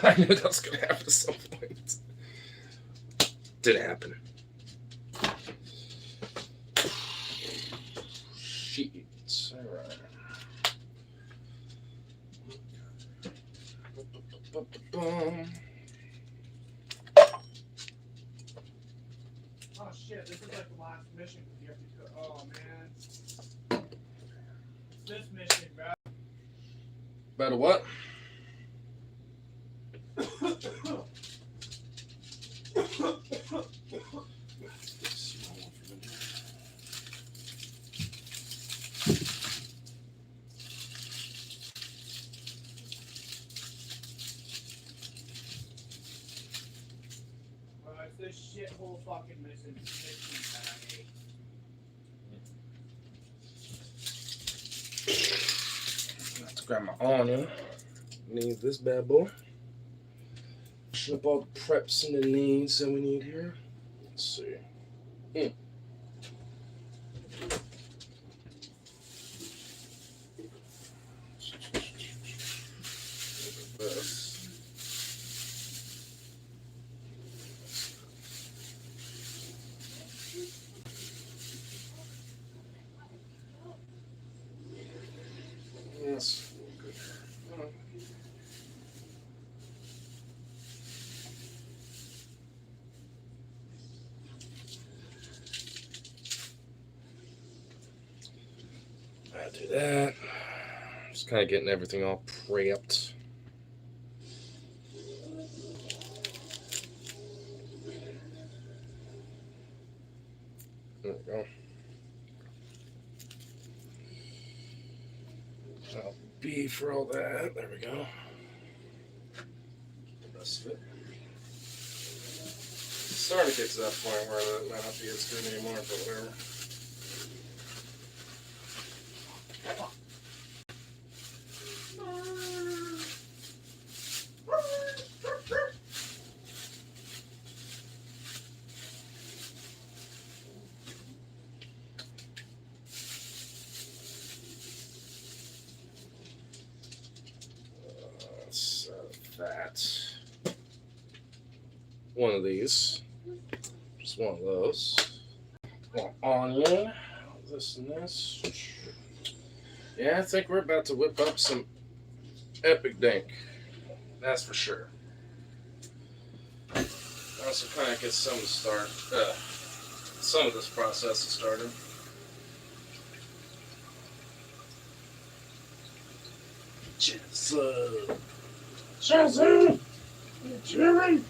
I knew that was going to happen at some point. Did happen. Sheets. Alright. Oh shit, this is like the last mission. You have to go. Oh man. It's this mission, bro. About a what? It's this shithole fucking mission that I hate. Let's grab my onion. Need this bad boy. Up all the preps and the needs that we need here. Let's see. This. Yes. Good. I do that. Just kind of getting everything all prepped. There we go. That'll be for all that. There we go. The rest of it. It's starting to get to that point where it might not be as good anymore, but whatever. That. One of these. Just one of those. One onion. This and this. Yeah, I think we're about to whip up some epic dank. That's for sure. Also kind of get some of this process started. Jazzy! Jerry!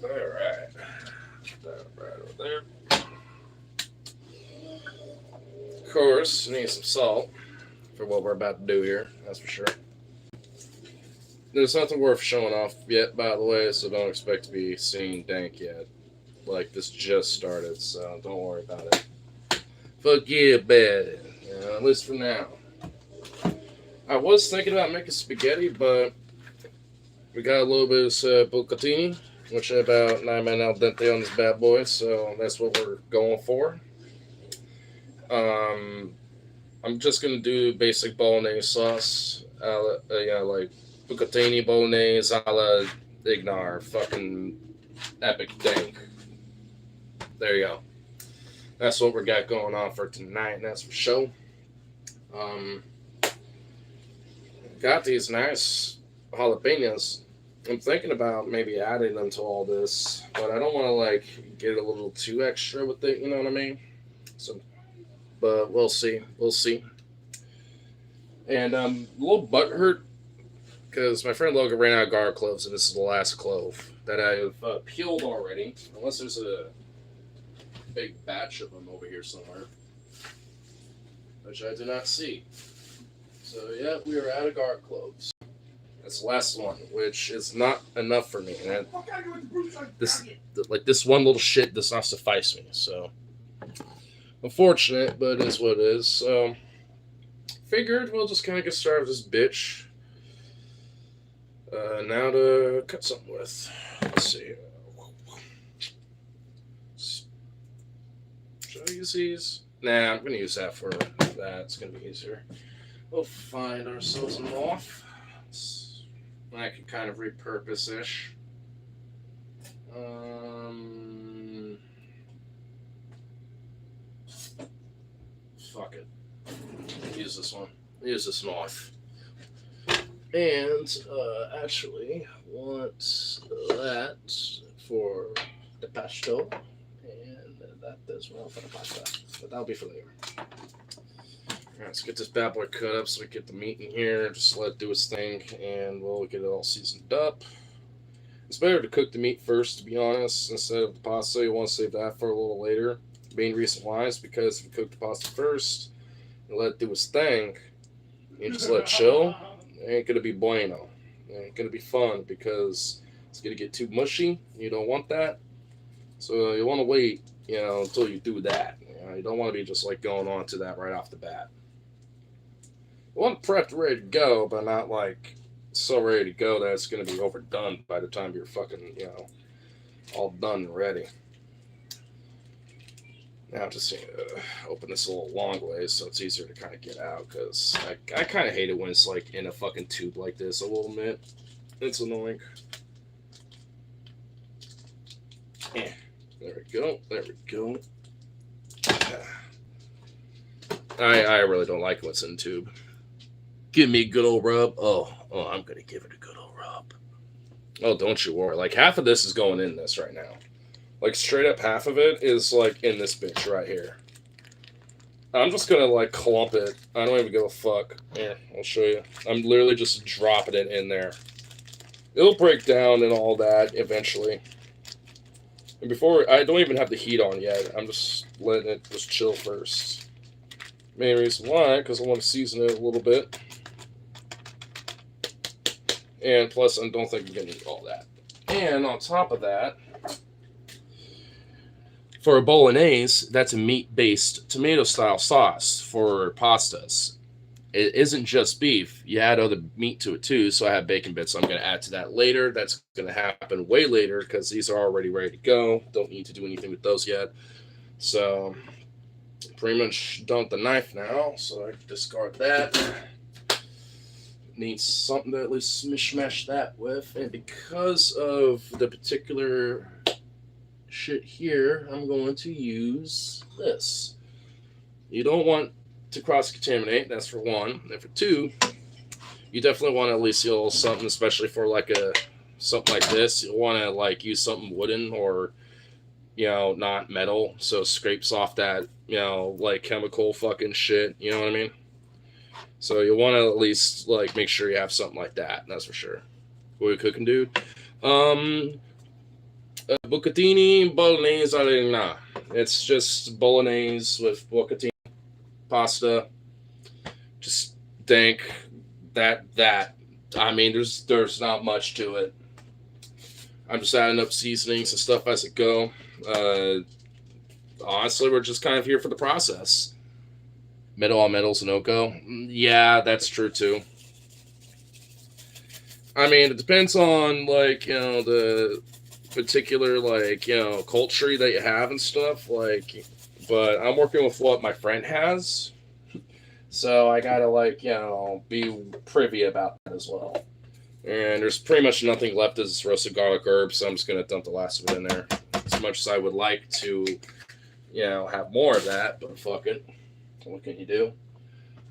Alright. That right over there. Of course, need some salt for what we're about to do here, that's for sure. There's nothing worth showing off yet, by the way, so don't expect to be seeing dank yet. Like, this just started, so don't worry about it. Forget about it, at least for now. I was thinking about making spaghetti, but we got a little bit of bucatini, which is about 9 men al dente on this bad boy, so that's what we're going for. I'm just gonna do basic bolognese sauce, like bucatini bolognese a la Ignar, fucking epic dank. There you go. That's what we got going on for tonight, and that's for show. Got these nice jalapenos. I'm thinking about maybe adding them to all this, but I don't want to like get a little too extra with it. You know what I mean? So, but we'll see. We'll see. And a little butthurt because my friend Logan ran out of garlic cloves, and this is the last clove that I've peeled already. Unless there's a big batch of them over here somewhere, which I do not see. So yeah, we are out of garlic cloves. That's the last one, which is not enough for me. And this one little shit does not suffice me. So unfortunate, but it is what it is. So figured we'll just kind of get started with this bitch. Now to cut something with. Let's see. Should I use these? Nah, I'm gonna use that for that. It's gonna be easier. We'll find ourselves a knife. I can kind of repurpose-ish. Fuck it. Use this one. Use this knife. And actually want that for the pesto, and that as well for the pasta. But that'll be for later. Alright, let's get this bad boy cut up so we get the meat in here. Just let it do its thing, and we'll get it all seasoned up. It's better to cook the meat first, to be honest, instead of the pasta. You want to save that for a little later. The main reason why is because if you cook the pasta first and let it do its thing, you just let it chill, it ain't going to be bueno. It ain't going to be fun because it's going to get too mushy. You don't want that. So you want to wait, until you do that. You don't want to be just like going on to that right off the bat. You want it prepped ready to go, but not like so ready to go that it's going to be overdone by the time you're fucking, all done and ready. Now just open this a little long way so it's easier to kind of get out, because I kind of hate it when it's like in a fucking tube like this a little bit. It's annoying. There we go. There we go. I really don't like what's in the tube. Give me a good old rub. Oh, I'm going to give it a good old rub. Oh, don't you worry. Like, half of this is going in this right now. Like, straight up half of it is, like, in this bitch right here. I'm just going to, like, clump it. I don't even give a fuck. Here, I'll show you. I'm literally just dropping it in there. It'll break down and all that eventually. And before, I don't even have the heat on yet. I'm just letting it just chill first. Main reason why, because I want to season it a little bit. And plus, I don't think I'm going to need all that. And on top of that, for a bolognese, that's a meat-based tomato-style sauce for pastas. It isn't just beef. You add other meat to it too, so I have bacon bits. I'm going to add to that later. That's going to happen way later because these are already ready to go. Don't need to do anything with those yet. So, pretty much done with the knife now, so I can discard that. Needs something to at least smash that with, and because of the particular shit here, I'm going to use this. You don't want to cross-contaminate, that's for one. And for two, you definitely want to at least use something, especially for like something like this. You want to like use something wooden or not metal, so it scrapes off that like chemical fucking shit. You know what I mean? So you want to at least like make sure you have something like that. That's for sure. What are we cooking, dude? Bucatini bolognese alla. It's just bolognese with bucatini pasta. Just think that. I mean, there's not much to it. I'm just adding up seasonings and stuff as it go. Honestly, we're just kind of here for the process. Metal on metal Sunoco. Yeah, that's true too. I mean, it depends on like the particular like culture that you have and stuff. Like, but I'm working with what my friend has, so I gotta like be privy about that as well. And there's pretty much nothing left as this roasted garlic herb, so I'm just gonna dump the last of it in there. As much as I would like to, have more of that, but fuck it. What can you do?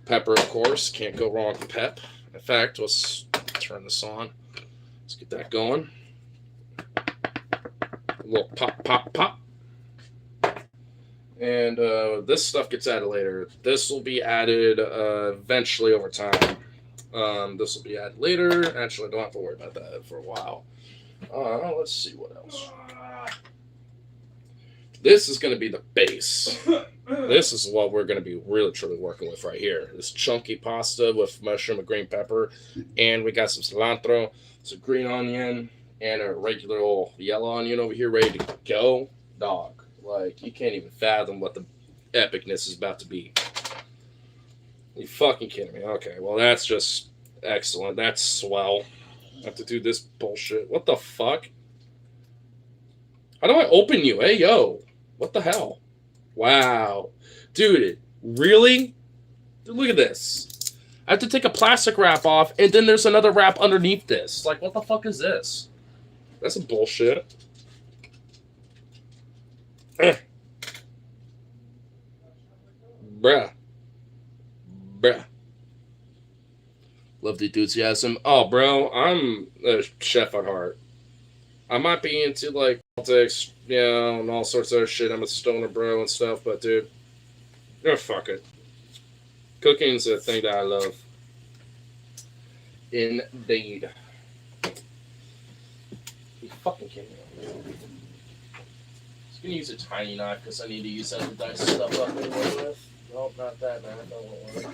Pepper, of course. Can't go wrong with pep. In fact, let's turn this on. Let's get that going. A little pop, pop, pop. And this stuff gets added later. This will be added eventually over time. This will be added later. Actually, I don't have to worry about that for a while. Let's see what else. This is going to be the base. This is what we're going to be really truly working with right here. This chunky pasta with mushroom and green pepper, and we got some cilantro, some green onion, and a regular old yellow onion over here ready to go. Dog, like you can't even fathom what the epicness is about to be. You fucking kidding me? Okay, well that's just excellent. That's swell. I have to do this bullshit. What the fuck? How do I open you? Hey yo, what the hell? Wow, dude, really? Dude, look at this. I have to take a plastic wrap off, and then there's another wrap underneath this. Like, what the fuck is this? That's some bullshit. Bruh. Love the enthusiasm. Oh, bro, I'm a chef at heart. I might be into, like, politics, you know, and all sorts of other shit. I'm a stoner bro and stuff, but, dude, fuck it. Cooking's a thing that I love. Indeed. You fucking kidding me? Just gonna use a tiny knife because I need to use that to dice stuff up anyway with. Nope, not that, man. I don't want one.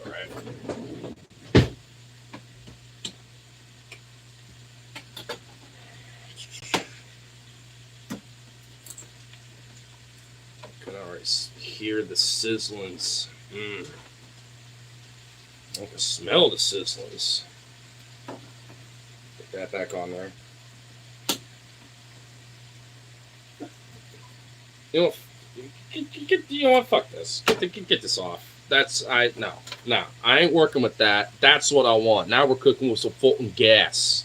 Alright. I can already hear the sizzlings. I can smell the sizzlings. Put that back on there. You know what? Fuck this. Get this off. No. I ain't working with that. That's what I want. Now we're cooking with some fucking gas.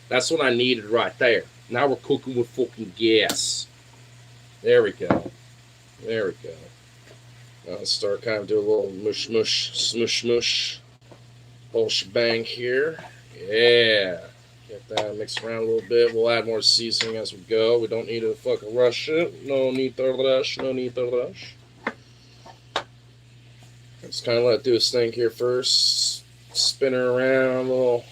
That's what I needed right there. Now we're cooking with fucking gas. There we go. Let's start kind of do a little smush, whole shebang here. Yeah. Get that mixed around a little bit. We'll add more seasoning as we go. We don't need to fucking rush it. No need to rush. Let's kind of let it do its thing here first. Spin her around a little.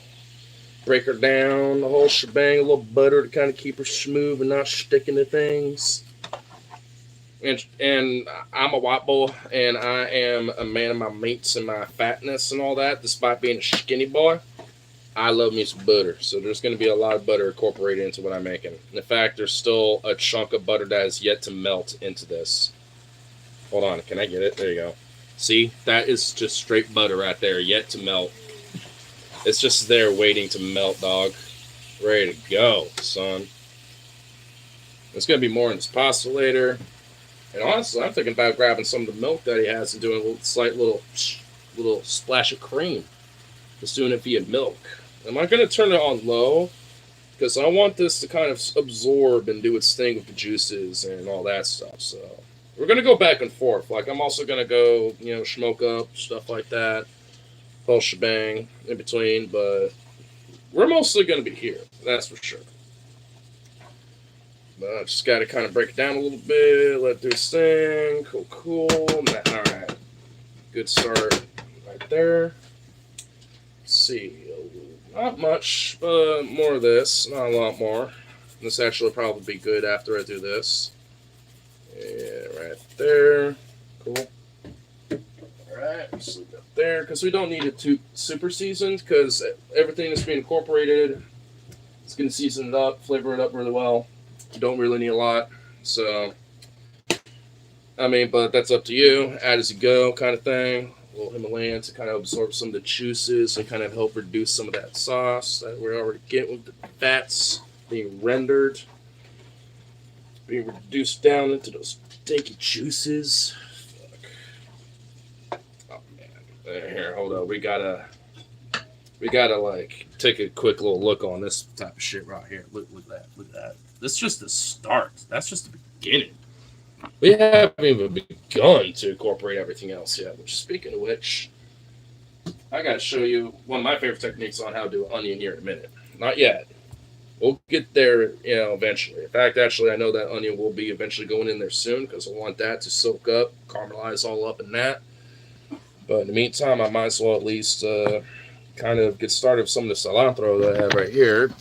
Break her down, the whole shebang. A little butter to kind of keep her smooth and not sticking to things. And I'm a white boy, and I am a man of my meats and my fatness and all that. Despite being a skinny boy, I love me some butter. So there's going to be a lot of butter incorporated into what I'm making. In fact, there's still a chunk of butter that is yet to melt into this. Hold on, can I get it? There you go. See, that is just straight butter right there, yet to melt. It's just there waiting to melt, dog. Ready to go, son. There's going to be more in this pasta later. And honestly, I'm thinking about grabbing some of the milk that he has and doing a slight little splash of cream. Just doing it via milk. Am I going to turn it on low? Because I want this to kind of absorb and do its thing with the juices and all that stuff. So we're going to go back and forth. Like, I'm also going to go, smoke up, stuff like that. Whole shebang in between. But we're mostly going to be here. That's for sure. But I just got to kind of break it down a little bit. Let it do its thing. Cool. All right. Good start right there. Let's see. Not much, but more of this. Not a lot more. This actually will probably be good after I do this. Yeah, right there. Cool. Alright, just leave that there. Because we don't need it too super seasoned. Because everything that's being incorporated, it's going to season it up, flavor it up really well. You don't really need a lot. So, but that's up to you. Add as you go kind of thing. A little Himalayan to kind of absorb some of the juices and kind of help reduce some of that sauce that we're already getting with the fats being rendered. Being reduced down into those stinky juices. Fuck. Oh, man. Here, hold on. We gotta like take a quick little look on this type of shit right here. Look at that. This is just the start. That's just the beginning. We haven't even begun to incorporate everything else yet. Which, speaking of which, I gotta show you one of my favorite techniques on how to do an onion here in a minute. Not yet. We'll get there, eventually. In fact, actually, I know that onion will be eventually going in there soon because I want that to soak up, caramelize all up in that. But in the meantime, I might as well at least kind of get started with some of the cilantro that I have right here.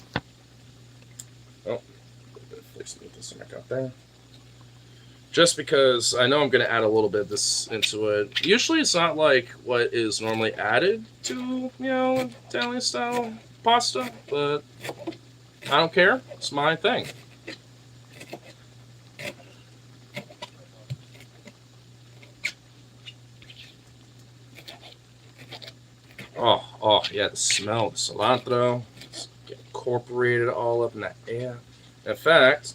Oh, let's get this back out there. Just because I know I'm going to add a little bit of this into it. Usually it's not like what is normally added to, Italian style pasta, but I don't care. It's my thing. Oh, yeah, the smell of the cilantro. It's get incorporated all up in that air. In fact,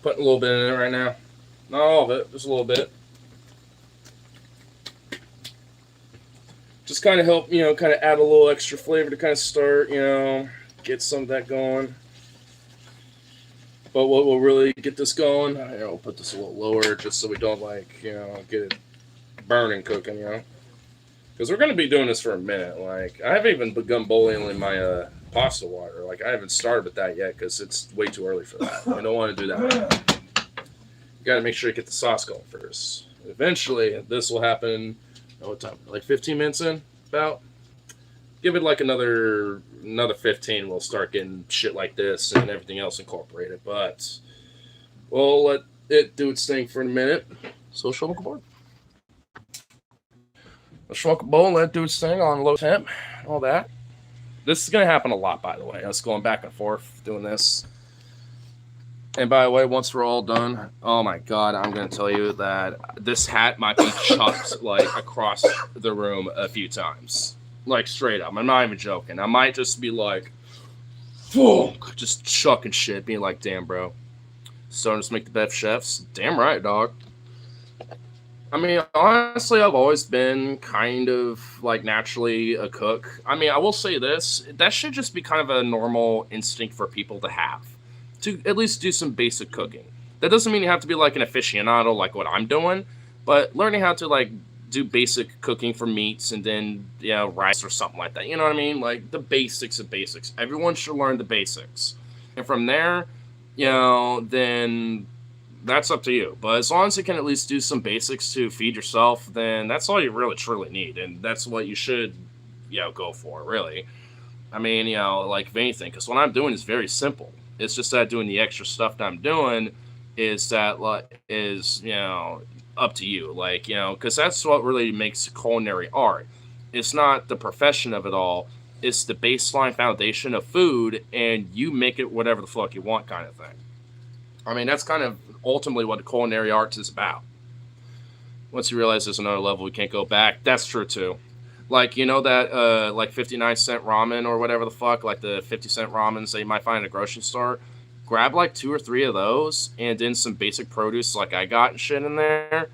putting a little bit in it right now. Not all of it, just a little bit. Just kind of help, kind of add a little extra flavor to kind of start, get some of that going. But what will really get this going, I'll put this a little lower just so we don't, get it burning cooking, Because we're going to be doing this for a minute. Like, I haven't even begun boiling my pasta water. Like, I haven't started with that yet because it's way too early for that. I don't want to do that. You got to make sure you get the sauce going first. Eventually, this will happen. What time? Like 15 minutes in? About? Give it like another 15. We'll start getting shit like this and everything else incorporated. But we'll let it do its thing for a minute. So, show me the board. Let's smoke a bowl and let it do its thing on low temp, all that. This is going to happen a lot, by the way. Us going back and forth doing this. And by the way, once we're all done, oh my God, I'm going to tell you that this hat might be chucked like across the room a few times. Like straight up. I'm not even joking. I might just be like, fuck, just chucking shit, being like, damn, bro. Starting to make the best chefs? Damn right, dog. I mean, honestly, I've always been kind of like naturally a cook. I mean, I will say this, that should just be kind of a normal instinct for people to have. To at least do some basic cooking. That doesn't mean you have to be like an aficionado like what I'm doing, but learning how to like do basic cooking for meats and then, rice or something like that. You know what I mean? Like the basics of basics. Everyone should learn the basics. And from there, then that's up to you. But as long as you can at least do some basics to feed yourself, then that's all you really truly need. And that's what you should, go for, really. I mean, like if anything, because what I'm doing is very simple. It's just that doing the extra stuff that I'm doing is up to you. Like, because that's what really makes culinary art. It's not the profession of it all. It's the baseline foundation of food, and you make it whatever the fuck you want kind of thing. I mean, that's kind of ultimately what the culinary arts is about. Once you realize there's another level, we can't go back. That's true, too. Like, that, like 59-cent ramen or whatever the fuck, like the 50-cent ramens that you might find at a grocery store. Grab like 2 or 3 of those and then some basic produce like I got and shit in there.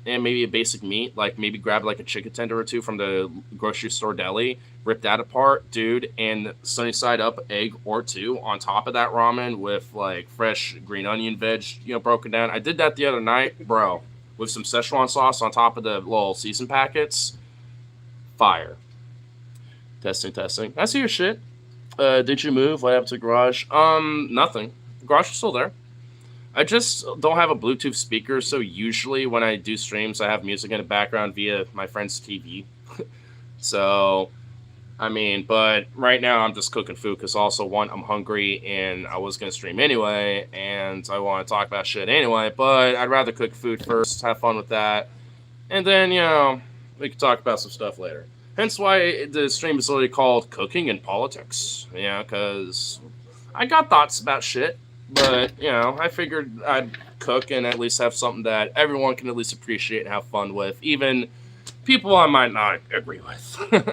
And maybe a basic meat, like maybe grab like a chicken tender or 2 from the grocery store deli. Rip that apart, dude, and sunny side up egg or 2 on top of that ramen with like fresh green onion veg, broken down. I did that the other night, bro, with some Szechuan sauce on top of the little season packets. Fire. Testing. I see your shit. Did you move? What happened to the garage? Nothing. The garage is still there. I just don't have a Bluetooth speaker, so usually when I do streams, I have music in the background via my friend's TV. So, I mean, but right now I'm just cooking food because also, one, I'm hungry and I was going to stream anyway, and I want to talk about shit anyway, but I'd rather cook food first, have fun with that, and then, we can talk about some stuff later. Hence why the stream is literally called Cooking and Politics. Because I got thoughts about shit. But, I figured I'd cook and at least have something that everyone can at least appreciate and have fun with. Even people I might not agree with.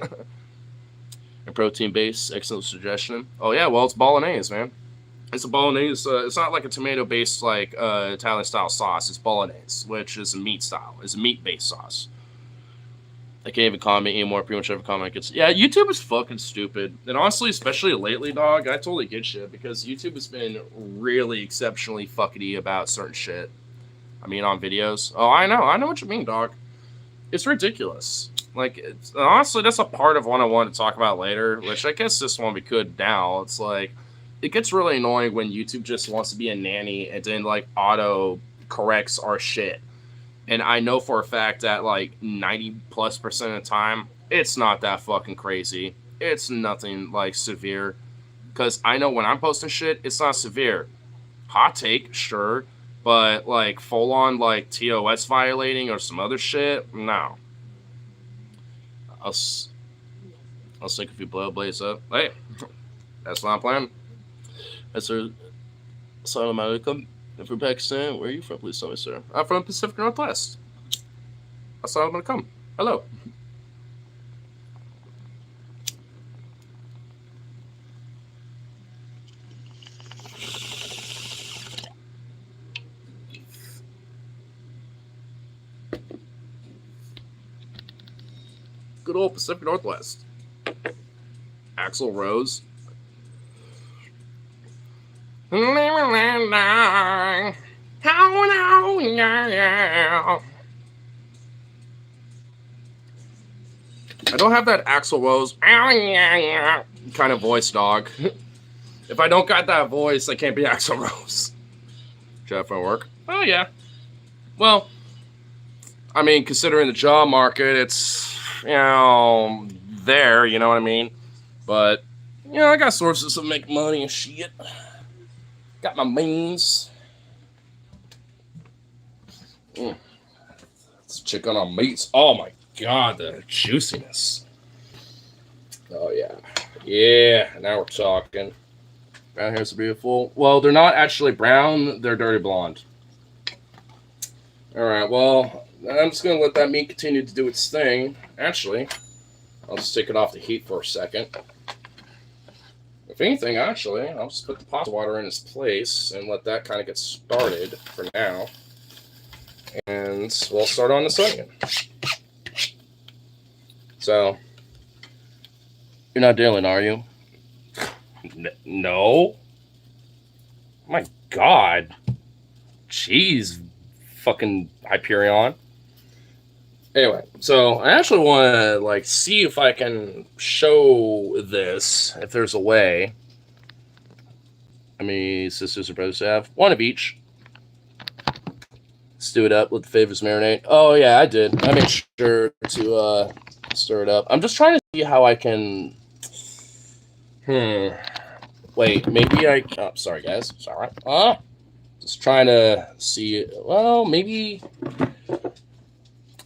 And protein base, excellent suggestion. Oh, yeah, well, it's bolognese, man. It's a bolognese. It's not like a tomato-based, like, Italian-style sauce. It's bolognese, which is a meat style. It's a meat-based sauce. I can't even comment anymore. Pretty much every comment gets. Yeah, YouTube is fucking stupid. And honestly, especially lately, dog, I totally get shit because YouTube has been really exceptionally fuckety about certain shit. I mean, on videos. Oh, I know what you mean, dog. It's ridiculous. Like, honestly, that's a part of what I want to talk about later, which I guess this one we could now. It's like, it gets really annoying when YouTube just wants to be a nanny and then, like, auto corrects our shit. And I know for a fact that like 90+% of the time, it's not that fucking crazy. It's nothing like severe. Because I know when I'm posting shit, it's not severe. Hot take, sure. But like full on like TOS violating or some other shit, no. I'll, I'll stick a few blow blades up. Hey, that's not plan. That's our Assalamu alaikum. I'm from Pakistan. Where are you from, please tell me, sir? I'm from Pacific Northwest. Assalamu alaikum. Hello. Good old Pacific Northwest. Axl Rose. I don't have that Axl Rose kind of voice, dog. If I don't got that voice, I can't be Axl Rose. Jeff at work? Oh, yeah. Well, I mean, considering the job market, it's, there, you know what I mean? But, I got sources to make money and shit. Got my means. It's chicken on meats. Oh my god, the juiciness. Oh yeah. Yeah, now we're talking. Brown hairs are beautiful. Well, they're not actually brown, they're dirty blonde. Alright, well, I'm just going to let that meat continue to do its thing. Actually, I'll just take it off the heat for a second. If anything, actually, I'll just put the pasta water in its place and let that kind of get started for now. And we'll start on this onion. So, you're not dealing, are you? No. My God. Jeez, fucking Hyperion. Anyway, so I actually want to see if I can show this, if there's a way. How many sisters or brothers have? One of each. Stew it up, let the favors marinate. Oh yeah, I did. I made sure to stir it up. I'm just trying to see how I can. Wait, maybe I. Oh, sorry guys. Sorry. Just trying to see. Well, maybe.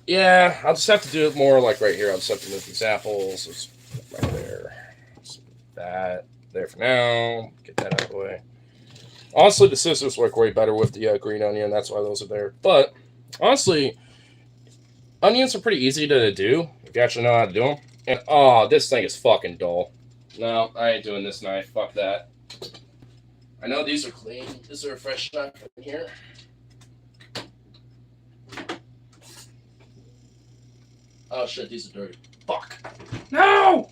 Yeah, I'll just have to do it more like right here. I'll just have to move these apples. Just right there. Just that there for now. Get that out of the way. Honestly, the scissors work way better with the green onion. That's why those are there. But honestly, onions are pretty easy to do if you actually know how to do them. And oh, this thing is fucking dull. No, I ain't doing this knife. Fuck that. I know these are clean. Is there a fresh knife in here? Oh shit, these are dirty. Fuck. No!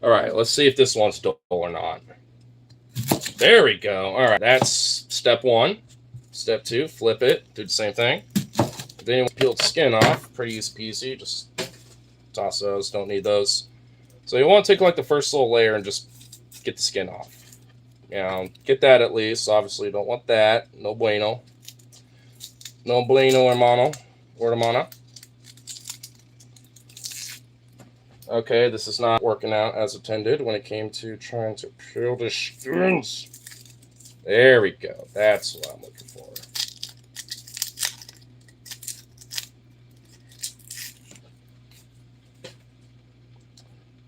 Alright, let's see if this one's dull or not. There we go. Alright, that's step one. Step two, flip it. Do the same thing. Then you peel the skin off. Pretty easy peasy. Just toss those. Don't need those. So you want to take the first little layer and just get the skin off. Get that at least. Obviously, you don't want that. No bueno. No bueno, hermano. Or hermana. Okay, this is not working out as intended when it came to trying to peel the skins. There we go. That's what I'm looking for.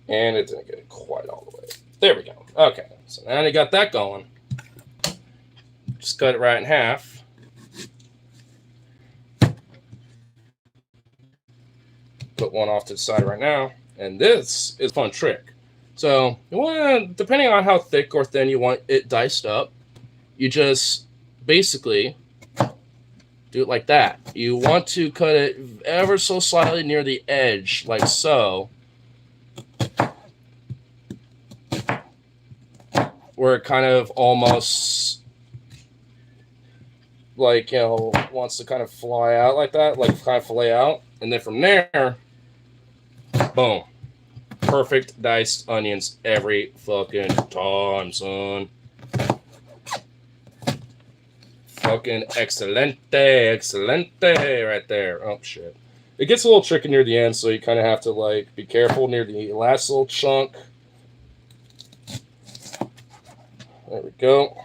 And it didn't get it quite all the way. There we go. Okay, so now you got that going. Just cut it right in half. Put one off to the side right now. And this is a fun trick. So you want to, depending on how thick or thin you want it diced up, you just basically do it like that. You want to cut it ever so slightly near the edge, like so. Where it kind of almost wants to kind of fly out like that, kind of fillet out. And then from there, boom. Perfect diced onions every fucking time, son. Fucking excelente right there. Oh, shit. It gets a little tricky near the end, so you kind of have to, like, be careful near the last little chunk. There we go.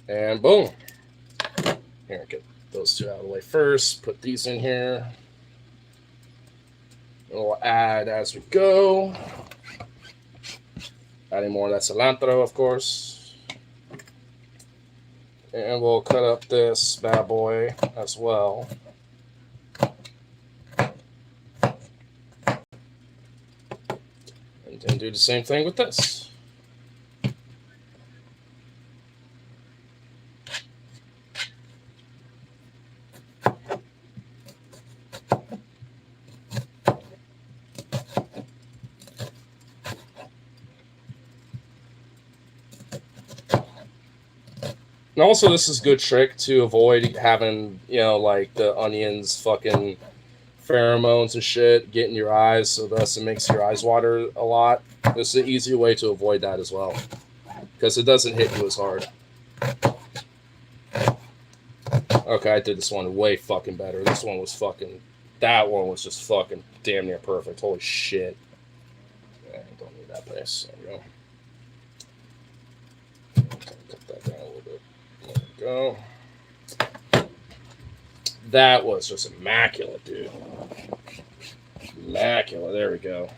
And boom. Here, get those two out of the way first. Put these in here. We'll add as we go. Adding more of that cilantro, of course. And we'll cut up this bad boy as well. And then do the same thing with this. And also, this is a good trick to avoid having, you know, like the onions fucking pheromones and shit get in your eyes, so thus it makes your eyes water a lot. This is an easy way to avoid that as well, because it doesn't hit you as hard. Okay, I did this one way fucking better. This one was fucking... That one was just fucking damn near perfect. Holy shit. Yeah, I don't need that pace. There we go. Cut that down a little bit. There we go. That was just immaculate, dude. Immaculate. There we go.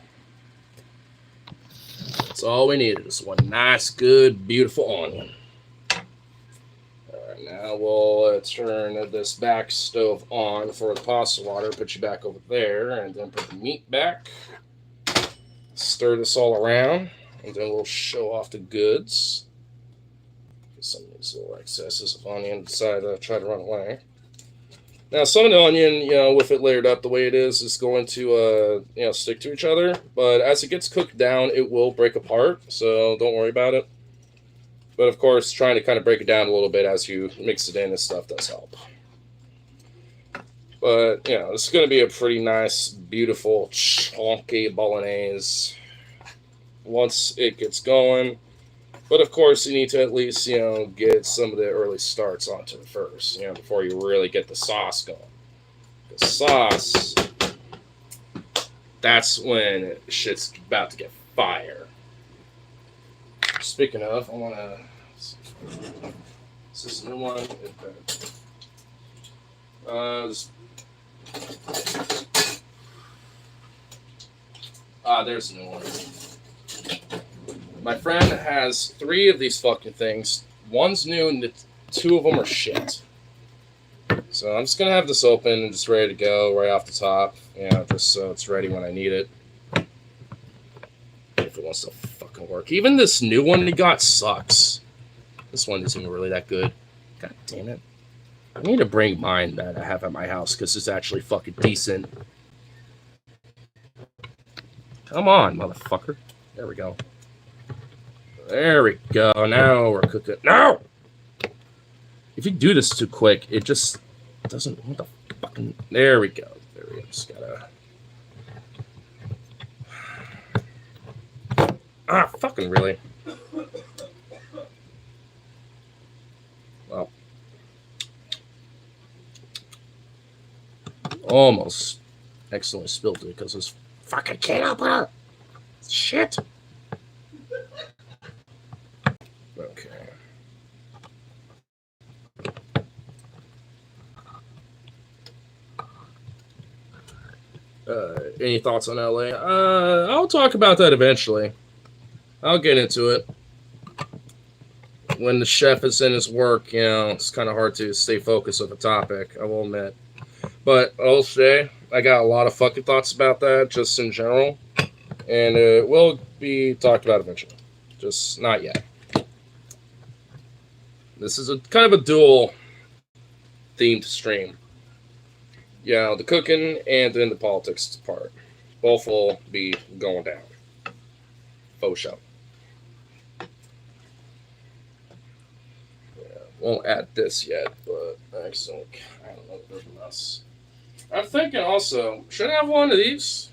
That's all we needed. Just one nice, good, beautiful onion. Alright, now we'll turn this back stove on for the pasta water. Put you back over there, and then put the meat back. Stir this all around, and then we'll show off the goods. Some of these little excesses of onion decided to try to run away. Now, some of the onion, you know, with it layered up the way it is going to, you know, stick to each other. But as it gets cooked down, it will break apart, so don't worry about it. But, of course, trying to kind of break it down a little bit as you mix it in and stuff does help. But, you know, this is going to be a pretty nice, beautiful, chunky bolognese once it gets going. But, of course, you need to at least, you know, get some of the early starts onto it first, you know, before you really get the sauce going. The sauce, that's when shit's about to get fire. Speaking of, I want to... Is this a new one? There's a new one. My friend has 3 of these fucking things. One's new and 2 of them are shit. So I'm just going to have this open and just ready to go right off the top. You know, just so it's ready when I need it. If it wants to fucking work. Even this new one he got sucks. This one isn't really that good. God damn it. I need to bring mine that I have at my house because it's actually fucking decent. Come on, motherfucker. There we go. There we go. Now we're cooking. No! If you do this too quick, it just doesn't... What the fucking... There we go. There we go. Just gotta... Ah, fucking really. Well. Almost accidentally spilled it because this fucking can't open it. Shit. Okay. Any thoughts on LA? I'll talk about that eventually. I'll get into it. When the chef is in his work, you know, it's kind of hard to stay focused on the topic, I will admit. But I'll say, I got a lot of fucking thoughts about that, just in general. And it will be talked about eventually. Just not yet. This is a kind of a dual themed stream. You know, the cooking and then the politics part. Both will be going down. Faux show. Yeah, won't add this yet, but actually, I don't know if there's else. I'm thinking also, should I have one of these?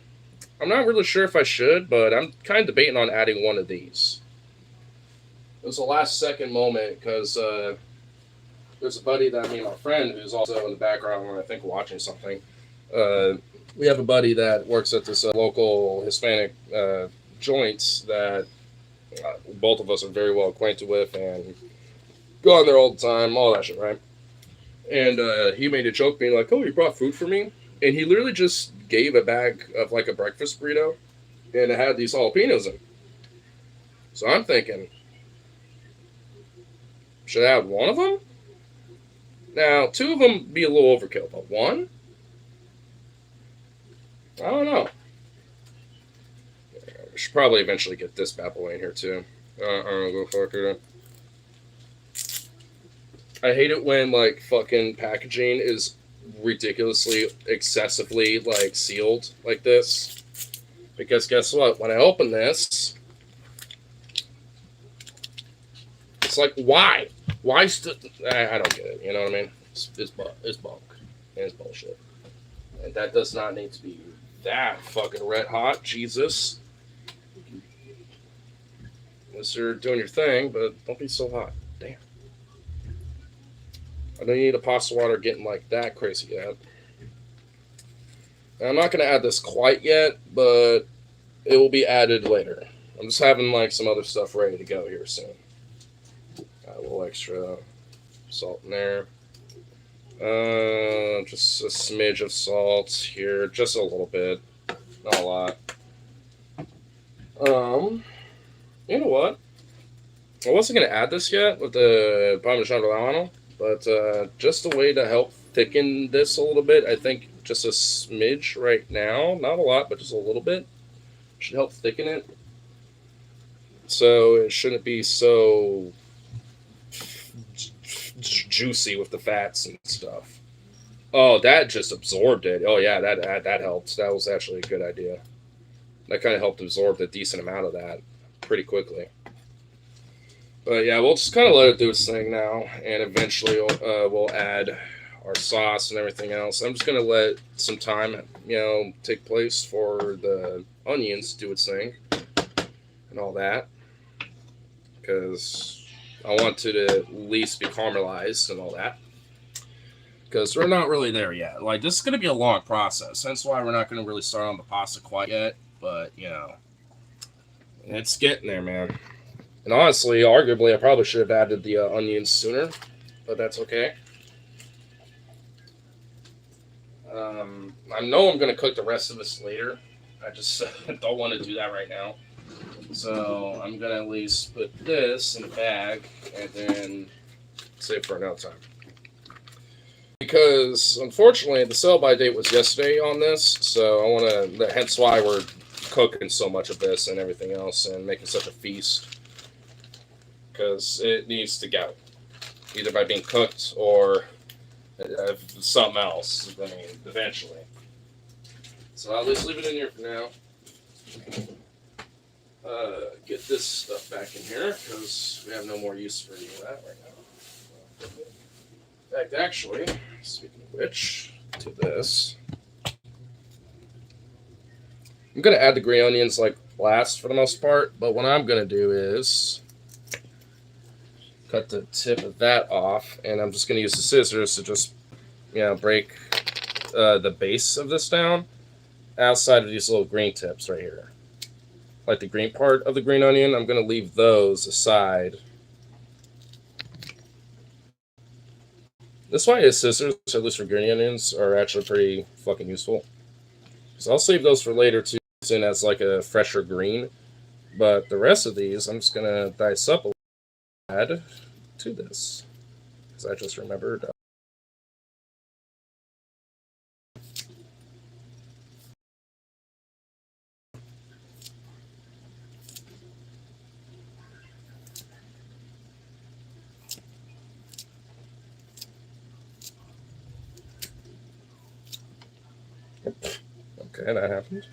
I'm not really sure if I should, but I'm kind of debating on adding one of these. It was a last second moment because there's a buddy that me and my friend who's also in the background when I think watching something. We have a buddy that works at this local Hispanic joint that both of us are very well acquainted with and go on there all the time, all that shit, right? And he made a joke being like, "Oh, you brought food for me?" And he literally just gave a bag of like a breakfast burrito, and it had these jalapenos in it. So I'm thinking, should I have one of them? Now, two of them be a little overkill, but one? I don't know. I should probably eventually get this bad boy in here too. Go fuck it. I hate it when like fucking packaging is ridiculously, excessively like sealed like this. Because guess what? When I open this, it's like, why? Why? I don't get it. You know what I mean? It's bunk. And it's bullshit. And that does not need to be that fucking red hot. Jesus. Unless you're doing your thing, but don't be so hot. Damn. I don't need a pasta water getting like that crazy yet. And I'm not going to add this quite yet, but it will be added later. I'm just having like some other stuff ready to go here soon. Got a little extra salt in there. Just a smidge of salt here, just a little bit, not a lot. You know what? I wasn't gonna add this yet with the Parmesan Romano, but just a way to help thicken this a little bit. I think just a smidge right now, not a lot, but just a little bit, should help thicken it. So it shouldn't be so juicy with the fats and stuff. Oh, that just absorbed it. Oh yeah, that helped. That was actually a good idea. That kind of helped absorb a decent amount of that pretty quickly. But yeah, we'll just kind of let it do its thing now, and eventually we'll add our sauce and everything else. I'm just gonna let some time, take place for the onions to do its thing and all that, because I want it to at least be caramelized and all that. Because we're not really there yet. Like, this is going to be a long process. That's why we're not going to really start on the pasta quite yet. But, it's getting there, man. And honestly, arguably, I probably should have added the onions sooner. But that's okay. I know I'm going to cook the rest of this later. I just don't want to do that right now. So I'm going to at least put this in a bag and then save for another time. Because unfortunately the sell-by date was yesterday on this, so I want to. Hence why we're cooking so much of this and everything else, and making such a feast. Because it needs to go, either by being cooked or something else. I mean, eventually. So I'll just leave it in here for now. Get this stuff back in here because we have no more use for any of that right now. In fact, actually, speaking of which, to this, I'm going to add the green onions like last for the most part, but what I'm going to do is cut the tip of that off, and I'm just going to use the scissors to just, break the base of this down outside of these little green tips right here. Like the green part of the green onion, I'm going to leave those aside. That's why his scissors, at least for green onions, are actually pretty fucking useful. So I'll save those for later too, in as like a fresher green. But the rest of these, I'm just gonna dice up a little, add to this, because I just remembered. Okay, that happened.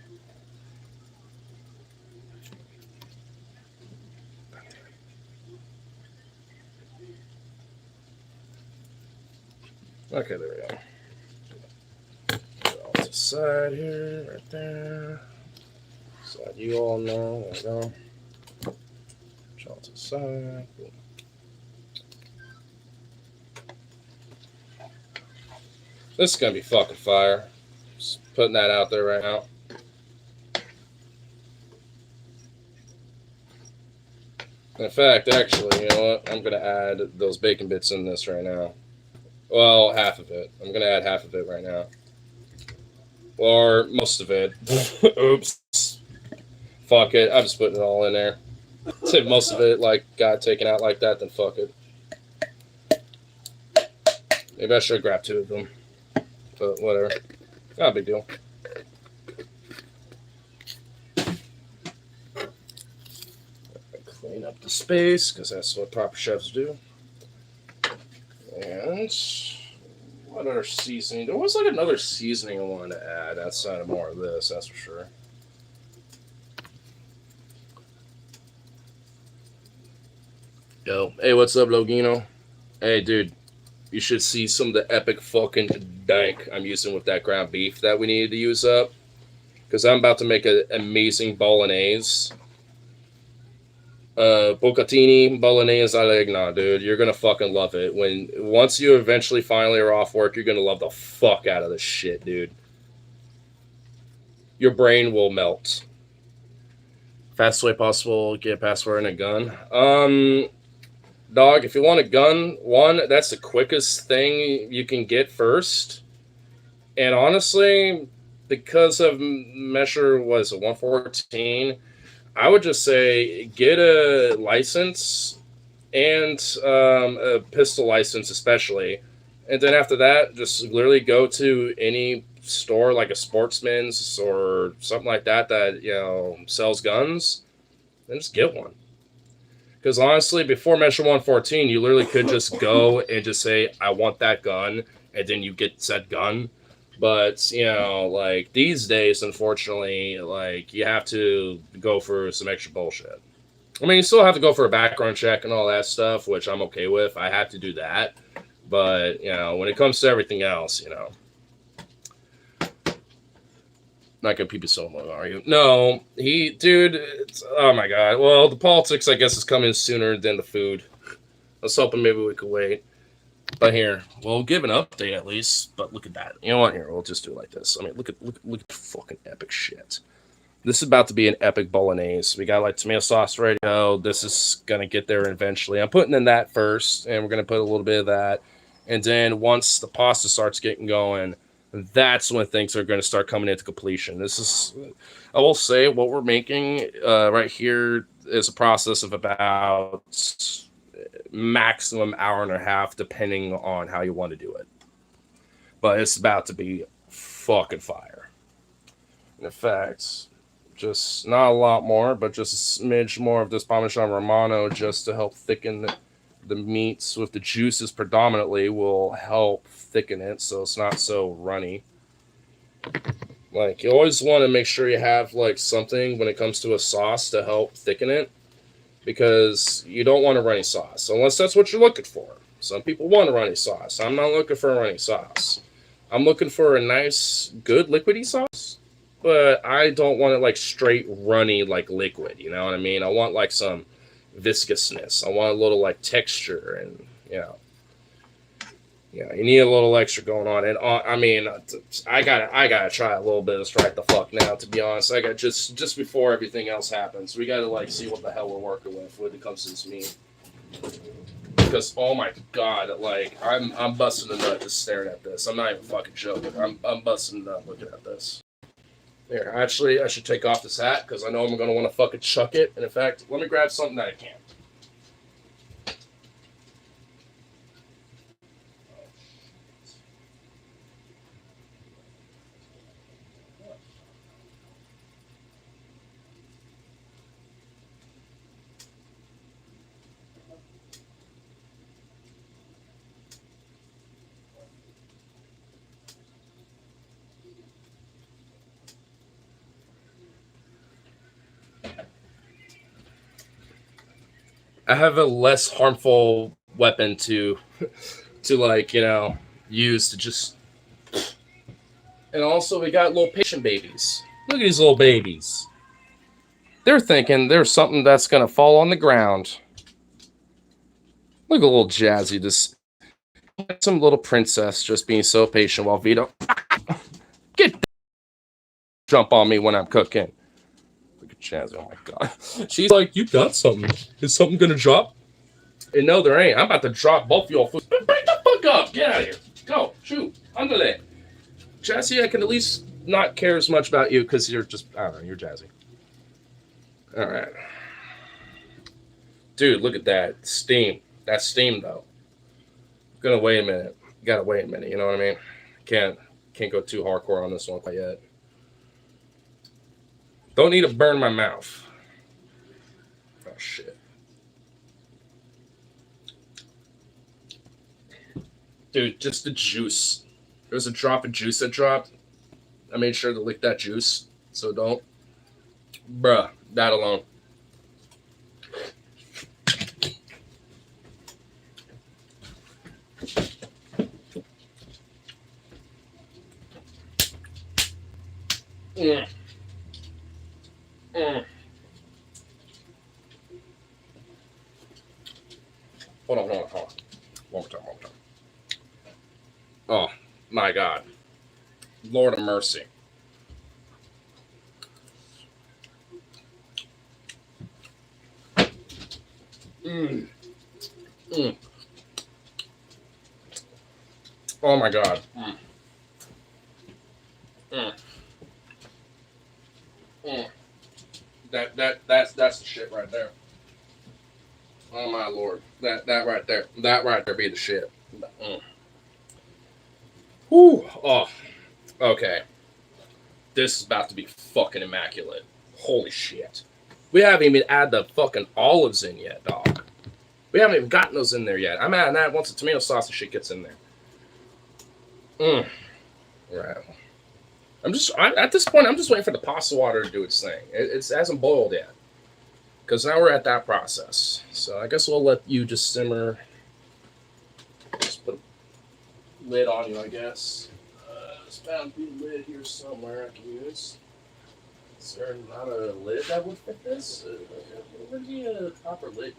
Okay, there we go. Put it off to the side here, right there. Slide you all now. There we go. Put it off to the side. Cool. This is gonna be fucking fire. Just putting that out there right now. In fact, actually, you know what? I'm gonna add those bacon bits in this right now. Well, half of it. I'm gonna add half of it right now. Or most of it. Oops. Fuck it. I'm just putting it all in there. If most of it like got taken out like that, then fuck it. Maybe I should grab 2 of them. But whatever. Not a big deal. Clean up the space, because that's what proper chefs do. And what other seasoning? There was like another seasoning I wanted to add outside of more of this, that's for sure. Yo, hey, what's up, Logino? Hey, dude, you should see some of the epic fucking dank I'm using with that ground beef that we needed to use up. Because I'm about to make an amazing bolognese. Bucatini bolognese Allegna, dude. You're gonna fucking love it. Once you eventually finally are off work, you're gonna love the fuck out of this shit, dude. Your brain will melt. Fastest way possible, get a password and a gun. Dog, if you want a gun, that's the quickest thing you can get first. And honestly, because of Measure was 114, I would just say get a license and a pistol license especially. And then after that, just literally go to any store like a Sportsman's or something like that sells guns, and just get one. Because honestly, before Measure 114, you literally could just go and just say, I want that gun, and then you get said gun. But, like, these days, unfortunately, like, you have to go for some extra bullshit. I mean, you still have to go for a background check and all that stuff, which I'm okay with. I have to do that. But, when it comes to everything else, not gonna peep so long, are you? No, oh my god. Well, the politics, I guess, is coming sooner than the food. I was hoping maybe we could wait. But here, we'll give an update at least. But look at that. You know what? Here, we'll just do it like this. I mean, look at fucking epic shit. This is about to be an epic bolognese. We got like tomato sauce ready to go. This is gonna get there eventually. I'm putting in that first, and we're gonna put a little bit of that, and then once the pasta starts getting going, that's when things are going to start coming into completion. I will say, what we're making right here is a process of about maximum hour and a half, depending on how you want to do it. But it's about to be fucking fire. In fact, just not a lot more, but just a smidge more of this Parmesan Romano just to help thicken the meats with the juices predominantly will help thicken it so it's not so runny. Like, you always want to make sure you have like something when it comes to a sauce to help thicken it, because you don't want a runny sauce unless that's what you're looking for. Some people want a runny sauce. I'm not looking for a runny sauce. I'm looking for a nice, good liquidy sauce, but I don't want it like straight runny like liquid, you know what I mean? I want like some viscousness. I want a little like texture, and you need a little extra going on. And I mean, I gotta try a little bit of Strike the Fuck now, to be honest. I got just before everything else happens, we gotta like see what the hell we're working with when it comes to this meat. Because oh my god, like I'm busting a nut just staring at this. I'm not even fucking joking. I'm busting a nut looking at this. Here, actually, I should take off this hat because I know I'm going to want to fucking chuck it. And in fact, let me grab something that I can. I have a less harmful weapon to like, use to just. And also, we got little patient babies. Look at these little babies. They're thinking there's something that's gonna fall on the ground. Look at little Jazzy just Some little princess just being so patient while Vito jump on me when I'm cooking. Look at Chaz. Oh my god. She's like, you got something. Is something gonna drop? And no, there ain't. I'm about to drop both of your food. Break the fuck up. Get out of here. Go. Shoot. Underlay. Jazzy, I can at least not care as much about you because you're just, I don't know, you're Jazzy. All right. Dude, look at that. Steam. That's steam, though. Gonna wait a minute. You gotta wait a minute, you know what I mean? Can't go too hardcore on this one quite yet. Don't need to burn my mouth. Oh, shit. Dude, just the juice. There was a drop of juice that dropped. I made sure to lick that juice, so don't. Bruh, that alone. Mm. Mm. Hold on. One more time. Oh, my God. Lord of mercy. Mm. Oh, my God. That's the shit right there. Oh my lord, that right there be the shit. Whew. Oh, okay. This is about to be fucking immaculate. Holy shit. We haven't even added the fucking olives in yet, dog. We haven't even gotten those in there yet. I'm adding that once the tomato sauce and shit gets in there. Right. At this point, I'm just waiting for the pasta water to do its thing. It hasn't boiled yet. Because now we're at that process. So I guess we'll let you just simmer. Just put a lid on you, I guess. There's bound to be a lid here somewhere I can use. Is there not a lid that would fit this? Where'd the proper lid?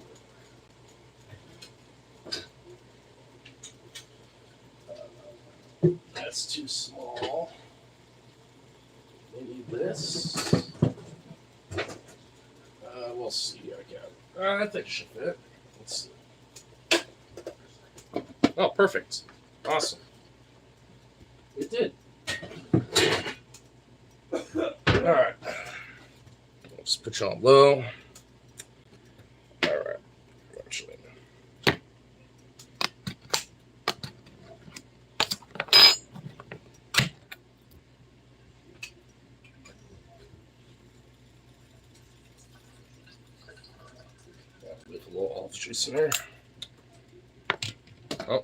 That's too small. Maybe this. We'll see. I think it should fit. Let's see. Oh, perfect. Awesome. It did. Alright. Let's put you on low. Alright. Actually. With a little olive juice in there. Oh.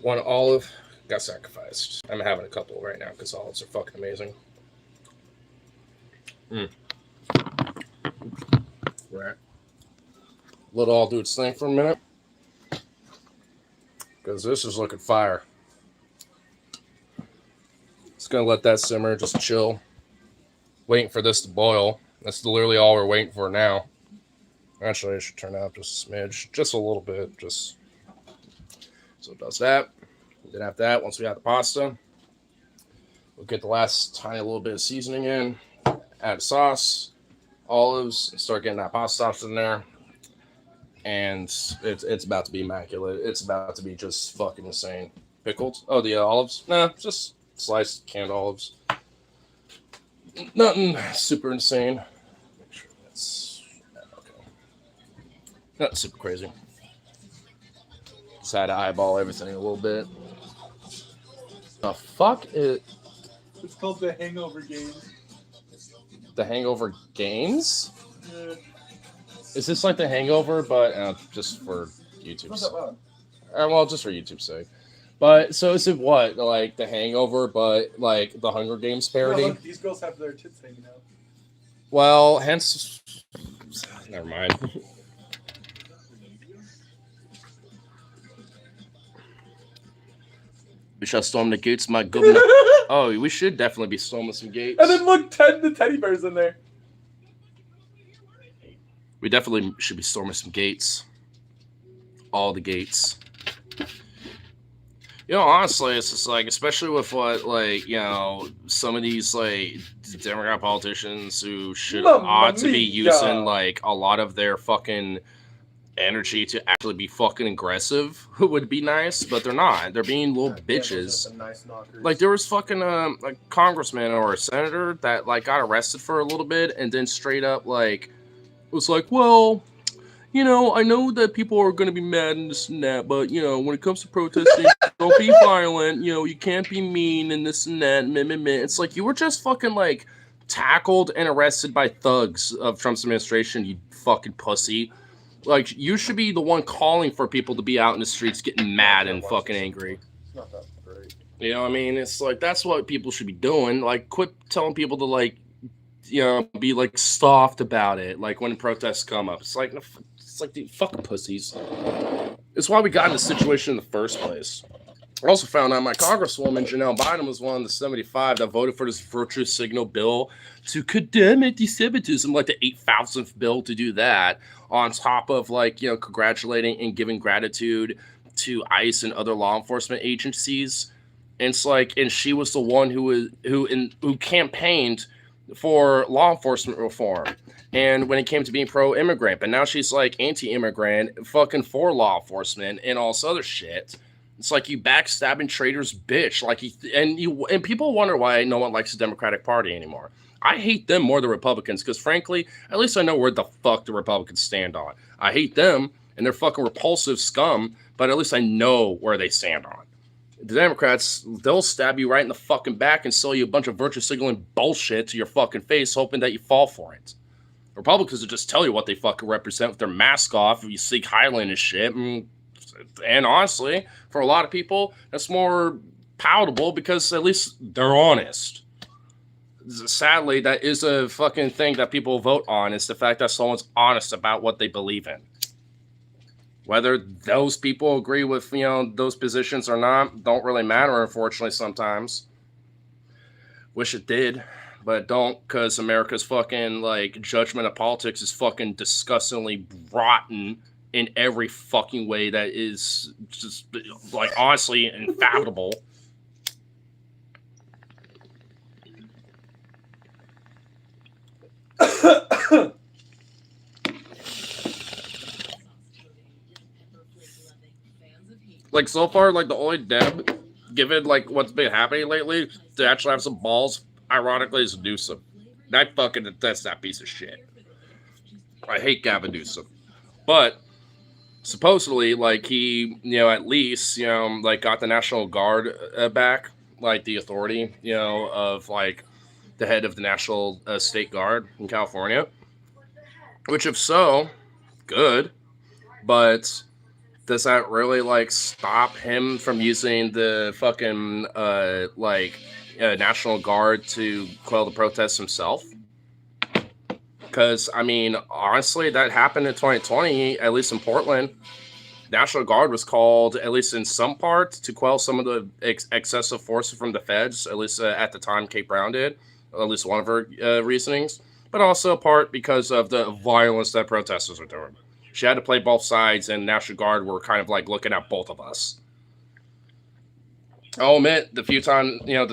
One olive got sacrificed. I'm having a couple right now because olives are fucking amazing. Right. Let it all do its thing for a minute. Because this is looking fire. Just gonna let that simmer, just chill. Waiting for this to boil. That's literally all we're waiting for now. Actually, it should turn out just a smidge. Just a little bit. Just so it does that. Then after that, once we have the pasta, we'll get the last tiny little bit of seasoning in. Add sauce, olives, and start getting that pasta sauce in there. And it's about to be immaculate. It's about to be just fucking insane. Pickled? Oh, the olives? Nah, just sliced canned olives. Nothing super insane. Make sure that's okay. Not super crazy. Just had to eyeball everything a little bit. The fuck is... It's called The Hangover Games. The Hangover Games? Yeah. Is this like The Hangover, but just for YouTube's sake? Well, just for YouTube's sake. But, so is it what? Like The Hangover, but like the Hunger Games parody? Oh, look, these girls have their tits hanging out. Well, hence... Never mind. We shall storm the gates, my governor. Oh, we should definitely be storming some gates. And then look, the teddy bear's in there. We definitely should be storming some gates. All the gates. You know, honestly, it's just like, especially with what, like, you know, some of these, like, Democrat politicians who ought to be using, like, a lot of their fucking energy to actually be fucking aggressive would be nice, but they're not. They're being little bitches. Nice knockers. Like, there was fucking, a congressman or a senator that, like, got arrested for a little bit and then straight up, like, was like, well, you know, I know that people are going to be mad and this and that, but, you know, when it comes to protesting, don't be violent. You know, you can't be mean and this and that. It's like, you were just fucking, like, tackled and arrested by thugs of Trump's administration, you fucking pussy. Like, you should be the one calling for people to be out in the streets getting mad and fucking angry. It's not that great. You know what I mean? It's like, that's what people should be doing. Like, quit telling people to, like, you know, be, like, soft about it. Like, when protests come up. It's like, dude, fucking pussies. It's why we got in this situation in the first place. I also found out my Congresswoman, Janelle Biden, was one of the 75 that voted for this virtue signal bill to condemn anti-Semitism, like the 8,000th bill to do that, on top of, like, you know, congratulating and giving gratitude to ICE and other law enforcement agencies. And it's like, and she was the one who campaigned for law enforcement reform. And when it came to being pro-immigrant, but now she's like anti-immigrant, fucking for law enforcement and all this other shit. It's like, you backstabbing traitors, bitch. Like, and people wonder why no one likes the Democratic Party anymore. I hate them more than Republicans because, frankly, at least I know where the fuck the Republicans stand on. I hate them and they're fucking repulsive scum, but at least I know where they stand on. The Democrats, they'll stab you right in the fucking back and sell you a bunch of virtue signaling bullshit to your fucking face, hoping that you fall for it. Republicans will just tell you what they fucking represent with their mask off if you seek Highland and shit. And honestly, for a lot of people, that's more palatable because at least they're honest. Sadly, that is a fucking thing that people vote on, is the fact that someone's honest about what they believe in. Whether those people agree with, you know, those positions or not, don't really matter, unfortunately, sometimes. Wish it did. But don't, because America's fucking, like, judgment of politics is fucking disgustingly rotten in every fucking way that is just, like, honestly unfathomable. Like, so far, like, the only Deb, given, like, what's been happening lately, to actually have some balls, ironically, is Newsom. I fucking detest that piece of shit. I hate Gavin Newsom. But supposedly, like, he, you know, at least, you know, like, got the National Guard back, like, the authority, you know, of, like, the head of the National State Guard in California. Which, if so, good. But does that really, like, stop him from using the fucking, National Guard to quell the protests himself? Because, I mean, honestly, that happened in 2020, at least in Portland. National Guard was called, at least in some part, to quell some of the excessive force from the feds, at least at the time Kate Brown did, at least one of her reasonings, but also part because of the violence that protesters were doing. She had to play both sides, and National Guard were kind of like looking at both of us. I'll admit, the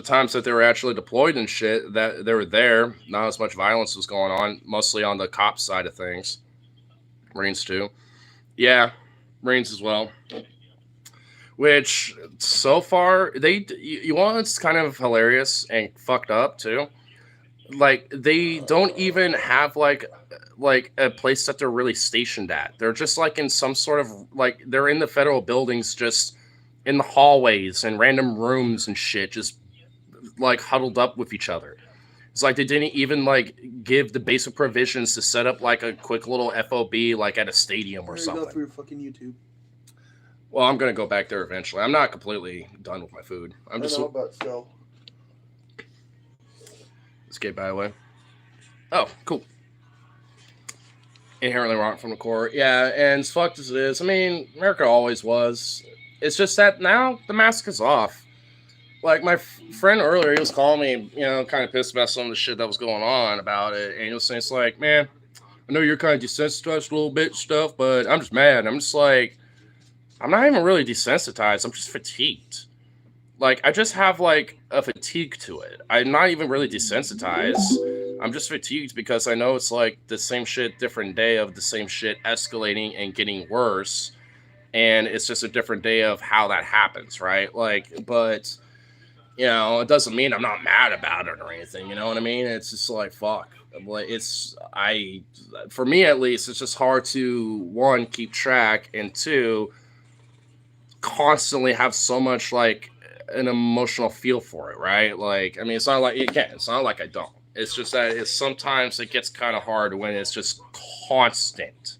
times that they were actually deployed and shit, that they were there, not as much violence was going on, mostly on the cop side of things. Marines too. Yeah, Marines as well. Which, so far, you want what's kind of hilarious and fucked up too? Like, they don't even have, like a place that they're really stationed at. They're just, like, in some sort of, like, they're in the federal buildings, just in the hallways and random rooms and shit, just, like, huddled up with each other. It's like they didn't even, like, give the basic provisions to set up, like, a quick little FOB, like, at a stadium or something. Go through fucking YouTube. Well, I'm gonna go back there eventually. I'm not completely done with my food. I know, but still. Escape by the way. Oh, cool. Inherently wrong from the core. Yeah, and as fucked as it is, I mean, America always was. It's just that now the mask is off. Like, my friend earlier, he was calling me, you know, kind of pissed about some of the shit that was going on about it. And he was saying, it's like, man, I know you're kind of desensitized a little bit but I'm just mad. I'm just like, I'm not even really desensitized. I'm just fatigued. like I just have like a fatigue to it. I'm not even really desensitized. I'm just fatigued because I know it's like the same shit, different day of the same shit escalating and getting worse, and it's just a different day of how that happens, right? Like, but it doesn't mean I'm not mad about it or anything. You know what I mean? It's just like fuck. Like for me at least, it's just hard to one keep track and two constantly have so much like an emotional feel for it, right? Like, I mean, it's not like you can. It's not like I don't. It's just that it's sometimes it gets kind of hard when it's just constant,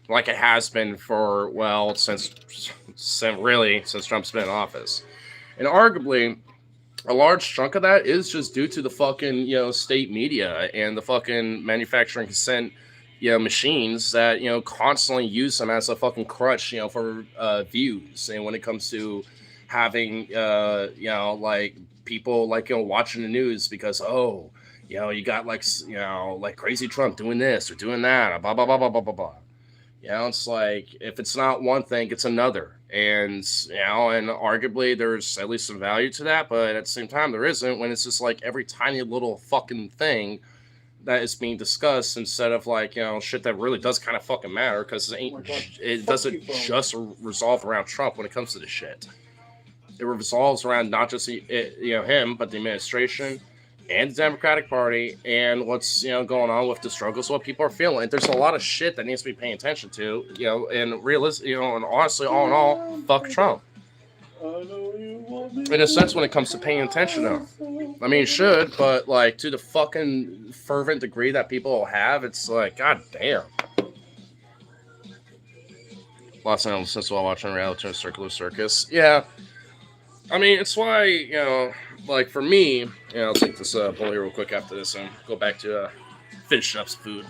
like it has been for since Trump's been in office, and arguably a large chunk of that is just due to the fucking state media and the fucking manufacturing consent machines that constantly use them as a fucking crutch for views. And when it comes to having like people like watching the news because you got like like crazy Trump doing this or doing that, blah blah blah blah blah blah blah. It's like if it's not one thing, it's another. And and arguably there's at least some value to that, but at the same time there isn't when it's just like every tiny little fucking thing that is being discussed instead of like shit that really does kind of fucking matter because it doesn't just resolve around Trump when it comes to this shit. It revolves around not just him, but the administration and the Democratic Party and what's going on with the struggles, what people are feeling. And there's a lot of shit that needs to be paying attention to, and realistic, and honestly, all in all, fuck Trump. In a sense, when it comes to paying attention to him, I mean, it should, but like to the fucking fervent degree that people have, it's like, god damn. Los Angeles while watching reality Circular Circus, yeah. I mean, it's why like for me, I'll take this bully real quick after this and go back to finish up some food.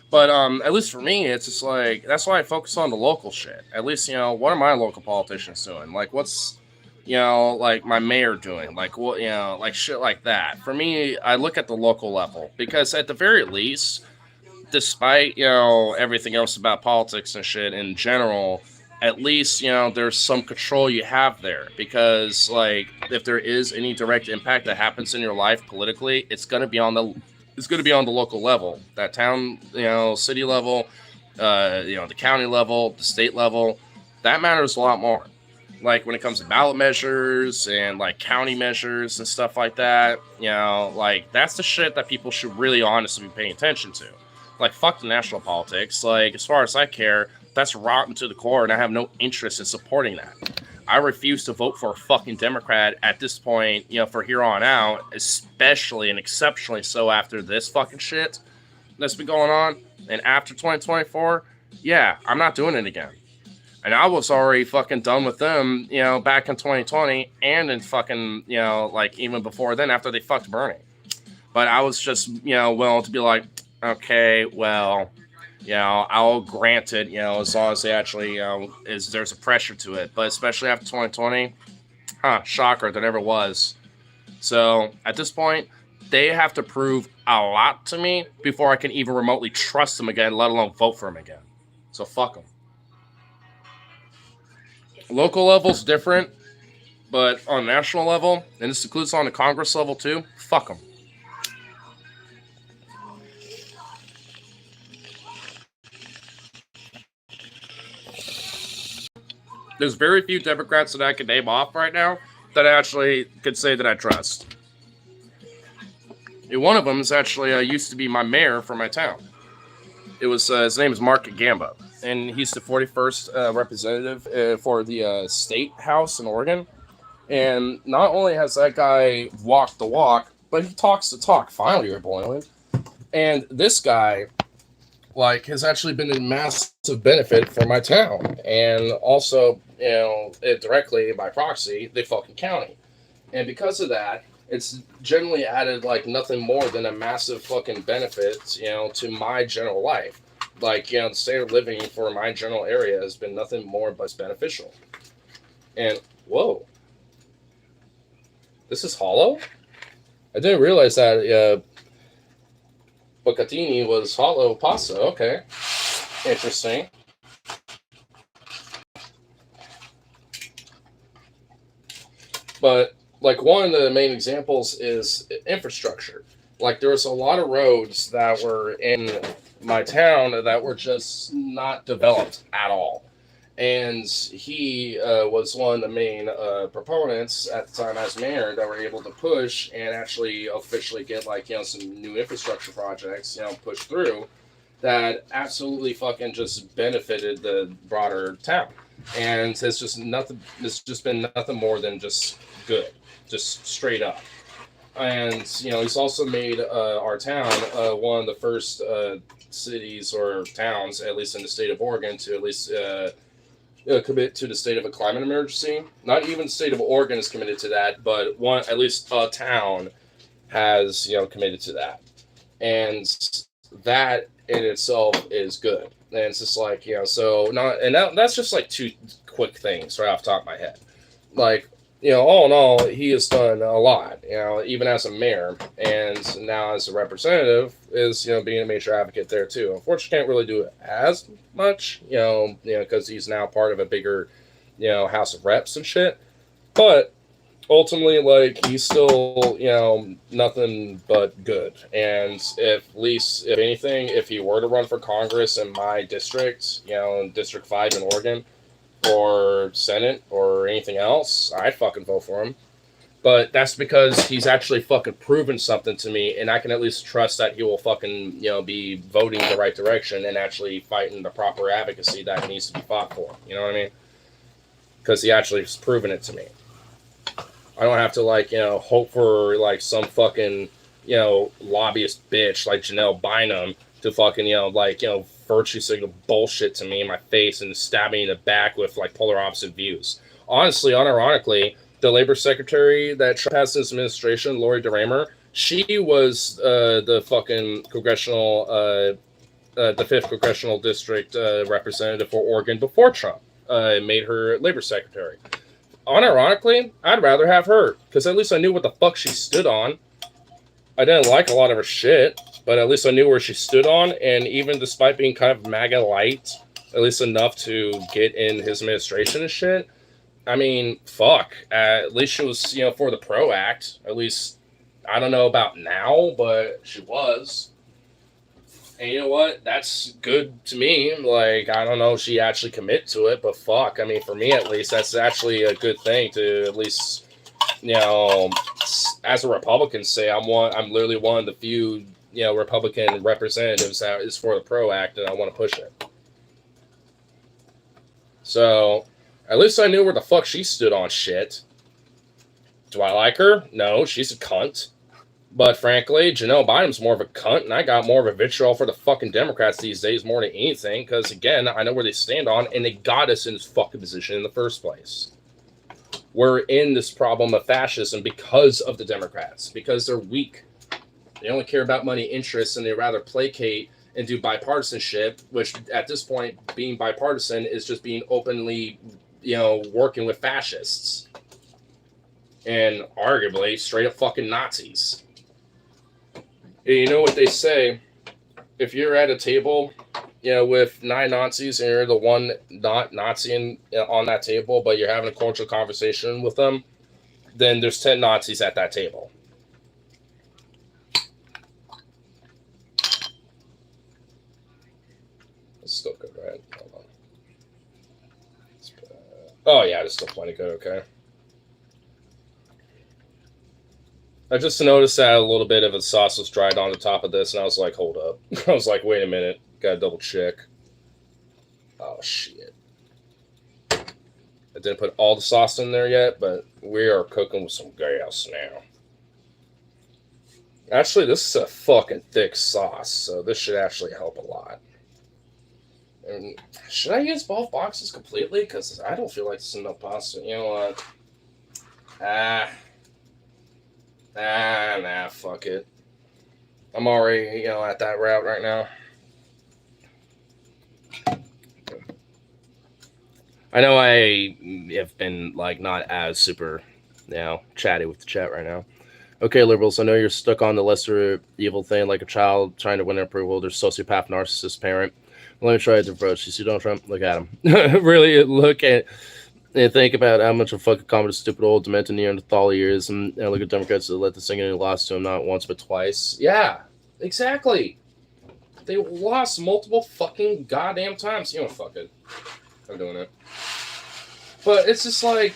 But at least for me, it's just like that's why I focus on the local shit. At least what are my local politicians doing? Like what's like my mayor doing? Like what like shit like that. For me, I look at the local level because at the very least, despite everything else about politics and shit in general, at least there's some control you have there because like if there is any direct impact that happens in your life politically, it's going to be on the local level, that town city level, the county level, the state level. That matters a lot more, like when it comes to ballot measures and like county measures and stuff like that. Like that's the shit that people should really honestly be paying attention to. Like fuck the national politics. Like as far as I care, that's rotten to the core, and I have no interest in supporting that. I refuse to vote for a fucking Democrat at this point, for here on out, especially and exceptionally so after this fucking shit that's been going on. And after 2024, yeah, I'm not doing it again. And I was already fucking done with them, back in 2020 and in fucking, like even before then after they fucked Bernie. But I was just, willing to be like, okay, well, I'll grant it, as long as they actually, there's a pressure to it. But especially after 2020, shocker, there never was. So at this point, they have to prove a lot to me before I can even remotely trust them again, let alone vote for them again. So fuck them. Local level's different, but on national level, and this includes on the Congress level too, fuck them. There's very few Democrats that I can name off right now that I actually could say that I trust. And one of them is actually used to be my mayor for my town. It was his name is Mark Gamba, and he's the 41st representative for the state house in Oregon. And not only has that guy walked the walk, but he talks the talk. Finally, you're boiling. And this guy, like, has actually been a massive benefit for my town, and also, directly by proxy, the fucking county. And because of that, it's generally added like nothing more than a massive fucking benefit, to my general life. Like, the standard of living for my general area has been nothing more but beneficial. And whoa, this is hollow? I didn't realize that Bucatini was hollow pasta. Okay, interesting. But like one of the main examples is infrastructure. Like there was a lot of roads that were in my town that were just not developed at all. And he was one of the main proponents at the time as mayor that were able to push and actually officially get like some new infrastructure projects pushed through that absolutely fucking just benefited the broader town. And it's just nothing. It's just been nothing more than just good, just straight up. And he's also made our town one of the first cities or towns, at least in the state of Oregon, to at least commit to the state of a climate emergency. Not even the state of Oregon is committed to that, but one at least a town has committed to that, and that in itself is good. And it's just like so not, and that's just like two quick things right off the top of my head. Like all in all, he has done a lot, even as a mayor, and now as a representative is, being a major advocate there too. Unfortunately, can't really do as much, because he's now part of a bigger, House of Reps and shit. But ultimately, like, he's still, nothing but good. And if anything, if he were to run for Congress in my district, in District 5 in Oregon, or Senate or anything else, I'd fucking vote for him. But that's because he's actually fucking proven something to me, and I can at least trust that he will fucking, be voting the right direction and actually fighting the proper advocacy that needs to be fought for. You know what I mean? Because he actually has proven it to me. I don't have to, hope for, some fucking, lobbyist bitch like Janelle Bynum to fucking, virtue signal bullshit to me in my face and stab me in the back with polar opposite views. Honestly, unironically, the labor secretary that Trump has in his administration, Lori DeRamer, she was the fucking congressional, the 5th congressional district representative for Oregon before Trump made her labor secretary. Unironically, I'd rather have her because at least I knew what the fuck she stood on. I didn't like a lot of her shit, but at least I knew where she stood on, and even despite being kind of MAGA light, at least enough to get in his administration and shit, I mean, fuck. At least she was, for the PRO Act. At least, I don't know about now, but she was. And you know what? That's good to me. Like, I don't know if she actually commit to it, but fuck. I mean, for me at least, that's actually a good thing to at least, as a Republican say, I'm literally one of the few Republican representatives that is for the PRO Act, and I want to push it. So, at least I knew where the fuck she stood on shit. Do I like her? No, she's a cunt. But frankly, Janelle Bynum's more of a cunt, and I got more of a vitriol for the fucking Democrats these days more than anything, because again, I know where they stand on, and they got us in this fucking position in the first place. We're in this problem of fascism because of the Democrats, because they're weak. They only care about money interests, and they rather placate and do bipartisanship, which at this point, being bipartisan is just being openly, working with fascists. And arguably, straight up fucking Nazis. And you know what they say? If you're at a table, with 9 Nazis and you're the one not Nazi on that table, but you're having a cordial conversation with them, then there's 10 Nazis at that table. It's still good, right? Hold on. Oh, yeah, it's still plenty good, okay. I just noticed that a little bit of the sauce was dried on the top of this, and I was like, hold up. I was like, wait a minute. Gotta double check. Oh, shit. I didn't put all the sauce in there yet, but we are cooking with some gas now. Actually, this is a fucking thick sauce, so this should actually help a lot. And should I use both boxes completely? Because I don't feel like this is enough pasta. You know what? Nah, fuck it. I'm already, at that route right now. I know I have been, not as super, chatty with the chat right now. Okay, liberals, I know you're stuck on the lesser evil thing, like a child trying to win approval. There's sociopath, narcissist parent. Let me try a different approach. You see Donald Trump? Look at him. Really look at And think about how much of a fucking common stupid old demented Neanderthal he is, and look at Democrats that let the thing and lost to him not once but twice. Yeah, exactly. They lost multiple fucking goddamn times. You know, fuck it. I'm doing it. But it's just like,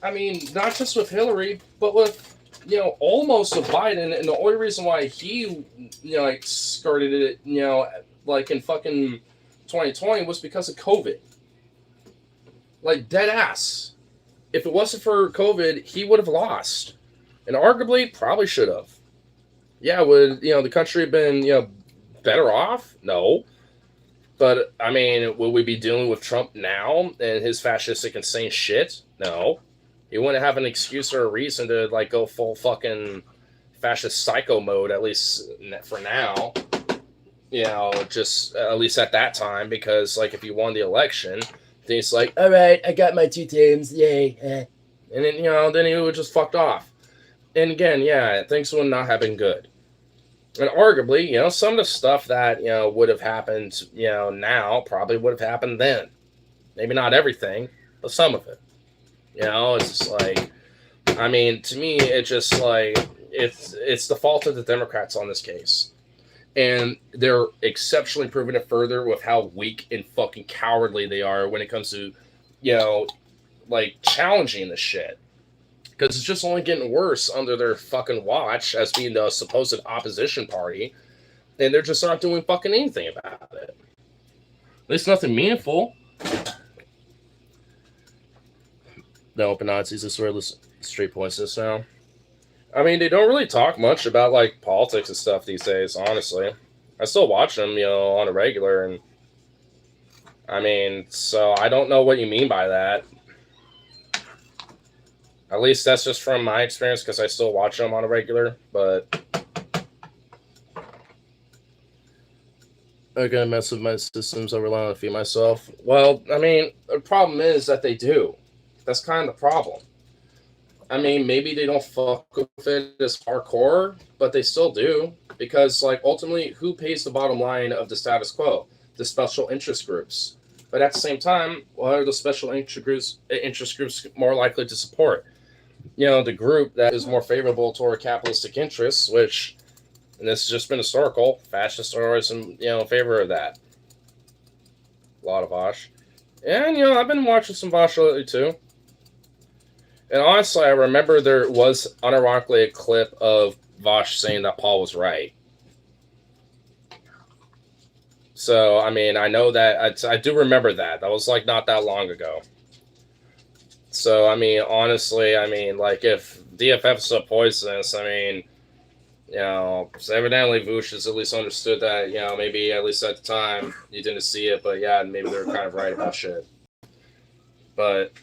I mean, not just with Hillary, but with, you know, almost with Biden. And the only reason why he, you know, like, skirted it, you know, like in fucking 2020 was because of COVID. Like, dead ass. If it wasn't for COVID, he would have lost. And arguably, probably should have. Yeah, would, you know, the country have been, you know, better off? No. But, I mean, will we be dealing with Trump now and his fascistic, insane shit? No. He wouldn't have an excuse or a reason to, like, go full fucking fascist psycho mode, at least for now. You know, just at least at that time, because, like, if he won the election, then he's like, all right, I got my 2 terms, yay. And then, you know, then he would just fucked off. And again, yeah, things would not have been good. And arguably, you know, some of the stuff that, you know, would have happened, you know, now probably would have happened then. Maybe not everything, but some of it. You know, it's just like, I mean, to me, it's just like, it's the fault of the Democrats on this case. And they're exceptionally proving it further with how weak and fucking cowardly they are when it comes to, you know, like, challenging this shit. Because it's just only getting worse under their fucking watch as being the supposed opposition party. And they're just not doing fucking anything about it. At least nothing meaningful. The open Nazis is where the street points this now. I mean, they don't really talk much about, like, politics and stuff these days, honestly. I still watch them, you know, on a regular. And I mean, so I don't know what you mean by that. At least that's just from my experience, because I still watch them on a regular, but I gotta mess with my systems. I rely on to feed myself. Well, I mean, the problem is that they do. That's kind of the problem. I mean, maybe they don't fuck with it as hardcore, but they still do. Because, like, ultimately, who pays the bottom line of the status quo? The special interest groups. But at the same time, what are the special interest groups more likely to support? You know, the group that is more favorable toward capitalistic interests, which, and this has just been historical, fascists are always in, you know, in favor of that. A lot of Vosh. And, you know, I've been watching some Vosh lately, too. And honestly, I remember there was unironically a clip of Vosh saying that Paul was right. So, I mean, I know that, I do remember that. That was, like, not that long ago. So, I mean, honestly, I mean, like, if DFF is so poisonous, I mean, you know, so evidently Vush has at least understood that, you know, maybe at least at the time you didn't see it, but yeah, maybe they were kind of right about shit. But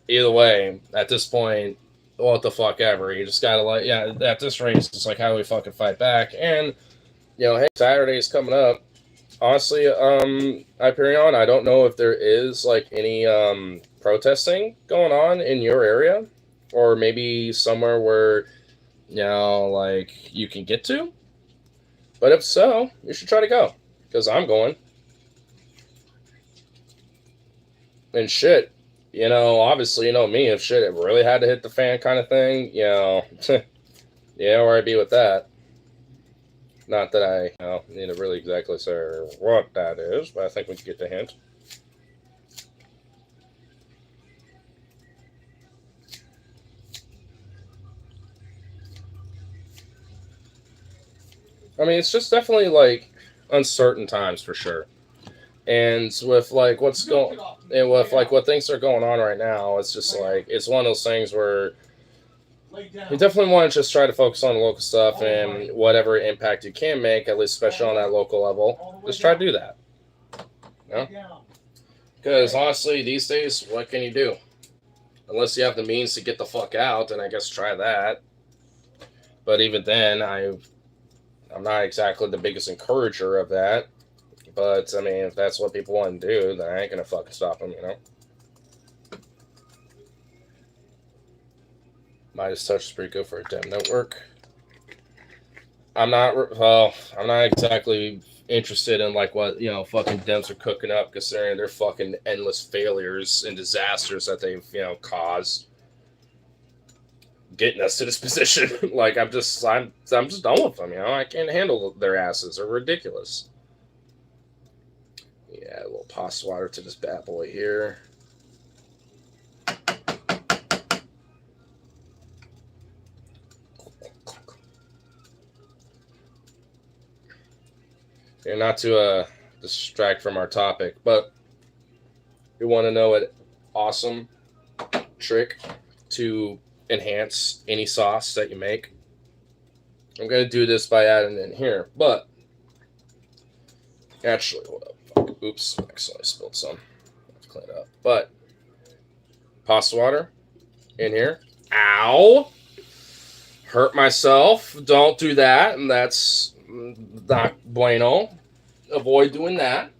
either way, at this point, what the fuck ever. You just gotta, like, yeah, at this race, it's like, how do we fucking fight back? And, you know, hey, Saturday's coming up. Honestly, Hyperion, I don't know if there is, like, any protesting going on in your area, or maybe somewhere where, you know, like, you can get to. But if so, you should try to go, because I'm going. And shit, you know, obviously, you know me, if shit it really had to hit the fan kind of thing, you know, yeah, where I'd be with that. Not that I, you know, need to really exactly say what that is, but I think we can get the hint. I mean, it's just definitely, like, uncertain times for sure. And with, like, what's going, and with, like, what things are going on right now, it's just like, it's one of those things where you definitely want to just try to focus on the local stuff and whatever impact you can make, at least especially on that local level. Just try to do that. You know? Because honestly, these days, what can you do? Unless you have the means to get the fuck out, then I guess try that. But even then, I'm not exactly the biggest encourager of that. But, I mean, if that's what people want to do, then I ain't gonna fucking stop them, you know? Midas Touch is pretty good for a damn network. I'm not exactly interested in like what fucking Dems are cooking up, considering their fucking endless failures and disasters that they've caused, getting us to this position. Like I'm just done with them. I can't handle their asses. They're ridiculous. Yeah, a little pasta water to this bad boy here. And not to distract from our topic, but you want to know an awesome trick to enhance any sauce that you make? I'm going to do this by adding in here, but actually, hold up. Oops, I accidentally spilled some. Have to clean it up. But pasta water in here. Ow! Hurt myself. Don't do that, and that's not bueno. Avoid doing that.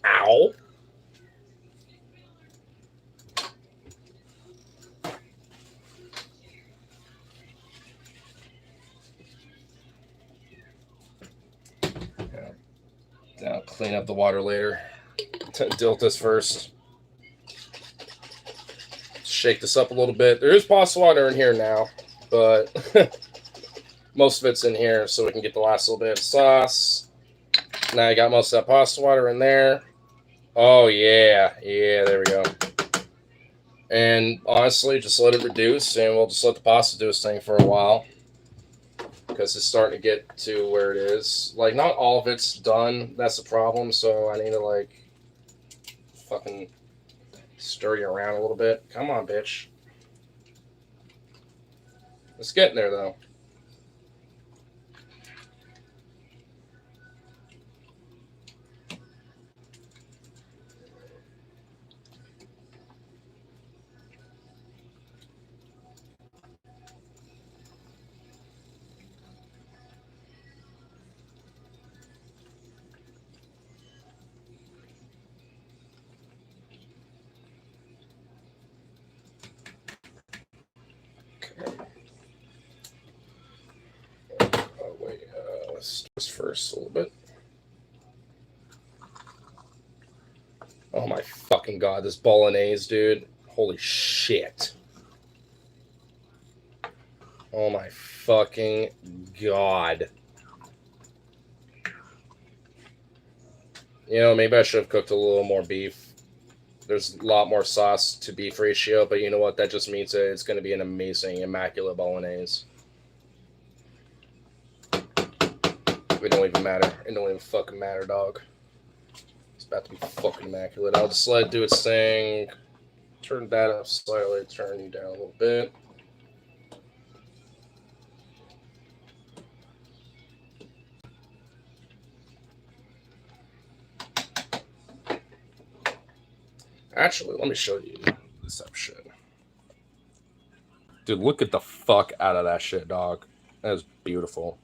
Ow. I'll clean up the water later. Deal with this first. Shake this up a little bit. There is pasta water in here now, but most of it's in here so we can get the last little bit of sauce. Now I got most of that pasta water in there. Oh, yeah. Yeah, there we go. And honestly, just let it reduce, and we'll just let the pasta do its thing for a while. Because it's starting to get to where it is. Like, not all of it's done. That's the problem. So I need to, like, fucking stir you around a little bit. Come on, bitch. It's getting there, though. Let's do this first a little bit. Oh my fucking god, this bolognese, dude. Holy shit. Oh my fucking god. Maybe I should have cooked a little more beef. There's a lot more sauce to beef ratio, but you know what? That just means that it's going to be an amazing, immaculate bolognese. It don't even matter. It don't even fucking matter, dog. It's about to be fucking immaculate. I'll just let it do its thing. Turn that up slightly. Turn you down a little bit. Actually, let me show you this up shit. Dude, look at the fuck out of that shit, dog. That is beautiful.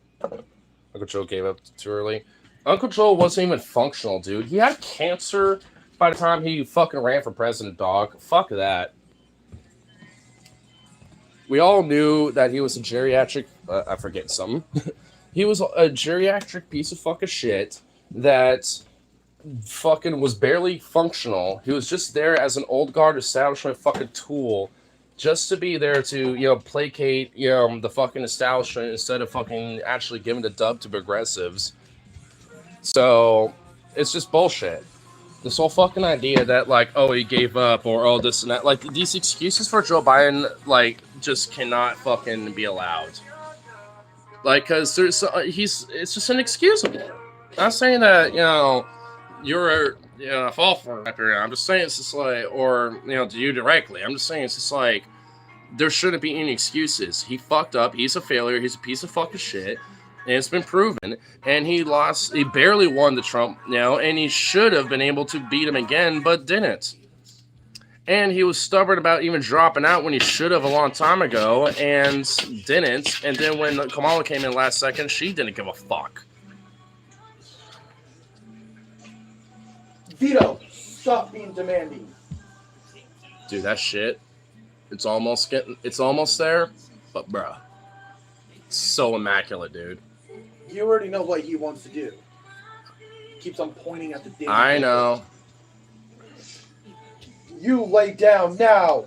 Uncle Joe gave up too early. Uncle Joe wasn't even functional, dude. He had cancer by the time he fucking ran for president, dog. Fuck that. We all knew that he was a geriatric... I'm forgetting something. He was a geriatric piece of fucking shit that fucking was barely functional. He was just there as an old guard establishment fucking tool, just to be there to, placate, the fucking establishment instead of fucking actually giving the dub to progressives. So, it's just bullshit. This whole fucking idea that, like, oh, he gave up, or oh, this and that. Like, these excuses for Joe Biden, like, just cannot fucking be allowed. Like, because it's just inexcusable. I'm not saying that, you're a fault for it. I'm just saying it's just like, or, to you directly. I'm just saying it's just like, there shouldn't be any excuses. He fucked up. He's a failure. He's a piece of fucking shit. And it's been proven. And he barely won the Trump, and he should have been able to beat him again, but didn't. And he was stubborn about even dropping out when he should have a long time ago, and didn't. And then when Kamala came in last second, she didn't give a fuck. Vito, stop being demanding. Dude, that shit, it's almost there, but bruh, it's so immaculate, dude. You already know what he wants to do. Keeps on pointing at the damn I thing. know. You lay down now.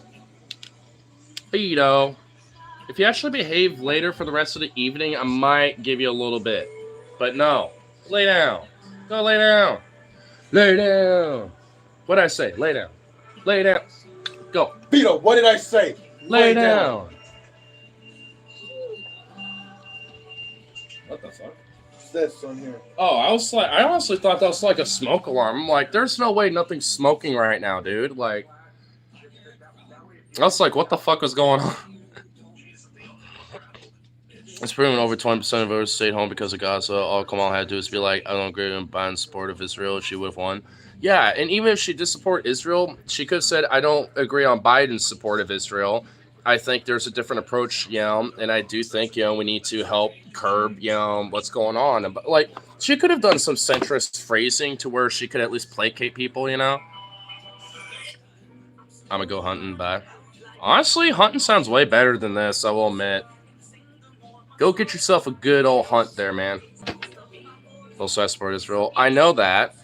Speedo. If you actually behave later for the rest of the evening, I might give you a little bit. But no. Lay down. Go lay down. Lay down. What'd I say? Lay down. Lay down. Go. Beto, what did I say? Lay down. What the fuck? What's this on here? Oh, I honestly thought that was like a smoke alarm. I'm like, there's no way nothing's smoking right now, dude. Like, I was like, what the fuck was going on? It's proven over 20% of voters stayed home because of Gaza. All Kamala had to do is be like, I don't agree with Biden's support of Israel. She would have won. Yeah, and even if she did support Israel, she could have said, I don't agree on Biden's support of Israel. I think there's a different approach, and I do think, we need to help curb, what's going on. But, like, she could have done some centrist phrasing to where she could at least placate people, I'm gonna go hunting, bye. Honestly, hunting sounds way better than this, I will admit. Go get yourself a good old hunt there, man. Also, I support Israel. I know that.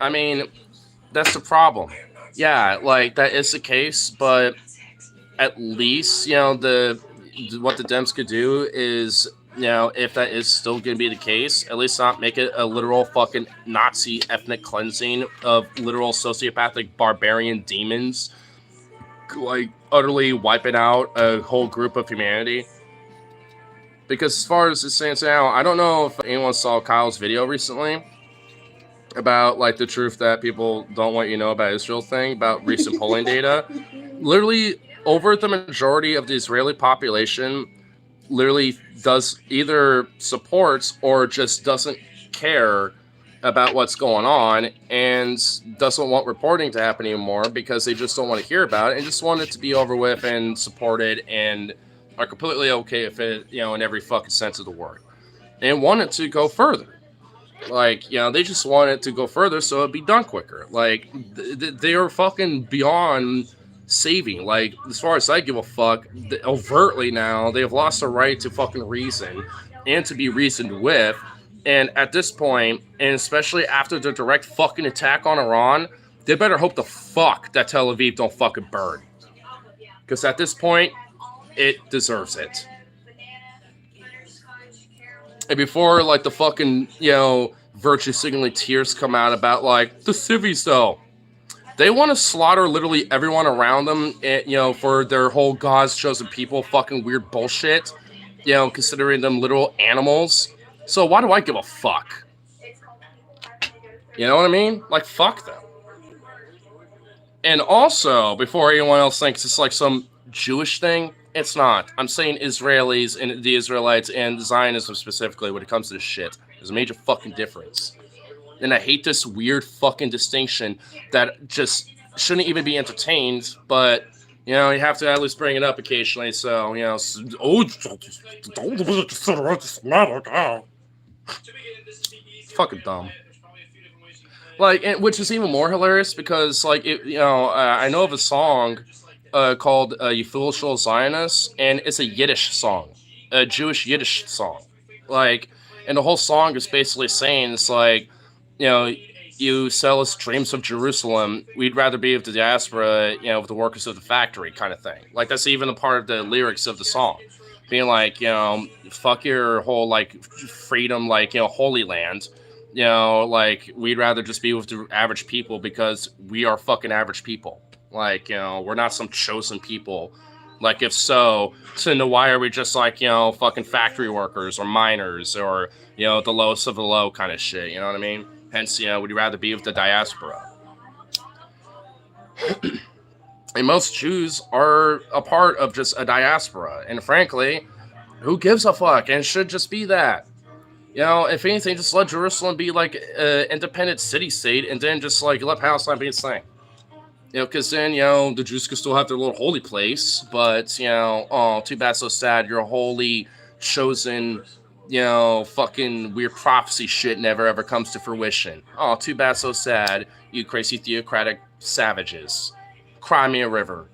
I mean, that's the problem. Yeah, like, that is the case, but at least, what the Dems could do is, if that is still going to be the case, at least not make it a literal fucking Nazi ethnic cleansing of literal sociopathic barbarian demons, like, utterly wiping out a whole group of humanity. Because as far as it stands now, I don't know if anyone saw Kyle's video recently about, like, the truth that people don't want you to know about Israel thing, about recent polling data. Literally, over the majority of the Israeli population literally does either supports or just doesn't care about what's going on and doesn't want reporting to happen anymore because they just don't want to hear about it and just want it to be over with and supported and are completely okay with it, in every fucking sense of the word. And want it to go further. Like, they just want it to go further so it'd be done quicker. Like, they are fucking beyond saving. Like, as far as I give a fuck, overtly now, they have lost the right to fucking reason and to be reasoned with. And at this point, and especially after the direct fucking attack on Iran, they better hope the fuck that Tel Aviv don't fucking burn. Because at this point, it deserves it. And before, like, the fucking, virtue signaling tears come out about, like, the civvies, though. They want to slaughter literally everyone around them, for their whole God's chosen people fucking weird bullshit, considering them literal animals. So why do I give a fuck? You know what I mean? Like, fuck them. And also, before anyone else thinks it's like some Jewish thing, it's not. I'm saying Israelis and the Israelites and Zionism specifically when it comes to this shit. There's a major fucking difference. And I hate this weird fucking distinction that just shouldn't even be entertained, but, you have to at least bring it up occasionally, so, it's fucking dumb. Like, which is even more hilarious because, like, I know of a song called You Foolish Little Zionist, and it's a Yiddish song, a Jewish Yiddish song. Like, and the whole song is basically saying, it's like, you sell us dreams of Jerusalem. We'd rather be with the diaspora, with the workers of the factory kind of thing. Like, that's even a part of the lyrics of the song. Being like, fuck your whole, like, freedom, like, Holy Land. Like, we'd rather just be with the average people because we are fucking average people. Like, we're not some chosen people. Like, if so, then why are we just like, fucking factory workers or miners or, the lowest of the low kind of shit, you know what I mean? Hence, would you rather be with the diaspora? And most Jews are a part of just a diaspora. And frankly, who gives a fuck? And it should just be that. If anything, just let Jerusalem be like an independent city-state and then just like let Palestine be its thing. Because then, the Jews can still have their little holy place, but, oh, too bad, so sad, your holy, chosen, fucking weird prophecy shit never ever comes to fruition. Oh, too bad, so sad, you crazy theocratic savages. Cry me a river.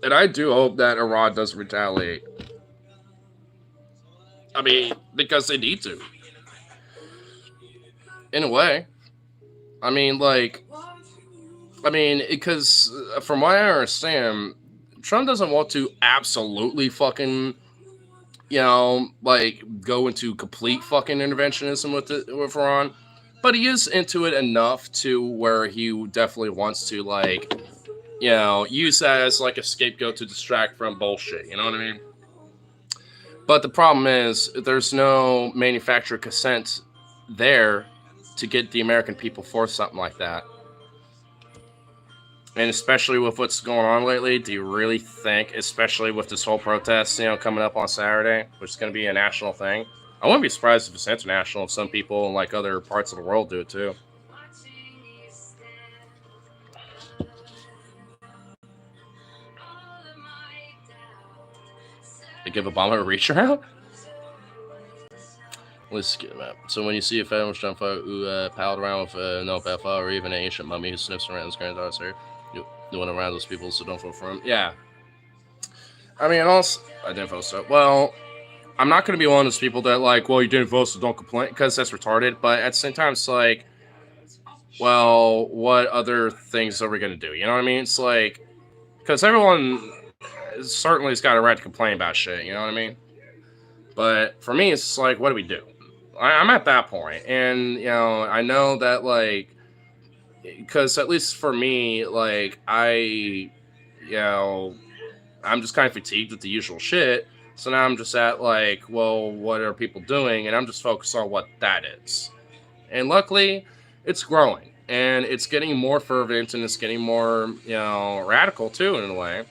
And I do hope that Iran does retaliate. I mean, because they need to. In a way. I mean, because from what I understand, Trump doesn't want to absolutely fucking, go into complete fucking interventionism with Iran. But he is into it enough to where he definitely wants to, use that as like a scapegoat to distract from bullshit. You know what I mean? But the problem is there's no manufacturer consent there to get the American people for something like that. And especially with what's going on lately, do you really think, especially with this whole protest, coming up on Saturday, which is going to be a national thing? I wouldn't be surprised if it's international, if some people in like other parts of the world do it too. They give Obama a reach around? Let's get him out. So when you see a fetish jump who palled around with no PFA or even an ancient mummy who sniffs around his granddaughter's hair, you want around those people, so don't vote for him. Yeah. I mean, also, I didn't vote so. Well, I'm not going to be one of those people that you didn't vote, so don't complain, because that's retarded. But at the same time, it's like, well, what other things are we going to do? You know what I mean? It's like, because everyone certainly has got a right to complain about shit. You know what I mean? But for me, it's just like, what do we do? I'm at that point, and I know that because at least for me, I'm just kind of fatigued with the usual shit. So now I'm just at well, what are people doing? And I'm just focused on what that is. And luckily, it's growing, and it's getting more fervent, and it's getting more, radical too in a way.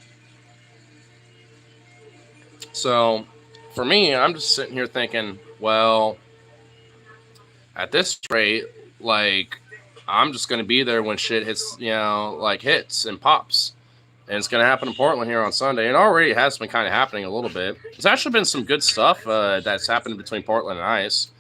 So for me, I'm just sitting here thinking, well, at this rate, I'm just going to be there when shit hits, hits and pops. And it's going to happen in Portland here on Sunday. And already it has been kind of happening a little bit. There's actually been some good stuff that's happened between Portland and ICE.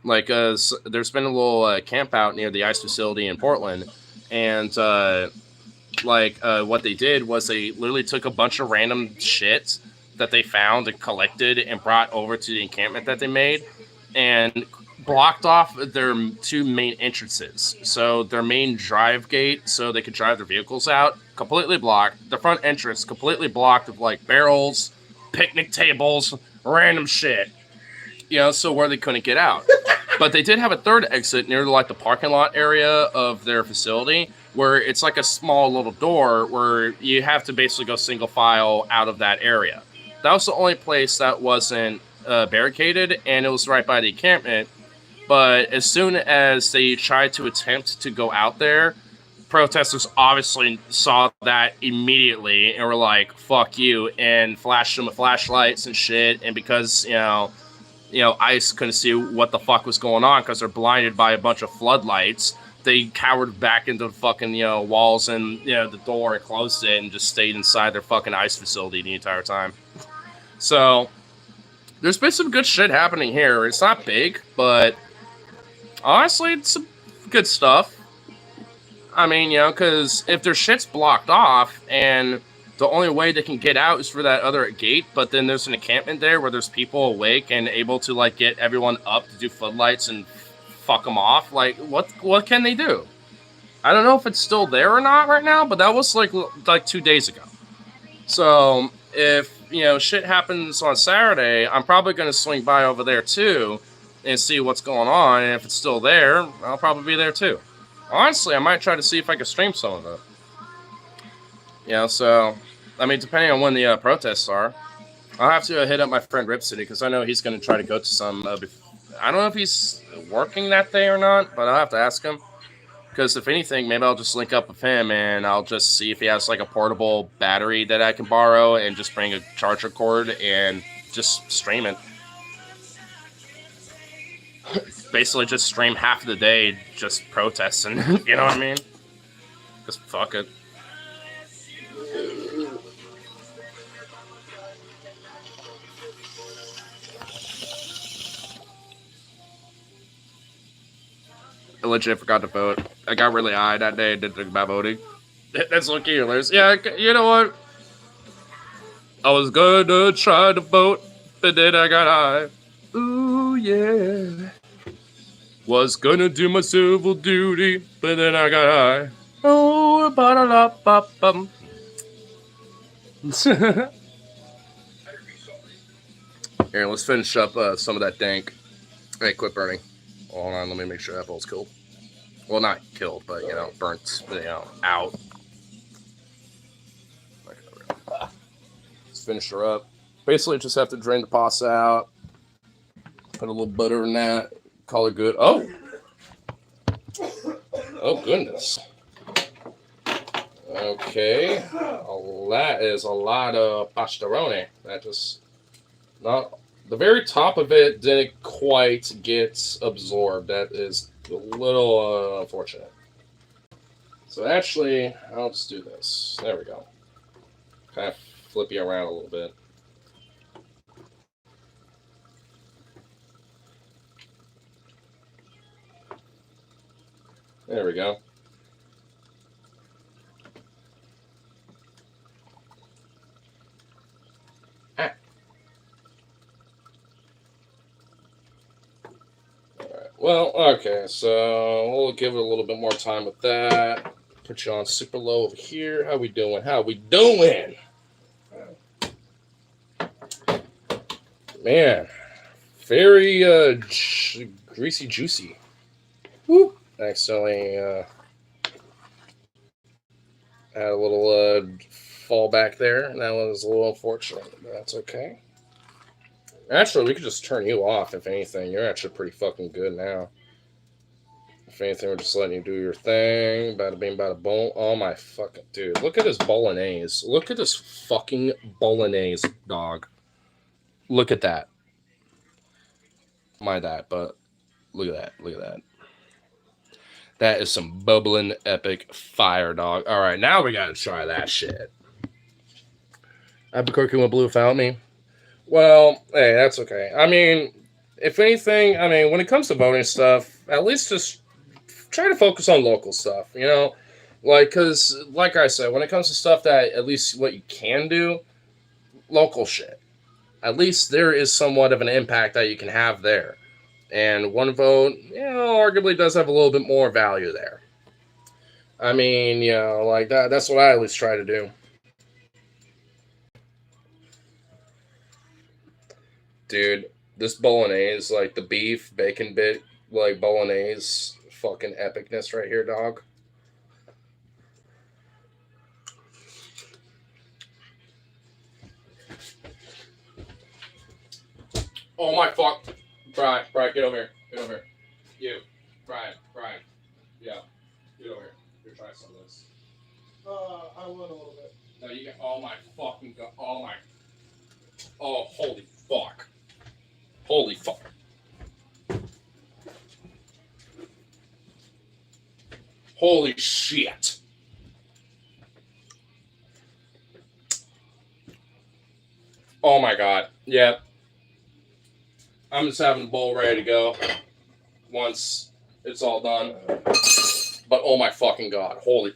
There's been a little camp out near the ICE facility in Portland. And, what they did was they literally took a bunch of random shit that they found and collected and brought over to the encampment that they made. And blocked off their two main entrances. So their main drive gate, so they could drive their vehicles out, completely blocked. The front entrance completely blocked with barrels, picnic tables, random shit. So where they couldn't get out. But they did have a third exit near the parking lot area of their facility, where it's like a small little door where you have to basically go single file out of that area. That was the only place that wasn't barricaded, and it was right by the encampment. But as soon as they tried to attempt to go out there, protesters obviously saw that immediately and were like, fuck you, and flashed them with flashlights and shit. And because, ICE couldn't see what the fuck was going on because they're blinded by a bunch of floodlights, they cowered back into the fucking, walls and, the door and closed it and just stayed inside their fucking ICE facility the entire time. So there's been some good shit happening here. It's not big, but honestly, it's some good stuff. I mean, because if their shit's blocked off and the only way they can get out is for that other gate, but then there's an encampment there where there's people awake and able to, get everyone up to do floodlights and fuck them off, what can they do? I don't know if it's still there or not right now, but that was, 2 days ago. So, if, shit happens on Saturday, I'm probably going to swing by over there, too, and see what's going on, and if it's still there, I'll probably be there too. Honestly, I might try to see if I can stream some of it. So, I mean, depending on when the protests are, I'll have to hit up my friend Rip City, because I know he's going to try to go to some, I don't know if he's working that day or not, but I'll have to ask him, because if anything, maybe I'll just link up with him, and I'll just see if he has, a portable battery that I can borrow, and just bring a charger cord, and just stream it. Basically just stream half of the day just protesting, you know what I mean? Just fuck it. I legit forgot to vote. I got really high that day and didn't think about voting. That's looking hilarious. Yeah, you know what? I was gonna try to vote, but then I got high. Ooh, yeah. Was gonna do my civil duty, but then I got high. Oh, ba-da-da-ba-bum. Here, let's finish up some of that dank. Hey, quit burning. Hold on, let me make sure that bowl's killed. Well, not killed, but, you know, burnt, you know, out. Let's finish her up. Basically, just have to drain the pasta out. Put a little butter in that. Call it good. Oh! Oh, goodness. Okay. That is a lot of pastarone. That just... not... The very top of it didn't quite get absorbed. That is a little unfortunate. So actually, I'll just do this. There we go. Kind of flip you around a little bit. There we go. Ah. Alright, well, okay, so we'll give it a little bit more time with that. Put you on super low over here. How we doing? How we doing? Man, very greasy, juicy. Woo! Accidentally had a little fall back there. That was a little unfortunate, but that's okay. Actually, we could just turn you off, if anything. You're actually pretty fucking good now. If anything, we're just letting you do your thing. Bada bing, bada boom. Oh my fucking... Dude, look at this bolognese. Look at this fucking bolognese, dog. Look at that. Mind that, but look at that. Look at that. That is some bubbling epic fire, dog. All right, now we gotta try that shit. Albuquerque went blue without me. Well, hey, that's okay. I mean, if anything, I mean, when it comes to voting stuff, at least just try to focus on local stuff, you know? Like, because, like I said, when it comes to stuff that at least what you can do, local shit. At least there is somewhat of an impact that you can have there. And one vote, you know, arguably does have a little bit more value there. I mean, you know, like that's what I at least try to do. Dude, this bolognese, like the beef, bacon bit, like bolognese, fucking epicness right here, dog. Oh my fuck. Brian, get over here. Get over here. You. Brian. Yeah. Get over here. You're trying some of this. I went a little bit. No, you get all my fucking god. Oh my. Oh, holy fuck. Holy fuck. Holy shit. Oh my god. Yeah. I'm just having the bowl ready to go once it's all done. But oh my fucking god. Holy.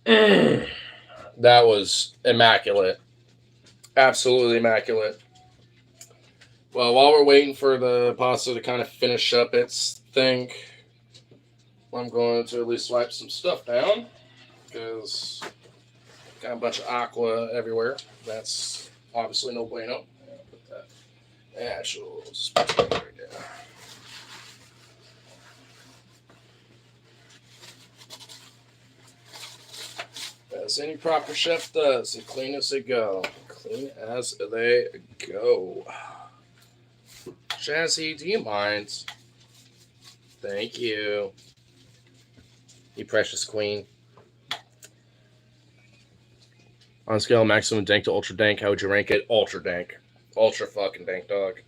That was immaculate. Absolutely immaculate. Well, while we're waiting for the pasta to kind of finish up its thing, I'm going to at least wipe some stuff down because got a bunch of aqua everywhere. That's obviously no bueno. Put that actual spot right there. As any proper chef does, and clean as they go. Clean as they go. Jazzy, do you mind? Thank you. You precious queen. On scale maximum dank to ultra dank, how would you rank it? Ultra dank. Ultra fucking dank, dog.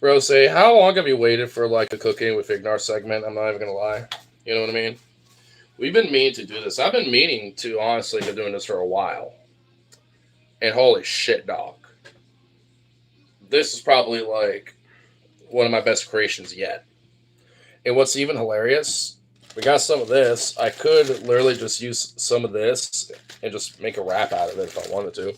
Bro, say, how long have you waited for like a cooking with Ignar segment? I'm not even gonna lie. You know what I mean? We've been meaning to do this. I've been meaning to honestly been doing this for a while. And holy shit, dog. This is probably like one of my best creations yet. And what's even hilarious We got some of this. I could literally just use some of this and just make a wrap out of it if I wanted to.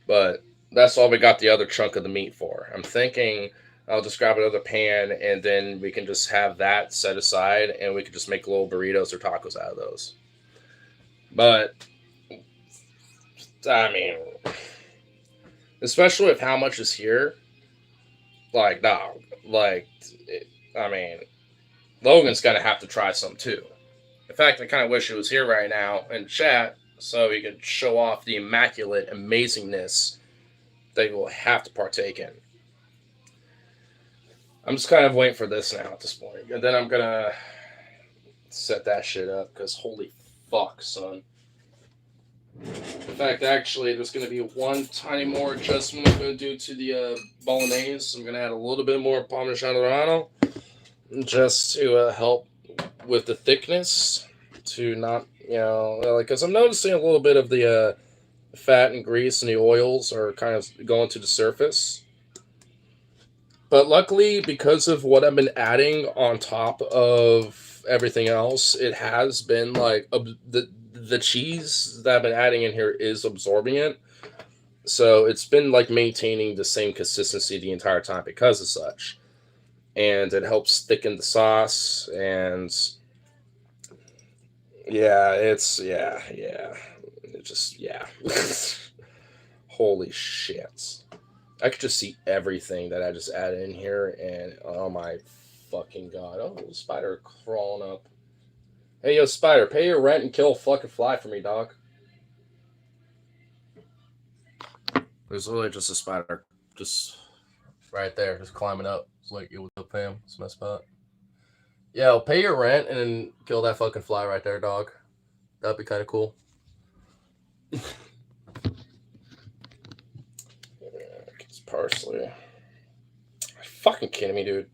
But that's all we got the other chunk of the meat for. I'm thinking I'll just grab another pan and then we can just have that set aside and we can just make little burritos or tacos out of those. But, I mean, especially with how much is here, like, no, like, I mean, Logan's going to have to try some too. In fact, I kind of wish he was here right now in chat so he could show off the immaculate amazingness that he will have to partake in. I'm just kind of waiting for this now at this point. And then I'm going to set that shit up because holy fuck, son. In fact, actually, there's going to be one tiny more adjustment I'm going to do to the bolognese. I'm going to add a little bit more Parmigiano Reggiano just to help with the thickness to not, like, because I'm noticing a little bit of the fat and grease and the oils are kind of going to the surface. But luckily, because of what I've been adding on top of everything else, it has been like the cheese that I've been adding in here is absorbing it. So it's been like maintaining the same consistency the entire time because of such. And it helps thicken the sauce. And it just, holy shit. I could just see everything that I just added in here, and oh my fucking god. Oh, little spider crawling up. Hey, yo, spider, pay your rent and kill a fucking fly for me, dog. There's literally just a spider just right there, just climbing up. It's like, yo, what's up, fam? It's my spot. Yo, pay your rent and then kill that fucking fly right there, dog. That'd be kind of cool. It's parsley. Are you fucking kidding me, dude?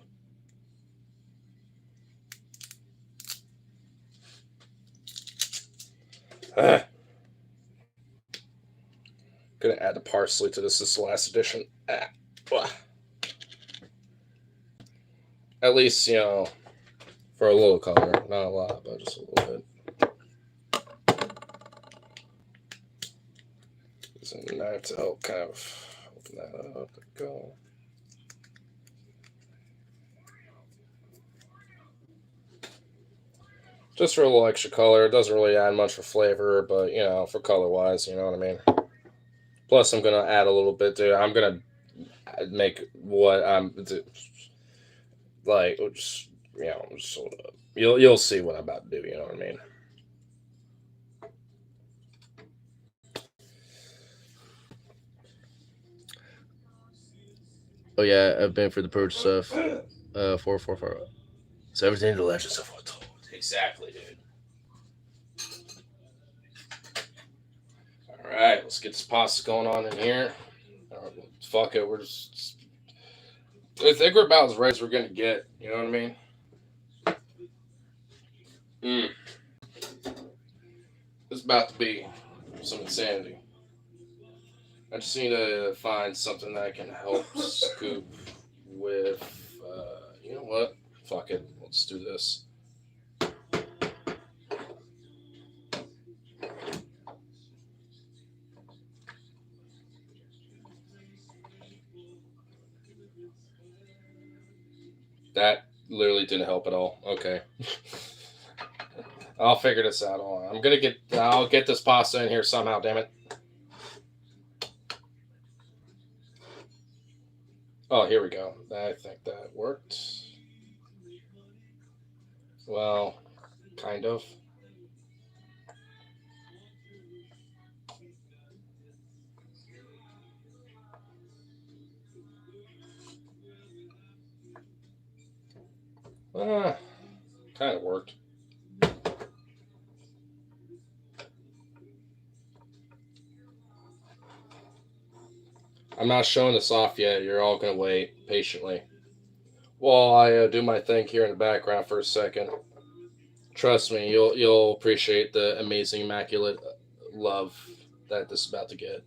Gonna add the parsley to this. This is the last edition. At least, for a little color. Not a lot, but just a little bit. Using the knife to help kind of open that up. There we go. Just for a little extra color. It doesn't really add much for flavor, but, for color-wise, you know what I mean? Plus, I'm going to add a little bit, dude. I'm going to make what I'm... Like, just, you'll see what I'm about to do, you know what I mean? Oh, yeah, I've been for the purge stuff. 444. So everything the legends of what told. Exactly, dude. All right, let's get this pasta going on in here. Fuck it, we're just... I think we're about as ready as we're gonna get. You know what I mean? It's about to be some insanity. I just need to find something that I can help scoop with. You know what? Fuck it. Let's do this. That literally didn't help at all. Okay. I'll figure this out. I'll get this pasta in here somehow, damn it. Oh, here we go. I think that worked. Well, kind of. Kind of worked. I'm not showing this off yet. You're all going to wait patiently. While I do my thing here in the background for a second. Trust me, you'll appreciate the amazing, immaculate love that this is about to get.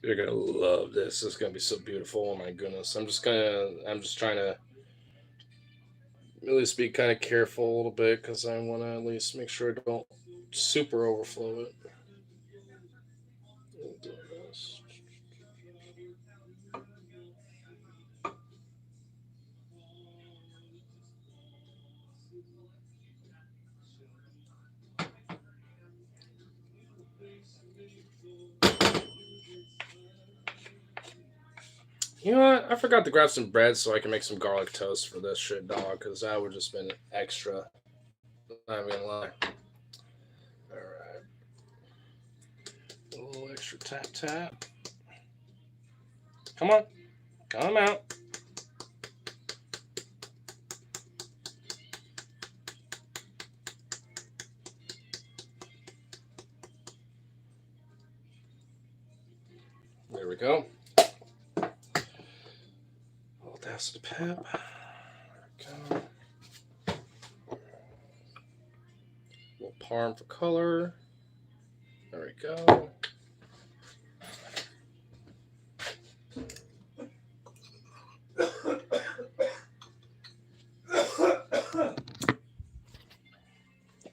You're gonna love this. It's gonna be so beautiful. Oh my goodness. I'm just trying to at least be kind of careful a little bit because I want to at least make sure I don't super overflow it. Do this. You know what? I forgot to grab some bread so I can make some garlic toast for this shit, dog, because that would just been extra. Not even gonna lie. Alright. A little extra tap tap. Come on. Come out. There we go. That's the pep. There we go. A little parm for color. There we go.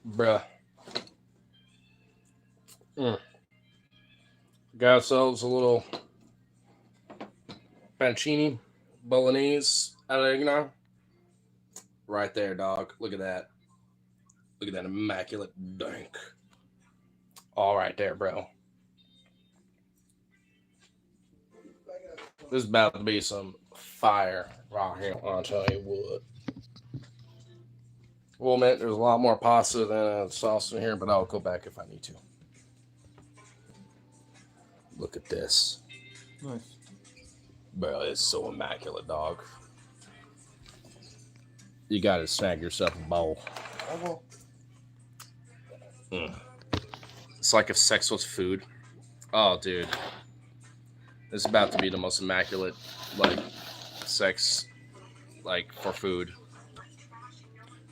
Bruh. Got ourselves a little fettuccine bolognese Allegna. Right there, dog. Look at that. Look at that immaculate dank. All right there, bro. This is about to be some fire right here. I'll tell you what. Well, man, there's a lot more pasta than sauce in here, but I'll go back if I need to. Look at this. Nice. Bro, it's so immaculate, dog. You gotta snag yourself a bowl. I will. It's like if sex was food. Oh, dude. This is about to be the most immaculate, like, sex, like, for food.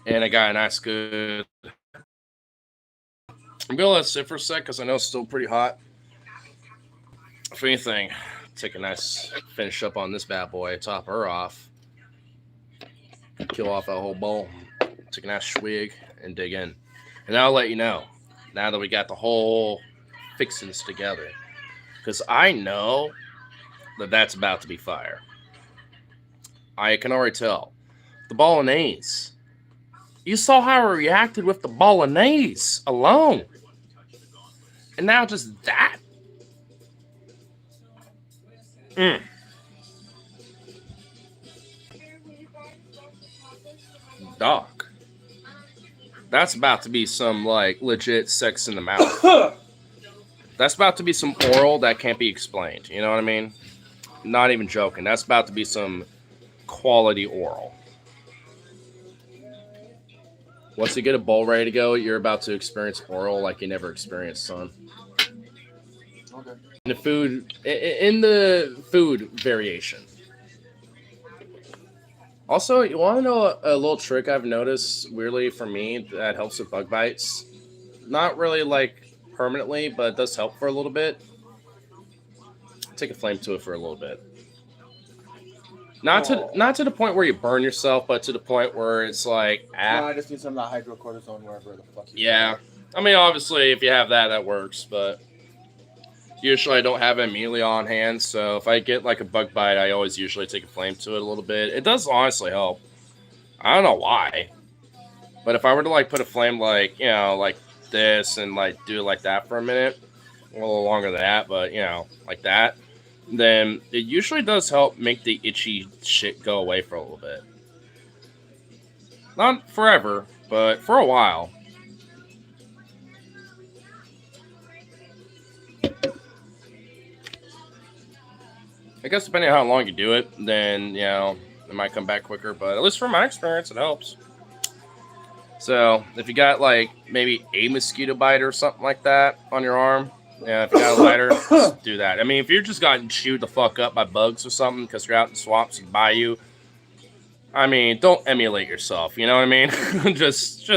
And I got a nice good... I'm gonna let it sit for a sec, because I know it's still pretty hot. If anything, take a nice finish up on this bad boy, top her off, kill off that whole bowl, take a nice swig, and dig in. And I'll let you know, now that we got the whole fixings together, because I know that that's about to be fire. I can already tell. The bolognese. You saw how I reacted with the bolognese alone. And now just that. Dog. That's about to be some, like, legit sex in the mouth. That's about to be some oral that can't be explained. You know what I mean? Not even joking. That's about to be some quality oral. Once you get a bowl ready to go, you're about to experience oral like you never experienced, son. Okay. In the food variation. Also, you want to know a little trick I've noticed weirdly for me that helps with bug bites? Not really like permanently, but it does help for a little bit. Take a flame to it for a little bit. Not to the point where you burn yourself, but to the point where it's like, No, I just need some of that hydrocortisone wherever the fuck you yeah. I mean, obviously, if you have that, that works, but usually I don't have it immediately on hand, so if I get like a bug bite, I always usually take a flame to it a little bit. It does honestly help. I don't know why, but if I were to like put a flame like, you know, like this and like do it like that for a minute, a little longer than that, but you know, like that, then it usually does help make the itchy shit go away for a little bit. Not forever, but for a while. I guess depending on how long you do it, then, you know, it might come back quicker. But at least from my experience, it helps. So if you got, like, maybe a mosquito bite or something like that on your arm, yeah, if you got a lighter, just do that. I mean, if you're just gotten chewed the fuck up by bugs or something because you're out in the swamps and bayou, I mean, don't emulate yourself. You know what I mean? just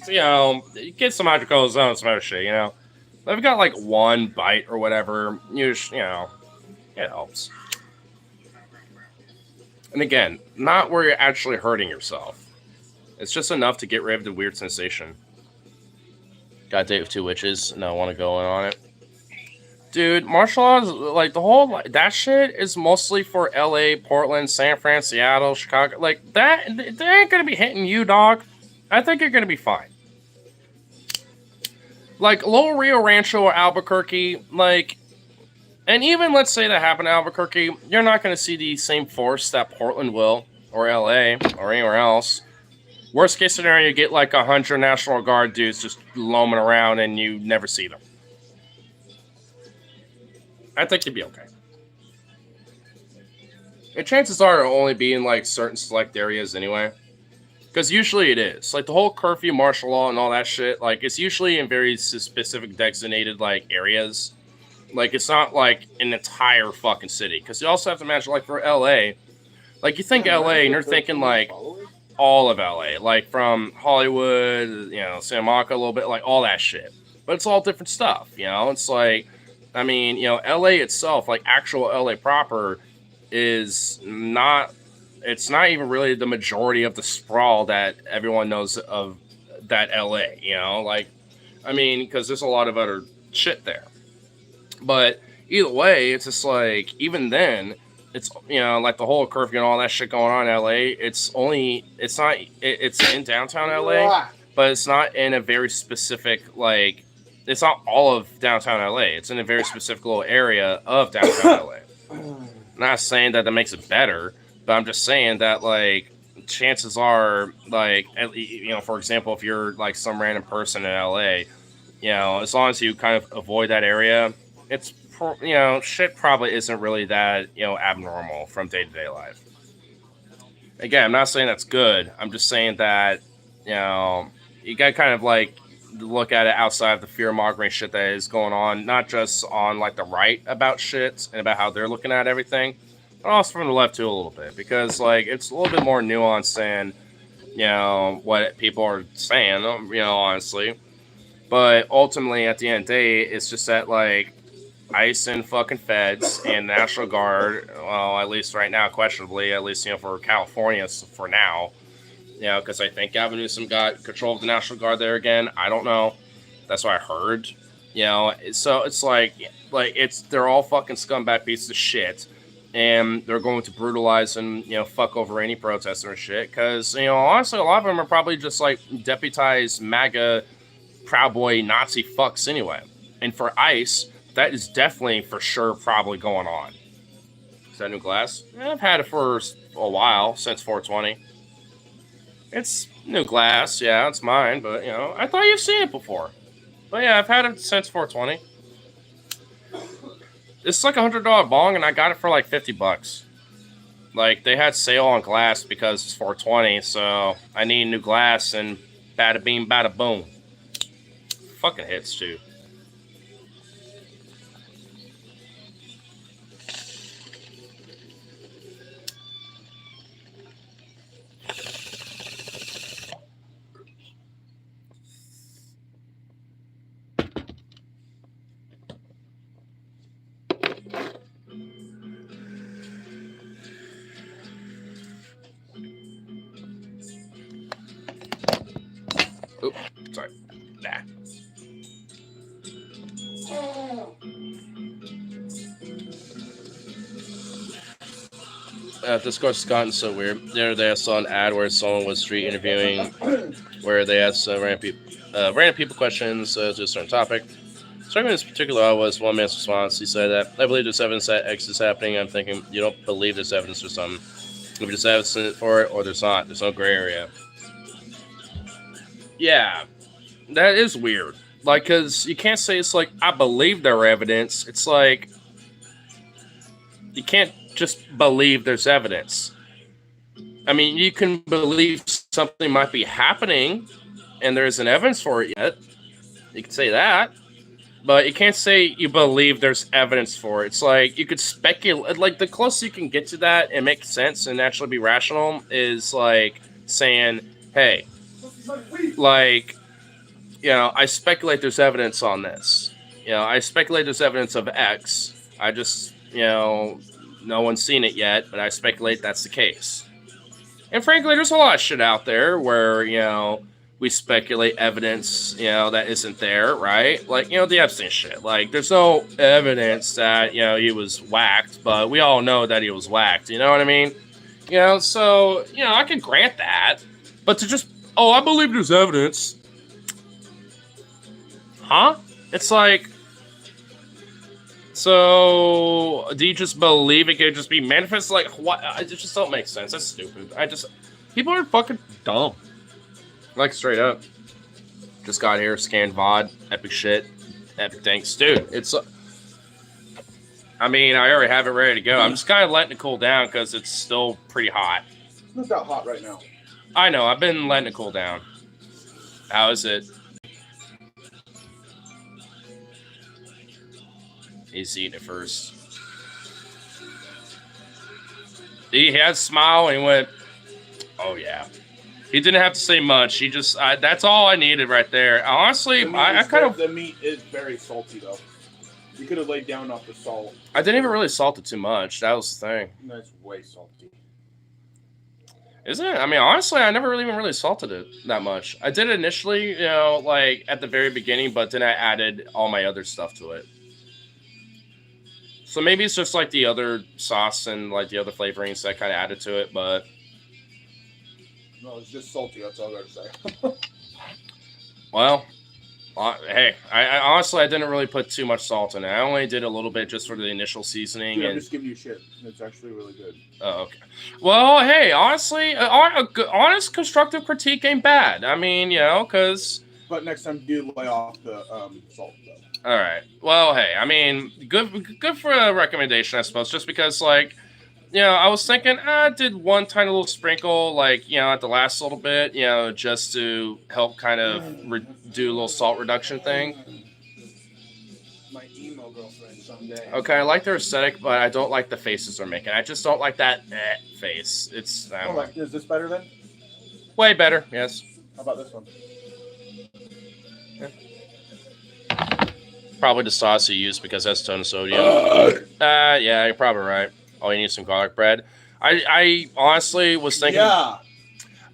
you know, get some hydrocortisone and some other shit, you know? They've got like one bite or whatever. You know, it helps. And again, not where you're actually hurting yourself. It's just enough to get rid of the weird sensation. Got a date with 2 witches. No, I want to go in on it. Dude, martial law is like the whole that shit is mostly for LA, Portland, San Fran, Seattle, Chicago. Like that, they ain't gonna be hitting you, dog. I think you're gonna be fine. Like Little Rio Rancho or Albuquerque, like, and even let's say that happened to Albuquerque, you're not gonna see the same force that Portland will, or LA, or anywhere else. Worst case scenario, you get like 100 National Guard dudes just loaming around and you never see them. I think you'd be okay. And chances are it'll only be in like certain select areas anyway. Because usually it is. Like the whole curfew, martial law, and all that shit, like it's usually in very specific designated like areas. Like it's not like an entire fucking city. Because you also have to imagine like for LA, like you think LA and you're thinking like all of LA. Like from Hollywood, you know, Santa Monica a little bit, like all that shit. But it's all different stuff, you know? It's like, I mean, you know, LA itself, like actual LA proper, is not, it's not even really the majority of the sprawl that everyone knows of that LA, you know? Like, I mean, because there's a lot of other shit there. But either way, it's just like, even then, it's, you know, like the whole curfew and all that shit going on in LA, it's only, it's not, it's in downtown LA, but it's not in a very specific, like, it's not all of downtown LA. It's in a very specific little area of downtown LA. I'm not saying that makes it better, but I'm just saying that, like, chances are, like, you know, for example, if you're, like, some random person in LA, you know, as long as you kind of avoid that area, it's, you know, shit probably isn't really that, you know, abnormal from day-to-day life. Again, I'm not saying that's good. I'm just saying that, you know, you got kind of, like, look at it outside of the fear-mongering shit that is going on, not just on like the right about shit and about how they're looking at everything, but also from the left too a little bit, because like it's a little bit more nuanced than, you know, what people are saying, you know, honestly. But ultimately, at the end of the day, it's just that like ICE and fucking feds and National Guard, well, at least right now, questionably, at least, you know, for California for now. You know, because I think Gavin Newsom got control of the National Guard there again. I don't know. That's what I heard. You know, so it's like it's they're all fucking scumbag pieces of shit, and they're going to brutalize and, you know, fuck over any protester and shit. Because, you know, honestly, a lot of them are probably just like deputized MAGA Proud Boy Nazi fucks anyway. And for ICE, that is definitely for sure probably going on. Is that new glass? Yeah, I've had it for a while, since 420. It's new glass, yeah, it's mine, but, you know, I thought you've seen it before. But yeah, I've had it since 420. It's like $100 bong, and I got it for like $50. Like, they had sale on glass because it's 420, so I need new glass, and bada beam, bada boom. Fucking hits, too. Oop, sorry. Nah. Discourse has gotten so weird. The other day I saw an ad where someone was street interviewing, where they asked random people questions to a certain topic. Striking me in this particular was one man's response. He said that, I believe there's evidence that X is happening. I'm thinking, you don't believe there's evidence for something. If there's evidence for it or there's not, there's no gray area. Yeah, that is weird. Like, because you can't say it's like, I believe there are evidence. It's like, you can't just believe there's evidence. I mean, you can believe something might be happening and there isn't evidence for it yet. You can say that. But you can't say you believe there's evidence for it. It's like, you could speculate. Like, the closer you can get to that and make sense and actually be rational is like saying, hey, like, you know, I speculate there's evidence on this. I speculate there's evidence of X. I just, no one's seen it yet, but I speculate that's the case. And frankly, there's a lot of shit out there where, we speculate evidence, that isn't there, right? Like, the Epstein shit. Like, there's no evidence that, he was whacked, but we all know that he was whacked. You know what I mean? So, I can grant that. But to just, I believe there's evidence. Huh? It's like, so do you just believe it could just be manifest? Like, what? It just don't make sense. That's stupid. People are fucking dumb. Like, straight up. Just got here, scanned VOD, epic shit, epic thanks. Dude, I already have it ready to go. I'm just kind of letting it cool down because it's still pretty hot. It's not that hot right now. I know, I've been letting it cool down. How is it? He's eating it first. He had a smile and he went, oh yeah. He didn't have to say much. He just, that's all I needed right there. Honestly, The meat is very salty though. You could have laid down off the salt. I didn't even really salt it too much. That was the thing. That's way salty. Isn't it? Honestly, I never really salted it that much. I did it initially, like at the very beginning, but then I added all my other stuff to it. So maybe it's just like the other sauce and like the other flavorings that kind of added to it, but no, it's just salty. That's all I gotta say. Well, hey, I honestly I didn't really put too much salt in it. I only did a little bit just for the initial seasoning. Dude, and I'm just giving you shit. It's actually really good. Oh, okay. Well, hey, honestly, honest constructive critique ain't bad. Because. But next time, do lay off the salt though. All right. Well, hey, good for a recommendation, I suppose. Just because, like, I was thinking, I did one tiny little sprinkle, like, at the last little bit, just to help kind of do a little salt reduction thing. My emo girlfriend someday. Okay, I like their aesthetic, but I don't like the faces they're making. I just don't like that face. It's Is this better then? Way better, yes. How about this one? Probably the sauce you use because that's ton of sodium. Yeah, you're probably right. Oh, you need some garlic bread. I honestly was thinking. Yeah.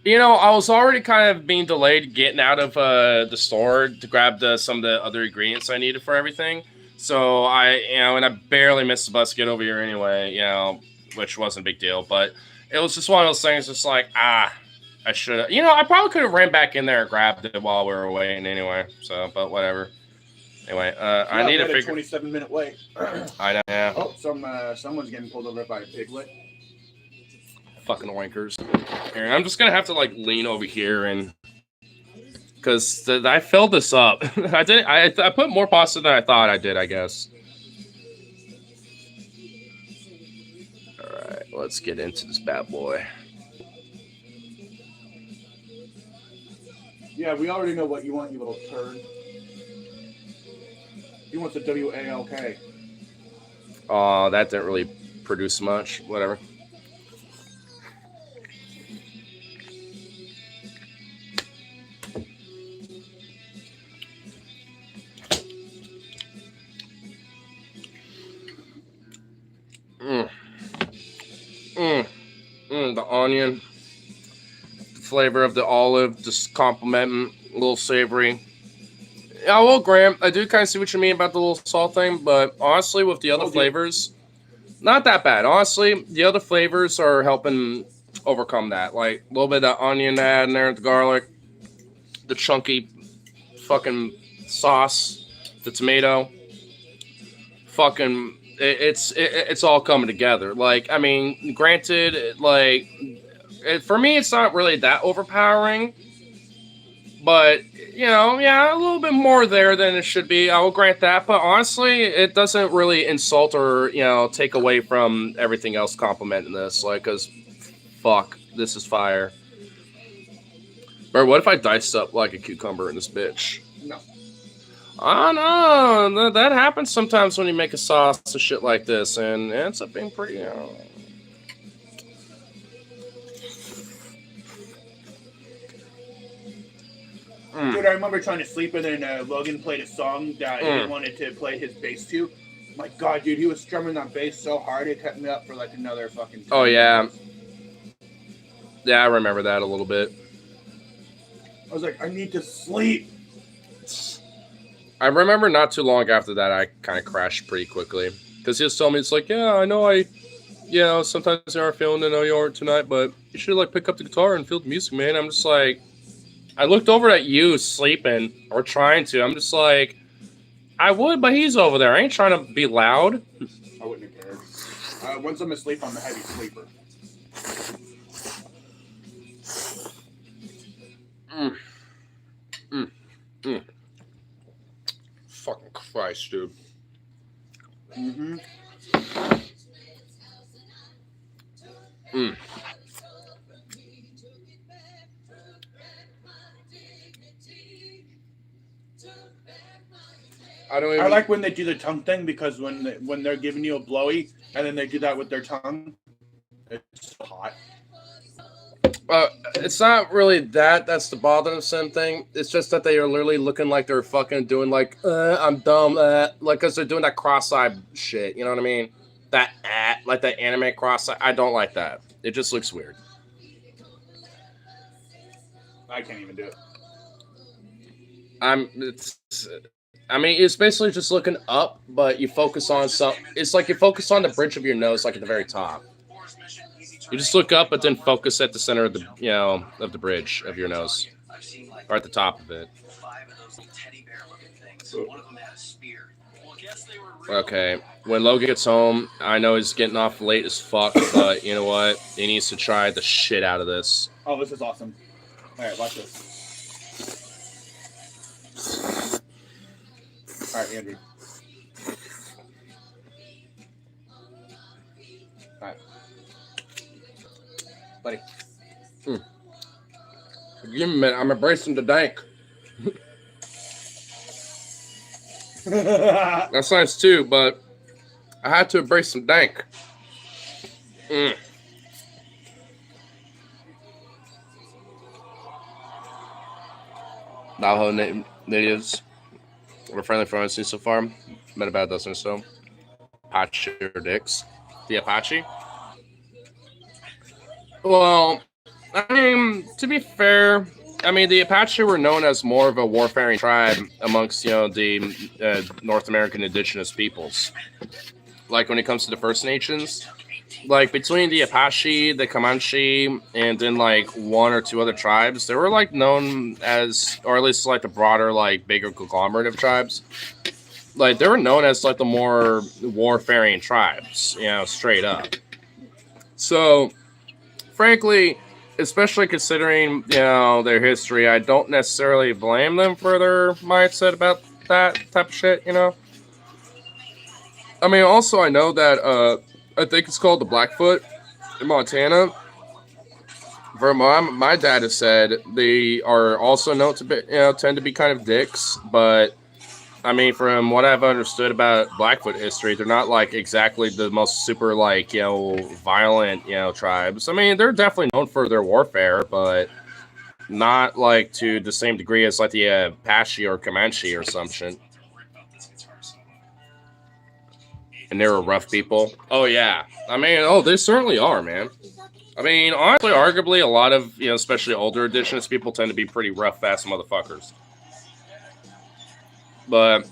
I was already kind of being delayed getting out of the store to grab some of the other ingredients I needed for everything. So and I barely missed the bus to get over here anyway, which wasn't a big deal. But it was just one of those things, just like, I should have, I probably could have ran back in there and grabbed it while we were waiting anyway. So, but whatever. Anyway, I need to figure. 27-minute wait. I know. Yeah. Oh, someone's getting pulled over by a piglet. Fucking wankers. Here, I'm just gonna have to like lean over here and because I filled this up. I put more pasta than I thought I did. I guess. All right, let's get into this bad boy. Yeah, we already know what you want, you little turd. He wants a WALK. Oh, that didn't really produce much. Whatever. The onion. The flavor of the olive just complimenting, a little savory. Yeah, well, Graham, I do kind of see what you mean about the little salt thing, but honestly, with the other flavors, not that bad. Honestly, the other flavors are helping overcome that. Like a little bit of onion add in there, the garlic, the chunky fucking sauce, the tomato. Fucking, it's all coming together. Like, granted, like, for me, it's not really that overpowering. But, yeah, a little bit more there than it should be. I will grant that. But honestly, it doesn't really insult or, take away from everything else complimenting this. Like, because, fuck, this is fire. Bro, what if I diced up like a cucumber in this bitch? No. I know. That happens sometimes when you make a sauce and shit like this. And it ends up being pretty, Dude, I remember trying to sleep and then Logan played a song that he wanted to play his bass to. My God, dude, he was strumming that bass so hard it kept me up for like another fucking 10 Oh, yeah. minutes. Yeah, I remember that a little bit. I was like, I need to sleep. I remember not too long after that, I kind of crashed pretty quickly. Because he was telling me, it's like, yeah, I know sometimes you aren't feeling it, I know you aren't tonight, but you should, like, pick up the guitar and feel the music, man. I'm just like, I looked over at you sleeping, or trying to. I'm just like, I would, but he's over there. I ain't trying to be loud. I wouldn't have cared. Once I'm asleep, I'm a heavy sleeper. Fucking Christ, dude. Mm-hmm. I like when they do the tongue thing because when they're giving you a blowy and then they do that with their tongue, it's so hot. It's not really that's the bothersome thing. It's just that they are literally looking like they're fucking doing like, I'm dumb, like, because they're doing that cross-eyed shit, you know what I mean? That, like that anime cross-eyed. I don't like that. It just looks weird. I can't even do it. It's basically just looking up, but you focus on it's like you focus on the bridge of your nose, like at the very top. You just look up, but then focus at the center of the, of the bridge of your nose, or at the top of it. Okay, when Logan gets home, I know he's getting off late as fuck, but you know what? He needs to try the shit out of this. Oh, this is awesome. All right, watch this. All right, Andrew. All right. Buddy. Give me a minute. I'm embracing the dank. That's nice too, but I had to embrace some dank. Navajo natives were friendly from what I've seen so far. Met about a dozen or so. Apache or dicks. The Apache? Well, I mean, to be fair, the Apache were known as more of a warfaring tribe amongst, the North American indigenous peoples. Like, when it comes to the First Nations, like, between the Apache, the Comanche, and then, like, one or two other tribes, they were, like, known as, or at least, like, the broader, like, bigger conglomerate of tribes. Like, they were known as, like, the more warfaring tribes, straight up. So, frankly, especially considering, their history, I don't necessarily blame them for their mindset about that type of shit, Also, I know that, I think it's called the Blackfoot in Montana. From my dad has said, they are also known to be, tend to be kind of dicks, but, from what I've understood about Blackfoot history, they're not, like, exactly the most super, like, violent, tribes. They're definitely known for their warfare, but not, like, to the same degree as, like, the Apache or Comanche or some shit. And they were rough people. Oh, yeah. They certainly are, man. Honestly, arguably, a lot of, especially older indigenous people tend to be pretty rough-ass motherfuckers. But,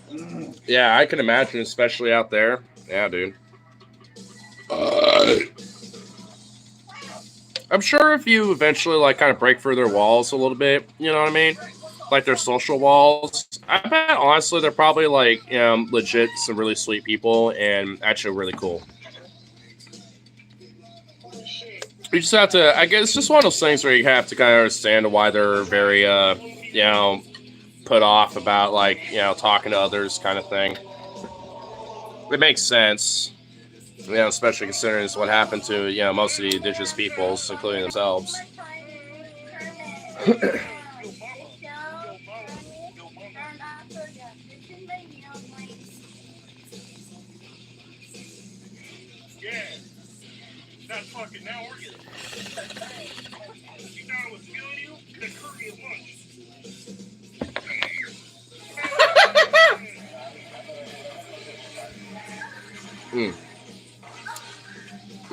yeah, I can imagine, especially out there. Yeah, dude. I'm sure if you eventually, like, kind of break through their walls a little bit, you know what I mean? Like, their social walls. I bet, honestly, they're probably, like, legit some really sweet people and actually really cool. You just have to, I guess, it's just one of those things where you have to kind of understand why they're very, put off about, like, talking to others kind of thing. It makes sense, especially considering what happened to, most of the indigenous peoples, including themselves. Not fucking now, are you? You thought I was killing you? Then cook me a lunch.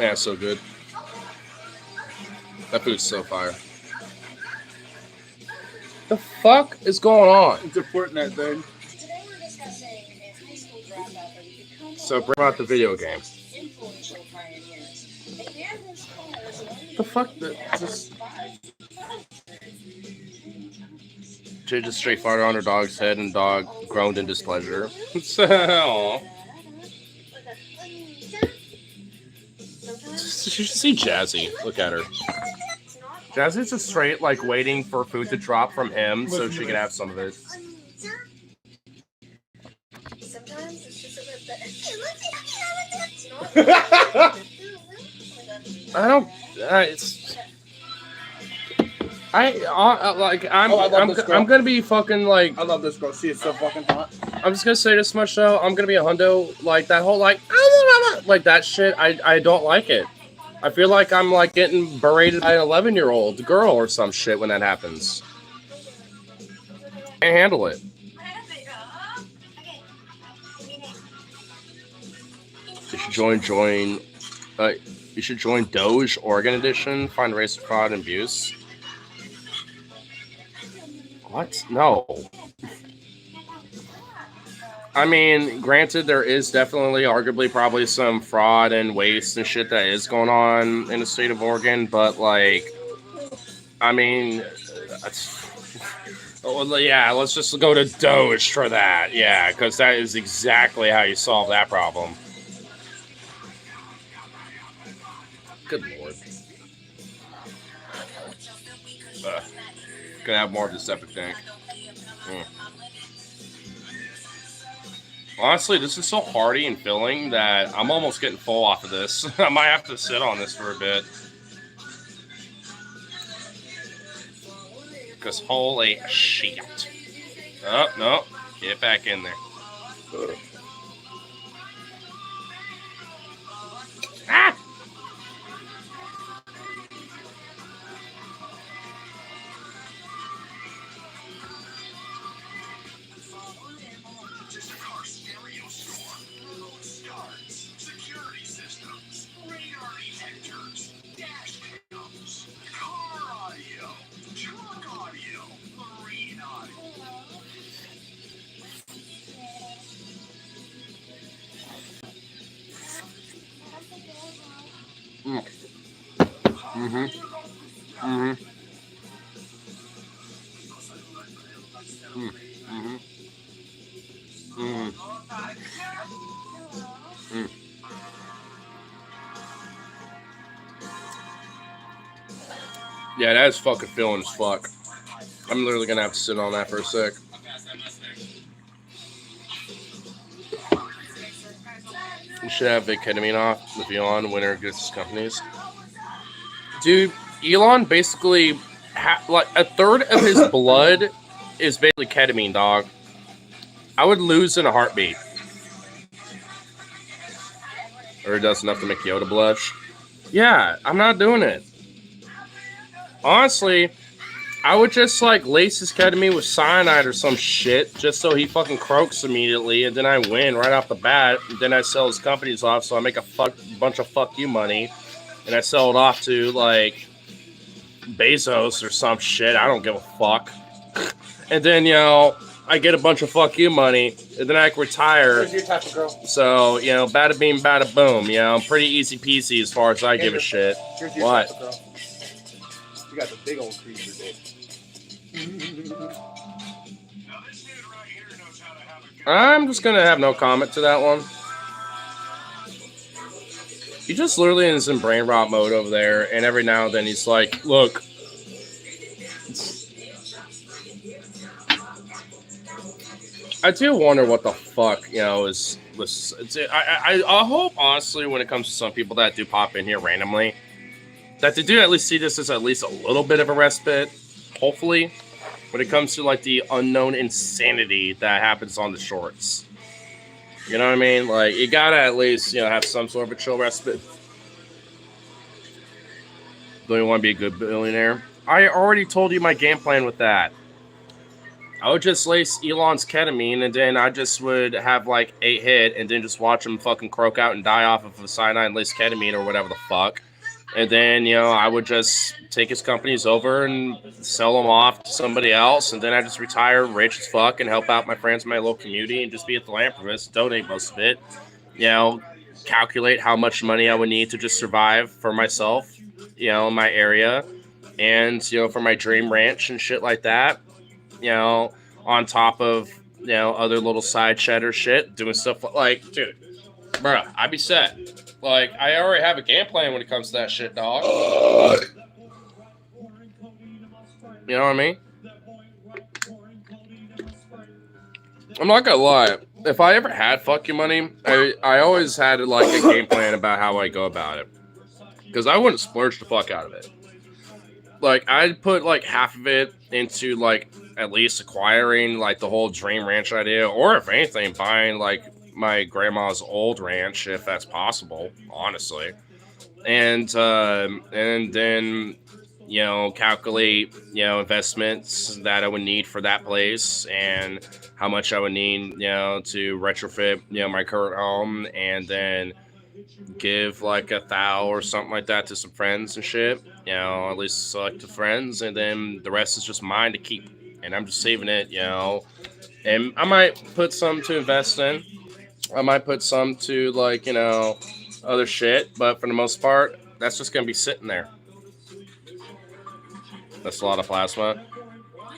Man, it's so good. That food's so fire. The fuck is going on? It's a Fortnite thing. Today we're discussing a high school dropout that would become So bring out the video game. influential pioneers. A average car is only The fuck? Just Jade straight fired on her dog's head, and dog groaned in displeasure. Aw. You should see Jazzy. Look at her. Jazzy's just straight, like, waiting for food to drop from him so she can have some of it. Sometimes it's just a bit. I don't. I'm gonna be fucking like. I love this girl. She is so fucking hot. I'm just gonna say this much though. I'm gonna be a hundo. Like that whole like that shit. I don't like it. I feel like I'm like getting berated by an 11-year-old girl or some shit when that happens. Can't handle it. You should join Doge Oregon Edition. Find race fraud and abuse. What? No. I mean, granted, there is definitely, arguably, probably some fraud and waste and shit that is going on in the state of Oregon, but, like, I mean, yeah, let's just go to Doge for that. Yeah, because that is exactly how you solve that problem. Good lord. Gonna have more of this epic tank. Honestly, this is so hearty and filling that I'm almost getting full off of this. I might have to sit on this for a bit. Because holy shit. Oh, no. Get back in there. Ah! Yeah, that is fucking filling as fuck. I'm literally gonna have to sit on that for a sec. You should have Vic ketamine off with Elon. Winner gets his companies. Dude, Elon basically like a third of his blood is basically ketamine, dog. I would lose in a heartbeat. Or it does enough to make Yoda blush. Yeah, I'm not doing it. Honestly, I would just like lace his ketamine with cyanide or some shit just so he fucking croaks immediately, and then I win right off the bat. And then I sell his companies off, so I make a bunch of fuck you money, and I sell it off to like Bezos or some shit. I don't give a fuck. And then, you know, I get a bunch of fuck you money, and then I can retire. Where's your type of girl? So, you know, bada bing, bada boom. You know, pretty easy peasy as far as I give a shit. Here's your What? type of girl. You got the big old creature, dude. I'm just gonna have no comment to that one. He just literally is in brain rot mode over there, and every now and then he's like, look. I do wonder what the fuck, you know, I hope, honestly, when it comes to some people that do pop in here randomly, that they do at least see this as at least a little bit of a respite, hopefully, when it comes to, like, the unknown insanity that happens on the shorts. You know what I mean? Like, you gotta at least, you know, have some sort of a chill respite. Don't you want to be a good billionaire? I already told you my game plan with that. I would just lace Elon's ketamine, and then I just would have like 8 hit, and then just watch him fucking croak out and die off of a cyanide-laced ketamine or whatever the fuck. And then, you know, I would just take his companies over and sell them off to somebody else, and then I just retire rich as fuck and help out my friends in my local community and just be a philanthropist, donate most of it. You know, calculate how much money I would need to just survive for myself, you know, in my area, and, you know, for my dream ranch and shit like that. You know, on top of, you know, other little side cheddar shit, doing stuff like, dude, bruh, I'd be set. Like, I already have a game plan when it comes to that shit, dog. You know what I mean? I'm not gonna lie. If I ever had fucking money, I always had like a game plan about how I go about it. Because I wouldn't splurge the fuck out of it. Like, I'd put like half of it into like at least acquiring like the whole dream ranch idea, or if anything, buying like my grandma's old ranch if that's possible, honestly. And then, you know, calculate, you know, investments that I would need for that place and how much I would need, you know, to retrofit, you know, my current home, and then give like $1,000 or something like that to some friends and shit, you know, at least selected friends, and then the rest is just mine to keep, and I'm just saving it, you know, and I might put some to invest in. I might put some to, like, you know, other shit, but for the most part, that's just gonna be sitting there. That's a lot of plasma.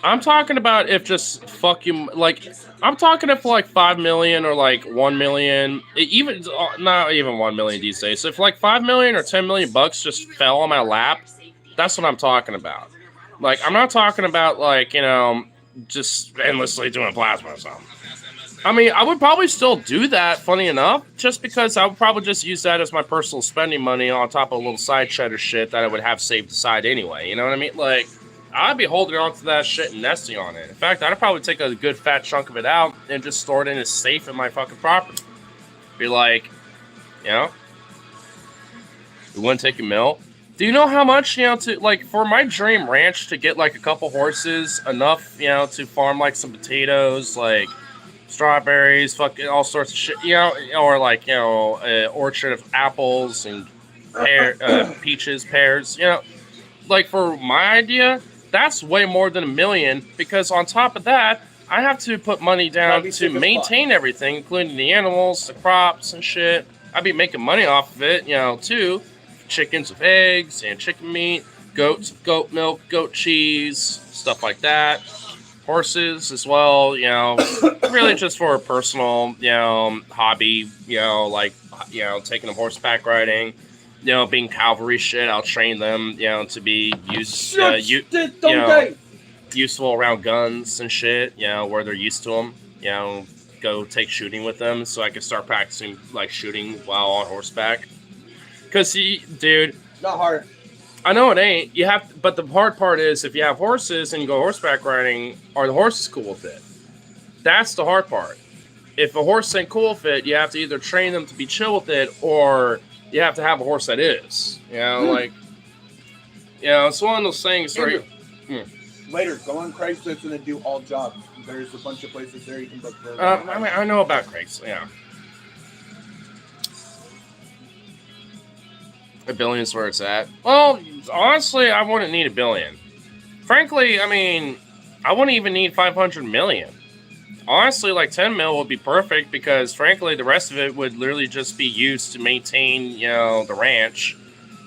I'm talking about if just fucking, like, I'm talking if like 5 million or like 1 million, even, not even 1 million these days. So if like 5 million or 10 million bucks just fell on my lap, that's what I'm talking about. Like, I'm not talking about, like, you know, just endlessly doing plasma or something. I mean, I would probably still do that, funny enough, just because I would probably just use that as my personal spending money on top of a little side cheddar shit that I would have saved aside anyway. You know what I mean? Like, I'd be holding on to that shit and nesting on it. In fact, I'd probably take a good fat chunk of it out and just store it in a safe in my fucking property. Be like, you know, we wouldn't take a mill. Do you know how much, you know, to, like, for my dream ranch to get, like, a couple horses, enough, you know, to farm, like, some potatoes, like, strawberries, fucking all sorts of shit, you know, or like, you know, an orchard of apples and peaches, pears, you know, like, for my idea, that's way more than $1 million, because on top of that, I have to put money down to maintain everything, including the animals, the crops and shit. I'd be making money off of it, you know, too. Chickens with eggs and chicken meat, goats with goat milk, goat cheese, stuff like that. Horses as well, you know, really just for a personal, you know, hobby, you know, like, you know, taking them horseback riding, you know, being cavalry shit. I'll train them, you know, to be useful around guns and shit, you know, where they're used to them, you know, go take shooting with them so I can start practicing, like, shooting while on horseback. Because, dude, not hard. I know it ain't. You have, but the hard part is if you have horses and you go horseback riding, are the horses cool with it? That's the hard part. If a horse ain't cool with it, you have to either train them to be chill with it, or you have to have a horse that is. You know, like, you know, it's one of those things where Later, go on Craigslist and do all jobs. There's a bunch of places there you can book for. I mean, I know about Craigslist, yeah. $1 billion's where it's at. Well, honestly, I wouldn't need $1 billion. Frankly, I mean, I wouldn't even need 500 million. Honestly, like 10 mil would be perfect, because frankly, the rest of it would literally just be used to maintain, you know, the ranch.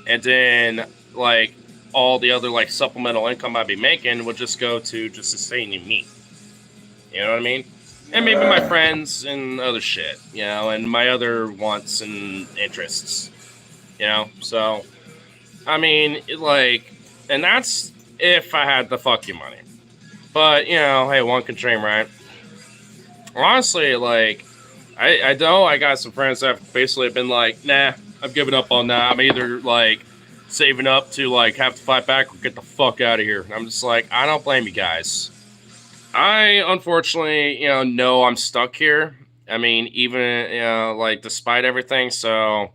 And then, like, all the other, like, supplemental income I'd be making would just go to just sustaining me. You know what I mean? And maybe my friends and other shit, you know, and my other wants and interests. You know, so, I mean, like, and that's if I had the fucking money. But, you know, hey, one can dream, right? Honestly, like, I know I got some friends that have basically been like, nah, I've given up on that. I'm either, like, saving up to, like, have to fight back or get the fuck out of here. And I'm just like, I don't blame you guys. I, unfortunately, you know I'm stuck here. I mean, even, you know, like, despite everything, so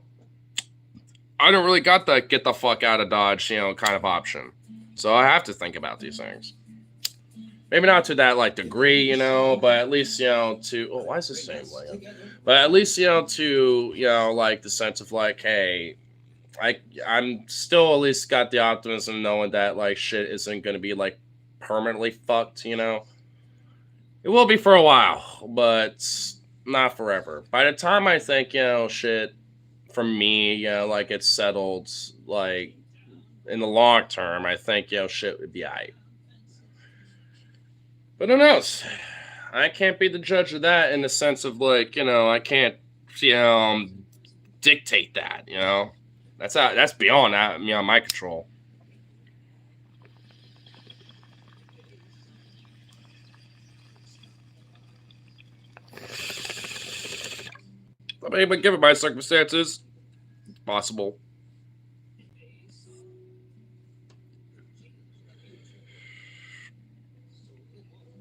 I don't really got the get the fuck out of Dodge, you know, kind of option. So I have to think about these things. Maybe not to that like degree, you know, but at least, you know, to why is this same way? But at least, you know, to, you know, like the sense of like, hey, I'm still at least got the optimism knowing that like shit isn't gonna be like permanently fucked, you know. It will be for a while, but not forever. By the time I think, you know, shit for me, you know, like it's settled, like in the long term, I think, you know, shit would be alright. But who knows? I can't be the judge of that in the sense of like, you know, I can't, you know, dictate that, you know. That's beyond that, you know, my control. I mean, but given my circumstances, it's possible.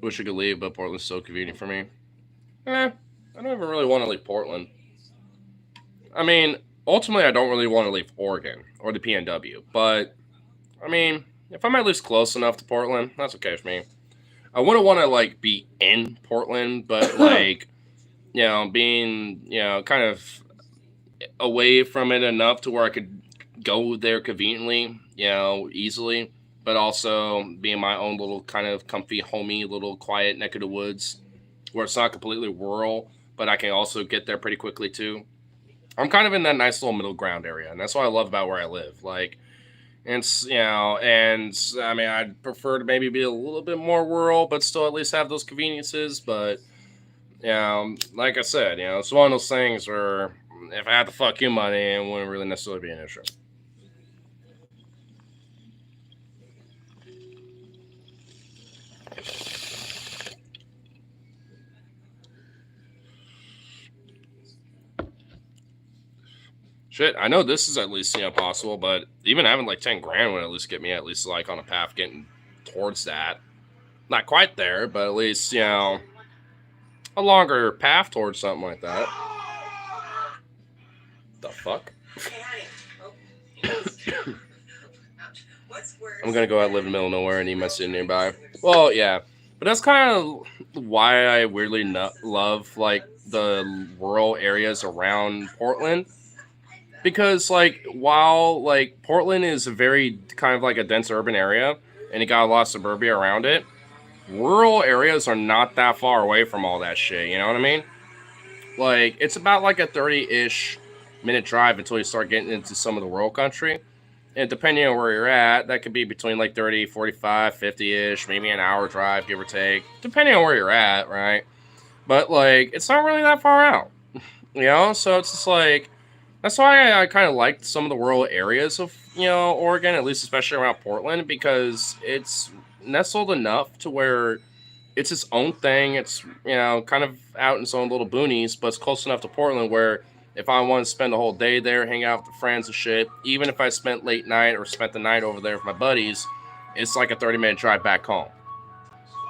Wish I could leave, but Portland's so convenient for me. I don't even really want to leave Portland. I mean, ultimately, I don't really want to leave Oregon or the PNW, but I mean, if I'm at least close enough to Portland, that's okay with me. I wouldn't want to like be in Portland, but like, you know, being, you know, kind of away from it enough to where I could go there conveniently, you know, easily, but also being my own little kind of comfy, homey, little quiet neck of the woods where it's not completely rural, but I can also get there pretty quickly too. I'm kind of in that nice little middle ground area, and that's what I love about where I live. Like, and you know, and I mean, I'd prefer to maybe be a little bit more rural, but still at least have those conveniences. But you know, like I said, you know, it's one of those things where if I had to fuck you money, it wouldn't really necessarily be an issue. Shit, I know this is at least, you know, possible, but even having like 10 grand would at least get me at least like on a path getting towards that. Not quite there, but at least, you know, a longer path towards something like that. The fuck? I'm gonna go out and live in the middle of nowhere and eat my city nearby. Well, yeah, but that's kind of why I weirdly love like the rural areas around Portland. Because like while like Portland is a very kind of like a dense urban area and it got a lot of suburbia around it, rural areas are not that far away from all that shit, you know what I mean? Like it's about like a 30-ish minute drive until you start getting into some of the rural country. And depending on where you're at, that could be between like 30, 45, 50-ish, maybe an hour drive, give or take, depending on where you're at, right? But like it's not really that far out. You know, so it's just like that's why I kind of liked some of the rural areas of, you know, Oregon, at least especially around Portland, because it's nestled enough to where it's its own thing. It's, you know, kind of out in its own little boonies, but it's close enough to Portland where if I want to spend the whole day there, hang out with the friends and shit, even if I spent late night or spent the night over there with my buddies, it's like a 30-minute drive back home.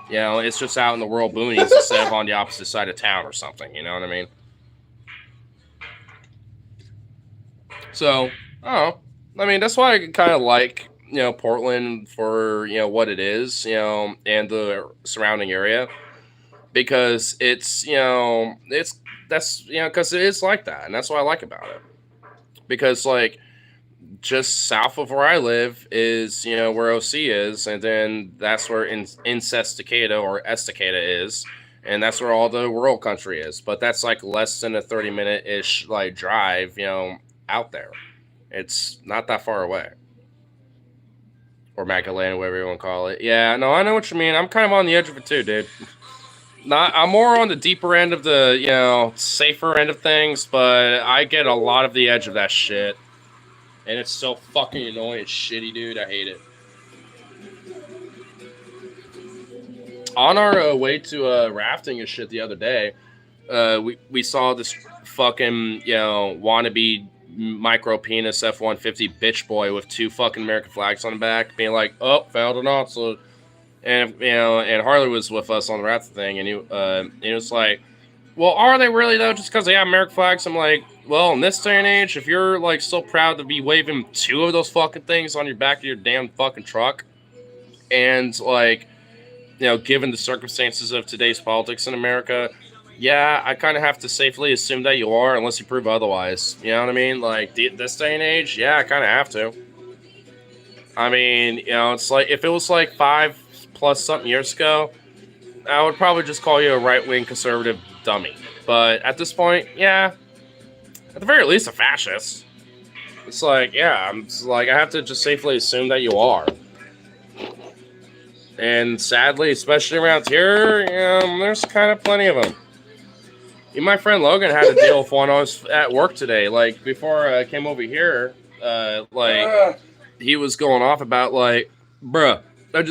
You know, it's just out in the rural boonies instead of on the opposite side of town or something, you know what I mean? So, I don't know. I mean, that's why I kind of like, you know, Portland for, you know, what it is, you know, and the surrounding area. Because it's, you know, that's, you know, because it is like that. And that's what I like about it. Because, like, just south of where I live is, you know, where OC is. And then that's where Incestacada or Estacada is. And that's where all the rural country is. But that's like less than a 30-minute-ish, like, drive, you know, out there. It's not that far away. Or Magdalena, whatever you want to call it. Yeah, no, I know what you mean. I'm kind of on the edge of it too, dude. I'm more on the deeper end of the, you know, safer end of things, but I get a lot of the edge of that shit. And it's so fucking annoying. It's shitty, dude. I hate it. On our way to rafting and shit the other day, we saw this fucking, you know, wannabe micro penis F-150 bitch boy with 2 fucking American flags on the back, being like, "Oh, found an ocelot." And you know, and Harley was with us on the raft thing, and he was like, "Well, are they really though? Just because they have American flags?" I'm like, "Well, in this day and age, if you're like so proud to be waving 2 of those fucking things on your back of your damn fucking truck, and like given the circumstances of today's politics in America, yeah, I kind of have to safely assume that you are, unless you prove otherwise. You know what I mean? Like, this day and age, yeah, I kind of have to. I mean, it's like, if it was like 5+ something years ago, I would probably just call you a right-wing conservative dummy. But at this point, yeah, at the very least, a fascist. It's like, yeah, I have to just safely assume that you are. And sadly, especially around here, there's kind of plenty of them. Even my friend Logan had to deal with one. I was at work today. Like, before I came over here, he was going off about, like, bruh,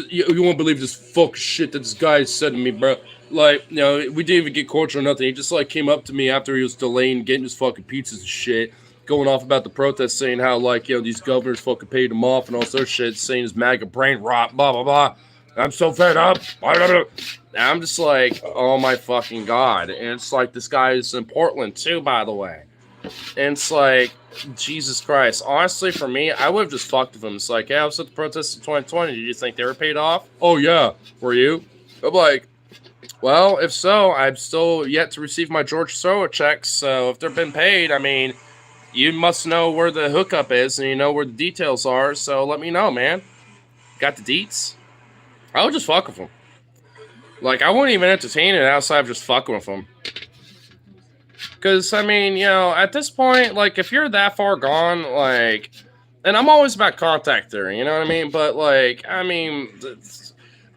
you won't believe this fuck shit that this guy said to me, bruh. Like, we didn't even get culture or nothing. He just, like, came up to me after he was delaying getting his fucking pizzas and shit, going off about the protest, saying how, like, these governors fucking paid him off and all sorts of shit, saying his MAGA brain rot, blah, blah, blah. I'm so fed up. And I'm just like, oh my fucking God. And it's like, this guy is in Portland too, by the way. And it's like, Jesus Christ. Honestly, for me, I would have just fucked with him. It's like, yeah, I was at the protests in 2020. Did you think they were paid off? Oh, yeah. Were you? I'm like, well, if so, I'm still yet to receive my George Soros checks. So if they've been paid, I mean, you must know where the hookup is and you know where the details are. So let me know, man. Got the deets? I would just fuck with him. Like, I wouldn't even entertain it outside of just fucking with him. Because, I mean, at this point, like, if you're that far gone, like, and I'm always about contact theory, you know what I mean? But, like, I mean,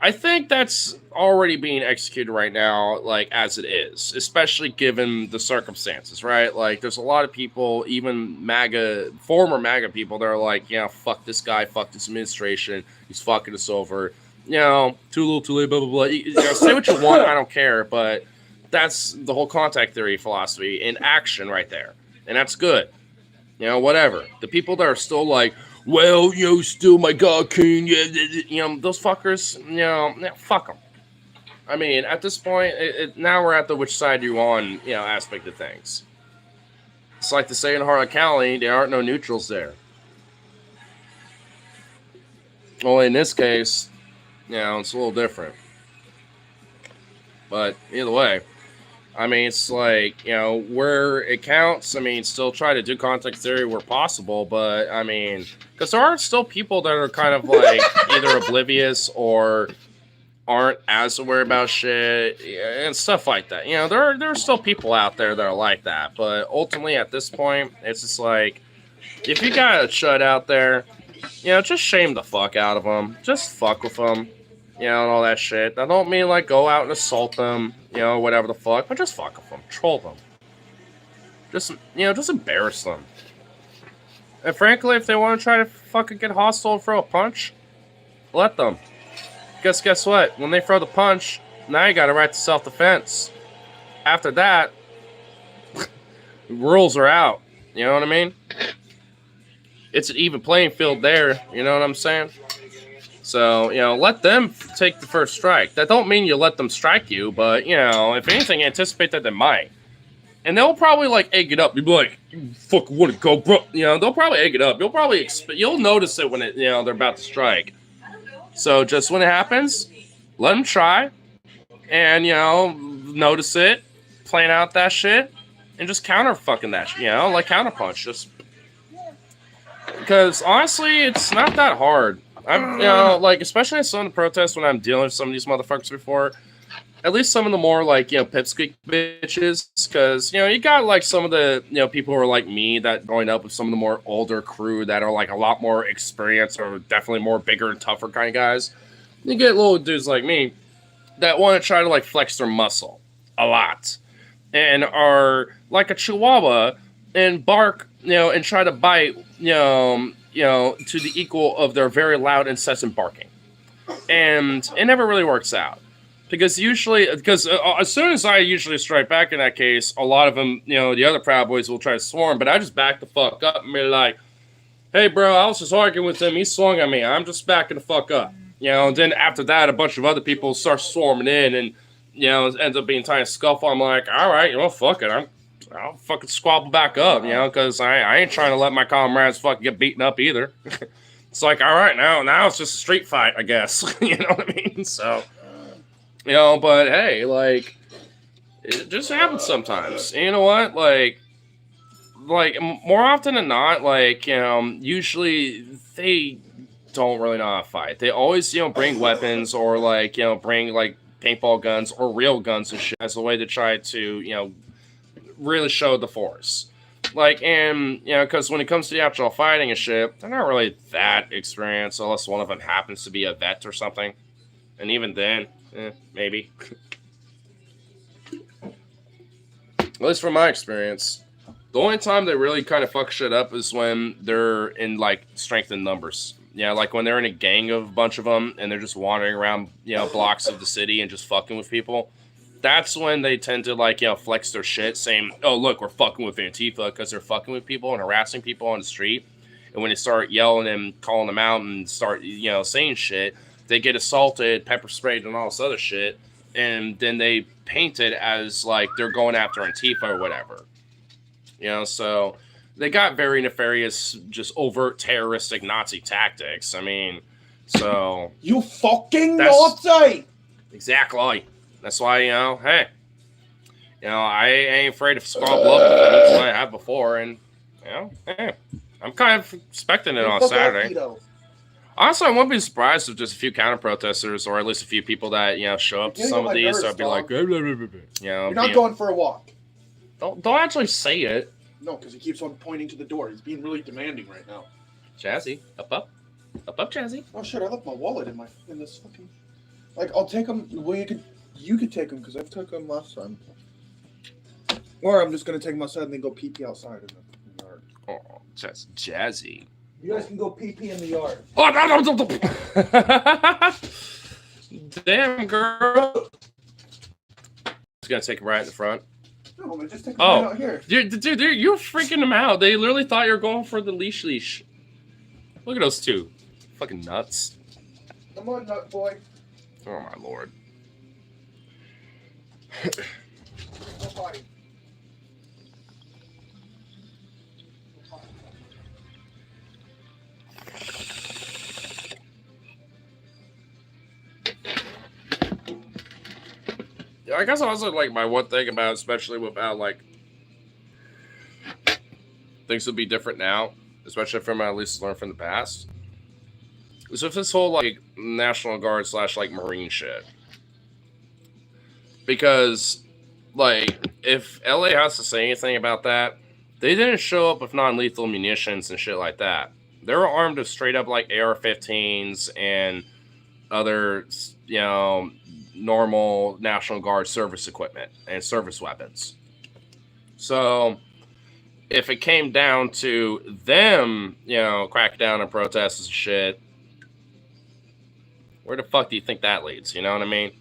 I think that's already being executed right now, like, as it is, especially given the circumstances, right? Like, there's a lot of people, even former MAGA people, that are like, fuck this guy, fuck this administration, he's fucking us over. Too little, too late, blah, blah, blah. Say what you want, I don't care, but that's the whole contact theory philosophy in action right there. And that's good. Whatever. The people that are still like, well, still my God king, those fuckers, fuck them. I mean, at this point, now we're at the which side you're on, aspect of things. It's like to say in Harlan County, there aren't no neutrals there. Well, in this case, it's a little different. But either way, I mean, it's like, where it counts, I mean, still try to do contact theory where possible, but, I mean, because there are still people that are kind of, like, either oblivious or aren't as aware about shit and stuff like that. There are still people out there that are like that, but ultimately, at this point, it's just like, if you got a shut out there, just shame the fuck out of them. Just fuck with them. And all that shit. I don't mean, like, go out and assault them, whatever the fuck, but just fuck with them. Troll them. Just embarrass them. And frankly, if they want to try to fucking get hostile and throw a punch, let them. Guess what? When they throw the punch, now you got a right to self-defense. After that, rules are out. You know what I mean? It's an even playing field there. You know what I'm saying? So, let them take the first strike. That don't mean you let them strike you, but, if anything, anticipate that they might. And they'll probably, like, egg it up. You'll be like, you fucking want to go, bro. They'll probably egg it up. You'll notice it when they're about to strike. So, just when it happens, let them try. And, notice it. Plan out that shit. And just counter fucking that shit, like counterpunch. Just because, honestly, it's not that hard. I'm, especially at some of the protests when I'm dealing with some of these motherfuckers before, at least some of the more, pipsqueak bitches, because, you got, like, some of the, people who are like me that growing up with some of the more older crew that are, like, a lot more experienced or definitely more bigger and tougher kind of guys. You get little dudes like me that want to try to, like, flex their muscle a lot and are like a chihuahua and bark, and try to bite, to the equal of their very loud, incessant barking. And it never really works out. Because as soon as I usually strike back in that case, a lot of them, the other Proud Boys will try to swarm, but I just back the fuck up and be like, hey, bro, I was just arguing with him. He swung at me. I'm just backing the fuck up. And then after that, a bunch of other people start swarming in and, it ends up being a tiny scuffle. I'm like, all right, fuck it. I'll fucking squabble back up, because I ain't trying to let my comrades fucking get beaten up either. It's like, all right, now it's just a street fight, I guess. You know what I mean? So, You know, but hey, like, it just happens sometimes. And you know what? Like more often than not, like, usually they don't really know how to fight. They always, bring weapons or like, bring like paintball guns or real guns and shit as a way to try to, really show the force. Like, and, because when it comes to the actual fighting and shit, they're not really that experienced unless one of them happens to be a vet or something. And even then, maybe. At least from my experience, the only time they really kind of fuck shit up is when they're in, like, strength in numbers. Yeah, like when they're in a gang of a bunch of them and they're just wandering around, blocks of the city and just fucking with people. That's when they tend to, like, flex their shit, saying, oh, look, we're fucking with Antifa, because they're fucking with people and harassing people on the street. And when they start yelling and calling them out and start, saying shit, they get assaulted, pepper sprayed, and all this other shit. And then they paint it as, like, they're going after Antifa or whatever. So they got very nefarious, just overt terroristic Nazi tactics. I mean, so... You fucking Nazi! Exactly. That's why, hey, I ain't afraid of squab love defendants like I have before, and, hey, I'm kind of expecting it on Saturday. Honestly, I wouldn't be surprised if just a few counter-protesters, or at least a few people that, show up to some of these, so I'd be like, blah, blah, blah, blah, blah. You're not going for a walk. Don't actually say it. No, because he keeps on pointing to the door. He's being really demanding right now. Jazzy, up, Jazzy. Oh shit! I left my wallet in this fucking. Like, I'll take them. Well, you could take them because I've took them last time. Or I'm just gonna take them outside and then go pee outside in the yard. Oh, just Jazzy. You guys can go pee in the yard. Oh, damn, girl. Just gonna take him right in the front. No, man, just take them right out here. Dude, you're freaking them out. They literally thought you were going for the leash. Look at those two. Fucking nuts. Come on, nut boy. Oh, my lord. Nobody. Yeah, I guess also, like, my one thing about, especially without, like, things would be different now, especially from at least learn from the past, is with this whole, like, National Guard / like, Marine shit. Because, like, if LA has to say anything about that, they didn't show up with non-lethal munitions and shit like that. They were armed with straight up, like, AR-15s and other, normal National Guard service equipment and service weapons. So, if it came down to them, crack down on protests and shit, where the fuck do you think that leads? You know what I mean?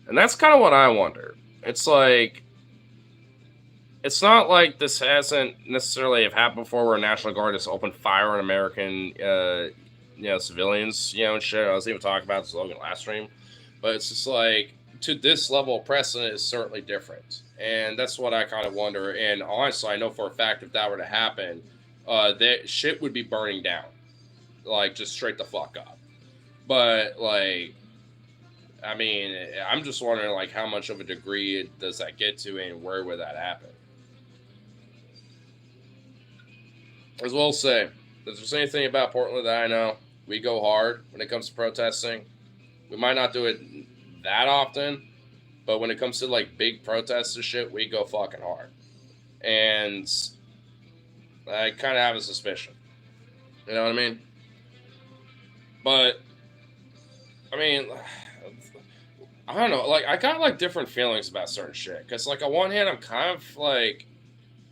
And that's kind of what I wonder. It's like, it's not like this hasn't necessarily have happened before where National Guard has opened fire on American, civilians, and shit. I was even talking about this Logan last stream. But it's just like, to this level of precedent is certainly different. And that's what I kind of wonder. And honestly, I know for a fact if that were to happen, that shit would be burning down. Like, just straight the fuck up. But, like, I mean, I'm just wondering, like, how much of a degree does that get to and where would that happen? As well say, if there's anything about Portland that I know, we go hard when it comes to protesting. We might not do it that often, but when it comes to, like, big protests and shit, we go fucking hard. And I kind of have a suspicion. You know what I mean? But, I mean, I don't know. Like, I got, like, different feelings about certain shit. Because, like, on one hand, I'm kind of, like,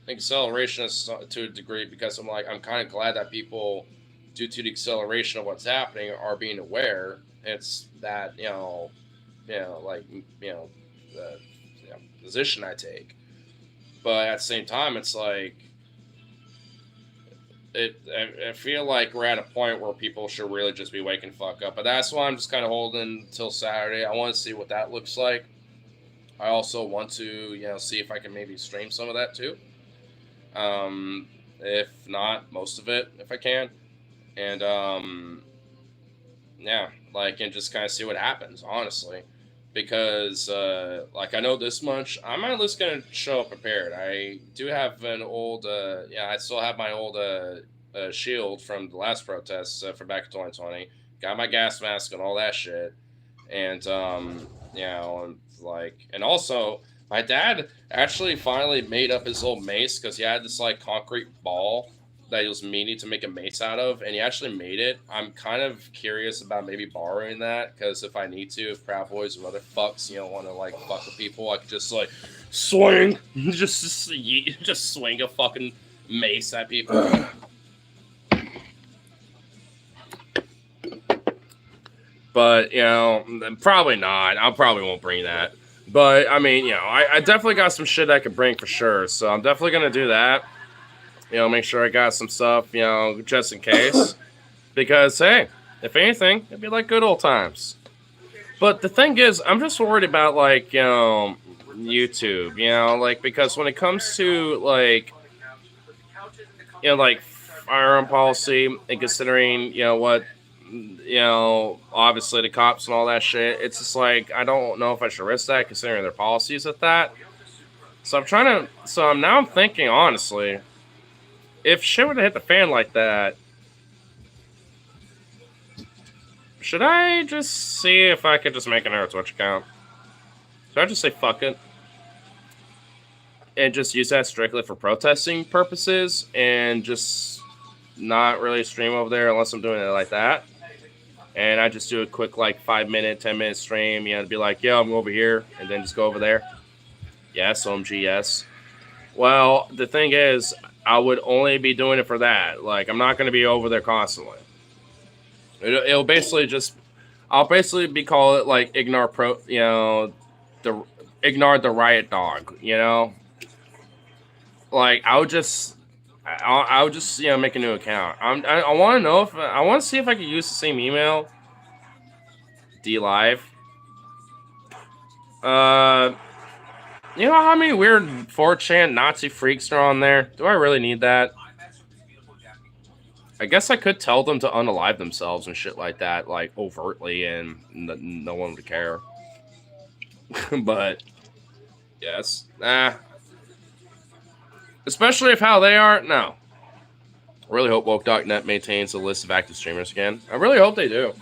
accelerationist to a degree because I'm, like, I'm kind of glad that people, due to the acceleration of what's happening, are being aware. It's that, the position I take. But at the same time, it's like, I feel like we're at a point where people should really just be waking fuck up. But that's why I'm just kind of holding until Saturday. I want to see what that looks like. I also want to, see if I can maybe stream some of that too. If not, most of it, if I can. And, and just kind of see what happens, honestly. because like I know this much. I'm at least gonna show up prepared. I do have an old I still have my old shield from the last protests from back in 2020. Got my gas mask and all that shit, and and also my dad actually finally made up his little mace because he had this like concrete ball that he was meaning to make a mace out of, and he actually made it. I'm kind of curious about maybe borrowing that, because if I need to, if Proud Boys or other fucks, want to like fuck with people, I could just like swing, just swing a fucking mace at people. But probably not. I probably won't bring that. But I mean, I definitely got some shit I could bring for sure. So I'm definitely gonna do that. Make sure I got some stuff, just in case. Because, hey, if anything, it'd be like good old times. But the thing is, I'm just worried about, like, YouTube, because when it comes to, like, firearm policy and considering, obviously the cops and all that shit, it's just like, I don't know if I should risk that considering their policies at that. So I'm thinking, honestly, if shit were to hit the fan like that, should I just see if I could just make another Twitch account? Should I just say fuck it? And just use that strictly for protesting purposes and just not really stream over there unless I'm doing it like that? And I just do a quick, like, 5-minute, 10-minute stream, to be like, yeah, I'm over here, and then just go over there. Yes, OMG, yes. Well, the thing is, I would only be doing it for that. Like, I'm not going to be over there constantly. It'll basically I'll basically be call it like ignore ignore the riot dog. Like I would just make a new account. I want to know if I want to see if I could use the same email. DLive. You know how many weird 4chan Nazi freaks are on there? Do I really need that? I guess I could tell them to unalive themselves and shit like that, like overtly, and no one would care. But yes, especially if how they are. No, I really hope woke.net maintains a list of active streamers again. I really hope they do.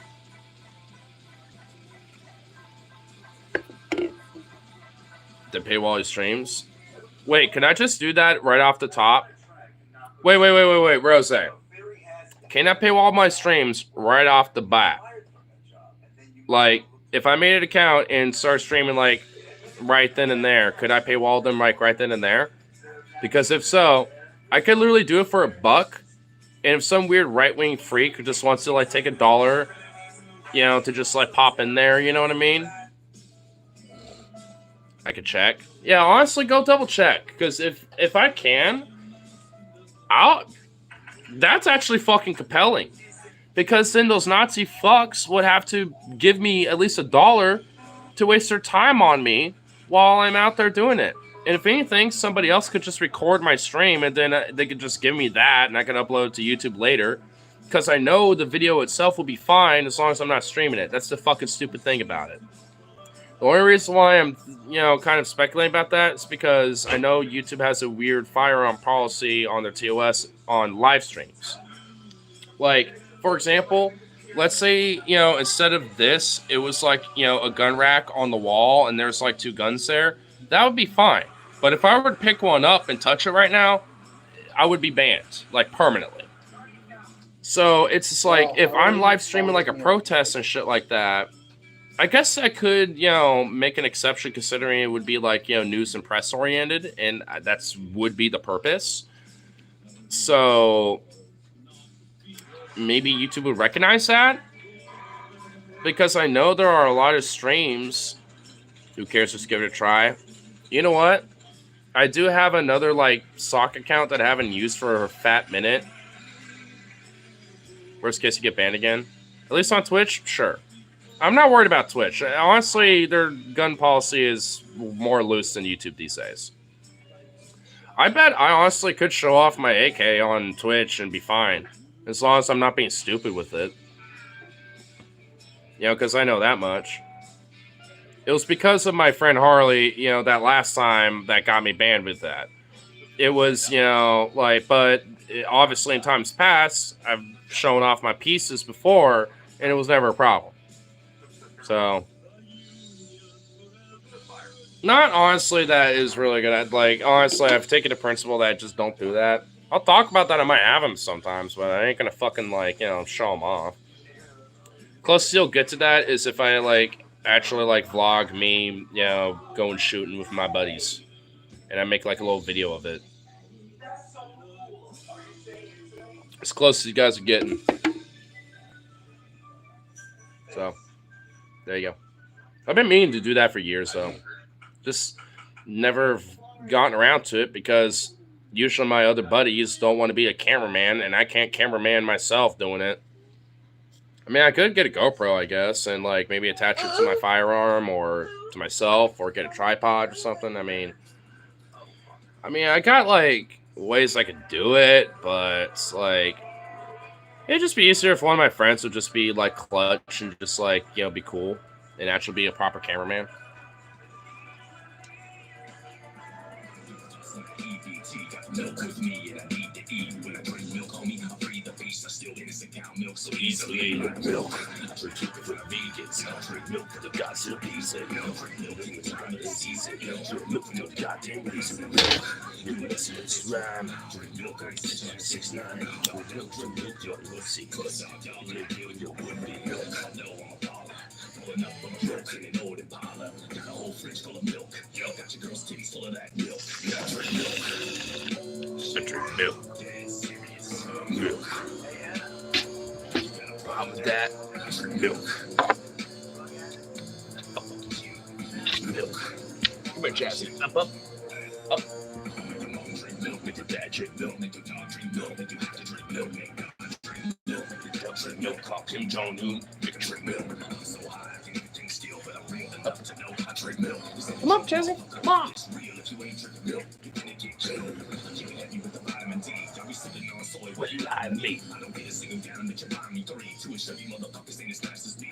To paywall your streams. Wait, can I just do that right off the top? Wait, Rose. Can I paywall my streams right off the bat? Like, if I made an account and start streaming, like, right then and there, could I paywall them, like, right then and there? Because if so, I could literally do it for $1. And if some weird right-wing freak who just wants to, like, take $1, to just, like, pop in there, you know what I mean? I could check. Yeah, honestly, go double check. Because if I can, that's actually fucking compelling. Because then those Nazi fucks would have to give me at least $1 to waste their time on me while I'm out there doing it. And if anything, somebody else could just record my stream and then they could just give me that and I could upload it to YouTube later. Because I know the video itself will be fine as long as I'm not streaming it. That's the fucking stupid thing about it. The only reason why I'm, kind of speculating about that is because I know YouTube has a weird firearm policy on their TOS on live streams. Like, for example, let's say, instead of this, it was like, a gun rack on the wall and there's like 2 guns there. That would be fine. But if I were to pick one up and touch it right now, I would be banned, like, permanently. So it's just like, if I'm live streaming like a protest and shit like that, I guess I could, make an exception considering it would be like, news and press oriented, and that's would be the purpose. So maybe YouTube would recognize that, because I know there are a lot of streams. Who cares? Just give it a try. You know what? I do have another like sock account that I haven't used for a fat minute. Worst case, you get banned again. At least on Twitch, sure. I'm not worried about Twitch. Honestly, their gun policy is more loose than YouTube these days. I bet I honestly could show off my AK on Twitch and be fine. As long as I'm not being stupid with it. Because I know that much. It was because of my friend Harley, you know, that last time that got me banned with that. It was, you know, like, but obviously in times past, I've shown off my pieces before, and it was never a problem. So, not honestly that is really good. Like, honestly, I've taken the principle that just don't do that. I'll talk about that. I might have them sometimes, but I ain't gonna fucking, like, you know, show them off. Closest you'll get to that is if I, like, actually, like, vlog me, you know, going shooting with my buddies. And I make, like, a little video of it. As close as you guys are getting. So, there you go. I've been meaning to do that for years, though. Just never gotten around to it because usually my other buddies don't want to be a cameraman, and I can't cameraman myself doing it. I mean, I could get a GoPro, I guess, and, like, maybe attach it to my firearm or to myself or get a tripod or something. I mean, I got, like, ways I could do it, but it's, like, it'd just be easier if one of my friends would just be, like, clutch and just, like, you know, be cool and actually be a proper cameraman. Milk with me, and I need to eat. When I drink milk, homie, I breathe the beast. I still innocent cow milk so easily. Milk, I drink it for the vegans. I drink milk for the gossip piece. I drink milk in the time of the season. I drink milk for no goddamn reason. Milk, you listen to this rhyme. Drink milk, I 6'9". Drink milk, your pussy. Cause y'all kill your would-be milk. I know I'm a baller. Pulling up on a milk in an old Impala. Got a whole fridge full of milk. Yo, got your girl's titties full of that milk. Yeah, I drink milk. I drink milk. Milk. You got a problem with that? I drink milk. Milk. Come here, Jazzy. Up. Come on, drink milk. Make your dad drink milk. Make your dog drink milk. Make your have to drink milk. Make God drink milk. Make your dog drink milk. Call Kim Jong-un. Make her drink milk. I'm so high, I can everything steal, but I'm real enough to know I drink milk. Come up, Jazzy. Come on. It's real if you ain't drinking milk. You're gonna get killed. Can't have you with the vitamin D. Y'all be sipping on soy. What you lie to me? I don't get a single gallon that you buy me 3. 2 and Chevy motherfuckers ain't as fast as me.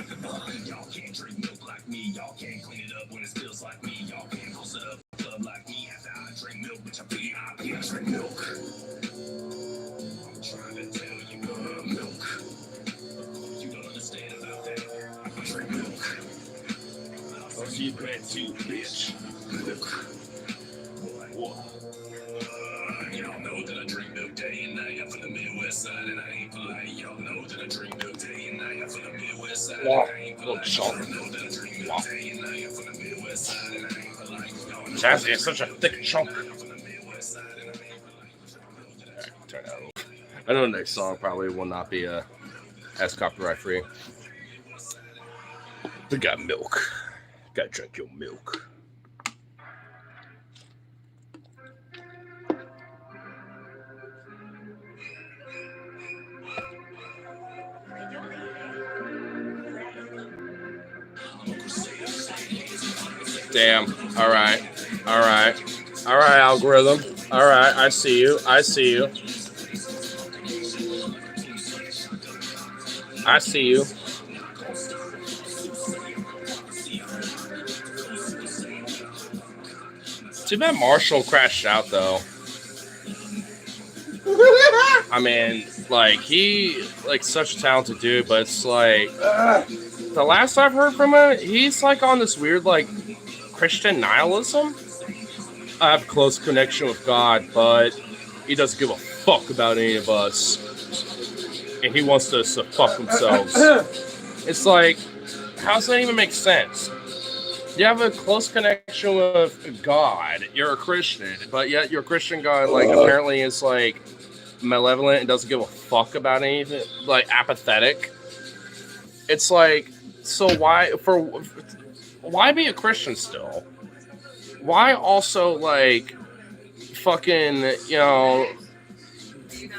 Y'all can't drink milk like me. Y'all can't clean it up when it spills like me. Y'all can't host it up a club like me. After I drink milk, bitch, I'm VIP. I drink milk. I'm trying to tell you, milk. You don't understand about that. I drink milk. Oh, you bred too, bitch. Milk. What? Y'all know that I drink milk day and night. I'm from the Midwest side and I ain't polite. Y'all know that I drink milk day and night. I'm from the Midwest side and I ain't polite. Y'all know that I drink milk day and night. I'm from the Midwest side and I ain't polite. Jazzy is such a thick chunk. Turn that off. I know the next song probably will not be as copyright free. We got milk. Gotta drink your milk. Damn. All right, algorithm. All right, I see you. I see you. Too bad Marshall crashed out, though. I mean, like, he, like, such a talented dude, but it's like, the last I've heard from him, he's, like, on this weird, like, Christian nihilism. I have a close connection with God, but he doesn't give a fuck about any of us. And he wants us to fuck themselves. It's like, how does that even make sense? You have a close connection with God. You're a Christian, but yet your Christian God, like, apparently is, like, malevolent and doesn't give a fuck about anything, like, apathetic. It's like, so why be a Christian still? Why also, like, fucking, you know,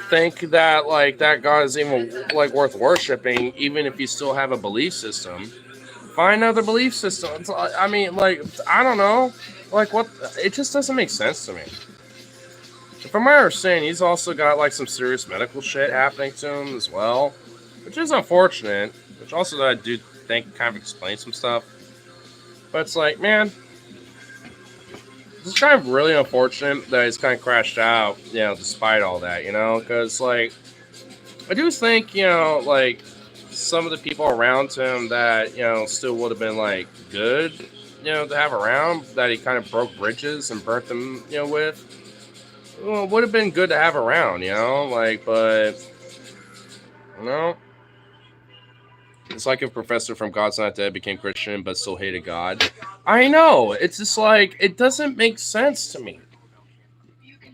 think that, like, that God is even, like, worth worshiping, even if you still have a belief system? Find another belief system. I mean, like, I don't know. Like, what? It just doesn't make sense to me. From my understanding, he's also got, like, some serious medical shit happening to him as well, which is unfortunate, which also I do think kind of explains some stuff. But it's like, man, it's kind of really unfortunate that he's kind of crashed out, you know, despite all that, you know, because like I do think, you know, like some of the people around him that, you know, still would have been like good, you know, to have around that he kind of broke bridges and burnt them, you know, with, well, would have been good to have around, you know, like, but, you know, it's like if Professor from God's Not Dead became Christian but still hated God. I know, it's just like, it doesn't make sense to me.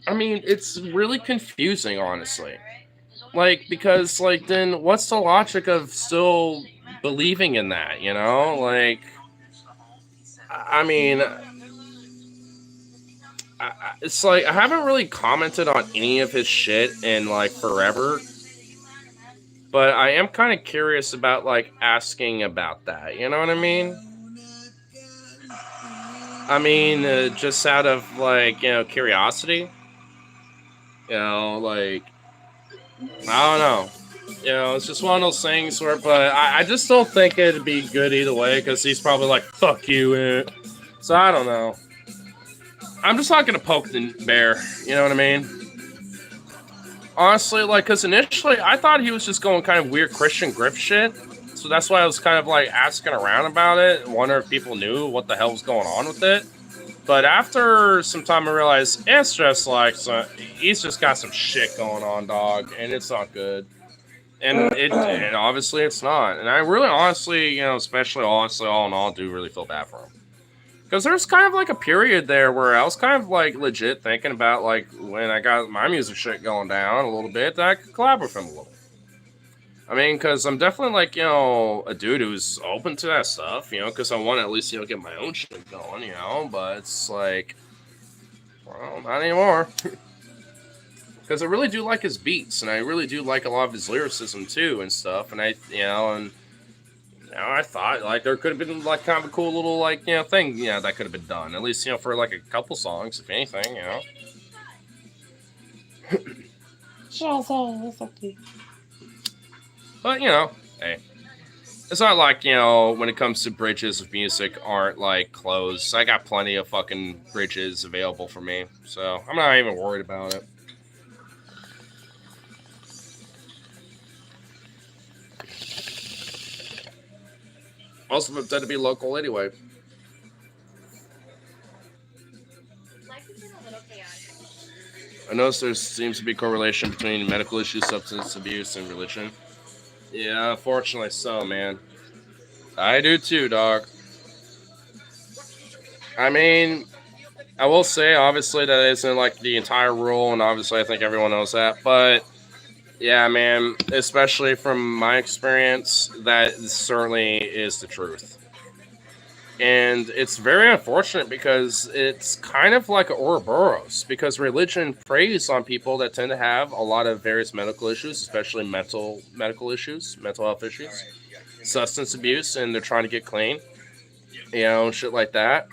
I mean, it's really confusing, honestly. Like, because, like, then what's the logic of still believing in that, you know? Like, I mean, it's like, I haven't really commented on any of his shit in, like, forever. But I am kind of curious about, like, asking about that, you know what I mean? I mean, just out of, like, you know, curiosity. You know, like, I don't know. You know, it's just one of those things where, but I just don't think it'd be good either way because he's probably like, fuck you. So I don't know. I'm just not going to poke the bear. You know what I mean? Honestly, like, because initially I thought he was just going kind of weird Christian grift shit. So that's why I was kind of like asking around about it, wondering if people knew what the hell was going on with it. But after some time, I realized it's just like he's just got some shit going on, dog, and it's not good. And obviously it's not. And I really, honestly, you know, especially honestly, all in all, do really feel bad for him. Because there's kind of like a period there where I was kind of like legit thinking about like when I got my music shit going down a little bit that I could collab with him a little. I mean, because I'm definitely like, you know, a dude who's open to that stuff, you know, because I want to at least, you know, get my own shit going, you know, but it's like, well, not anymore. Because I really do like his beats, and I really do like a lot of his lyricism too and stuff, and I, you know, and you know, I thought like there could have been like kind of a cool little like, you know, thing, you know, that could have been done, at least, you know, for like a couple songs, if anything, you know. But, you know, hey. It's not like, you know, when it comes to bridges of music aren't, like, closed. I got plenty of fucking bridges available for me. So, I'm not even worried about it. Most of them tend to be local anyway. I noticed there seems to be a correlation between medical issues, substance abuse, and religion. Yeah, unfortunately so, man. I do too, dog. I mean, I will say, obviously, that isn't like the entire rule, and obviously, I think everyone knows that. But yeah, man, especially from my experience, that certainly is the truth. And it's very unfortunate because it's kind of like an Ouroboros, because religion preys on people that tend to have a lot of various medical issues, especially medical issues, mental health issues, substance abuse, and they're trying to get clean, you know, shit like that.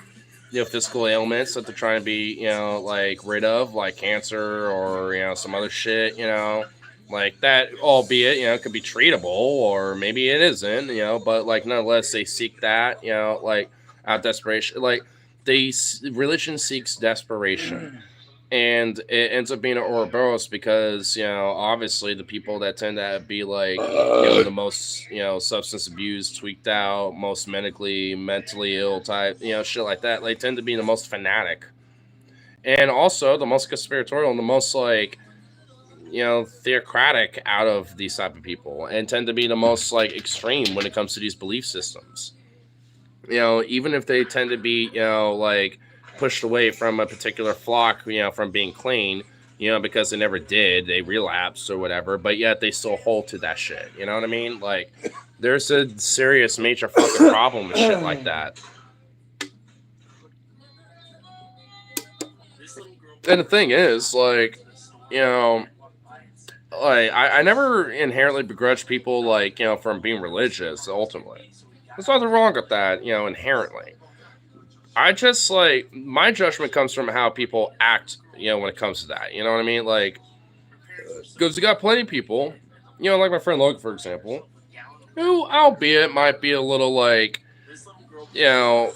You know, physical ailments that they're trying to be, you know, like rid of, like cancer or, you know, some other shit, you know, like that, albeit, you know, it could be treatable or maybe it isn't, you know, but like nonetheless, they seek that, you know, like out of desperation, like religion seeks desperation. And it ends up being an Ouroboros because, you know, obviously the people that tend to be like, you know, the most, you know, substance abused, tweaked out, most mentally ill type, you know, shit like that, they tend to be the most fanatic. And also the most conspiratorial and the most like, you know, theocratic out of these type of people, and tend to be the most like extreme when it comes to these belief systems. You know, even if they tend to be, you know, like pushed away from a particular flock, you know, from being clean, you know, because they never did, they relapsed or whatever, but yet they still hold to that shit. You know what I mean? Like, there's a serious major fucking problem with shit like that. And the thing is, like, you know, like, I never inherently begrudge people, like, you know, from being religious, ultimately. There's nothing wrong with that, you know, inherently. I just, like, my judgment comes from how people act, you know, when it comes to that. You know what I mean? Like, because you got plenty of people, you know, like my friend Logan, for example, who, albeit, might be a little, like, you know,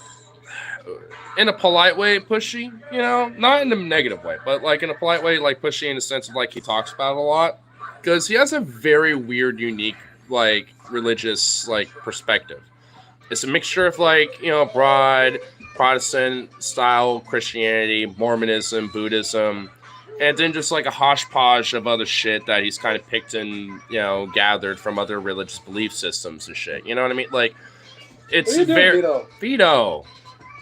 in a polite way, pushy, you know, not in a negative way, but like in a polite way, like pushy in the sense of like he talks about it a lot, because he has a very weird, unique, like religious like perspective. It's a mixture of like, you know, broad Protestant style Christianity, Mormonism, Buddhism, and then just like a hodgepodge of other shit that he's kind of picked and, you know, gathered from other religious belief systems and shit. You know what I mean? Like, it's What are you doing, very Vito? Vito.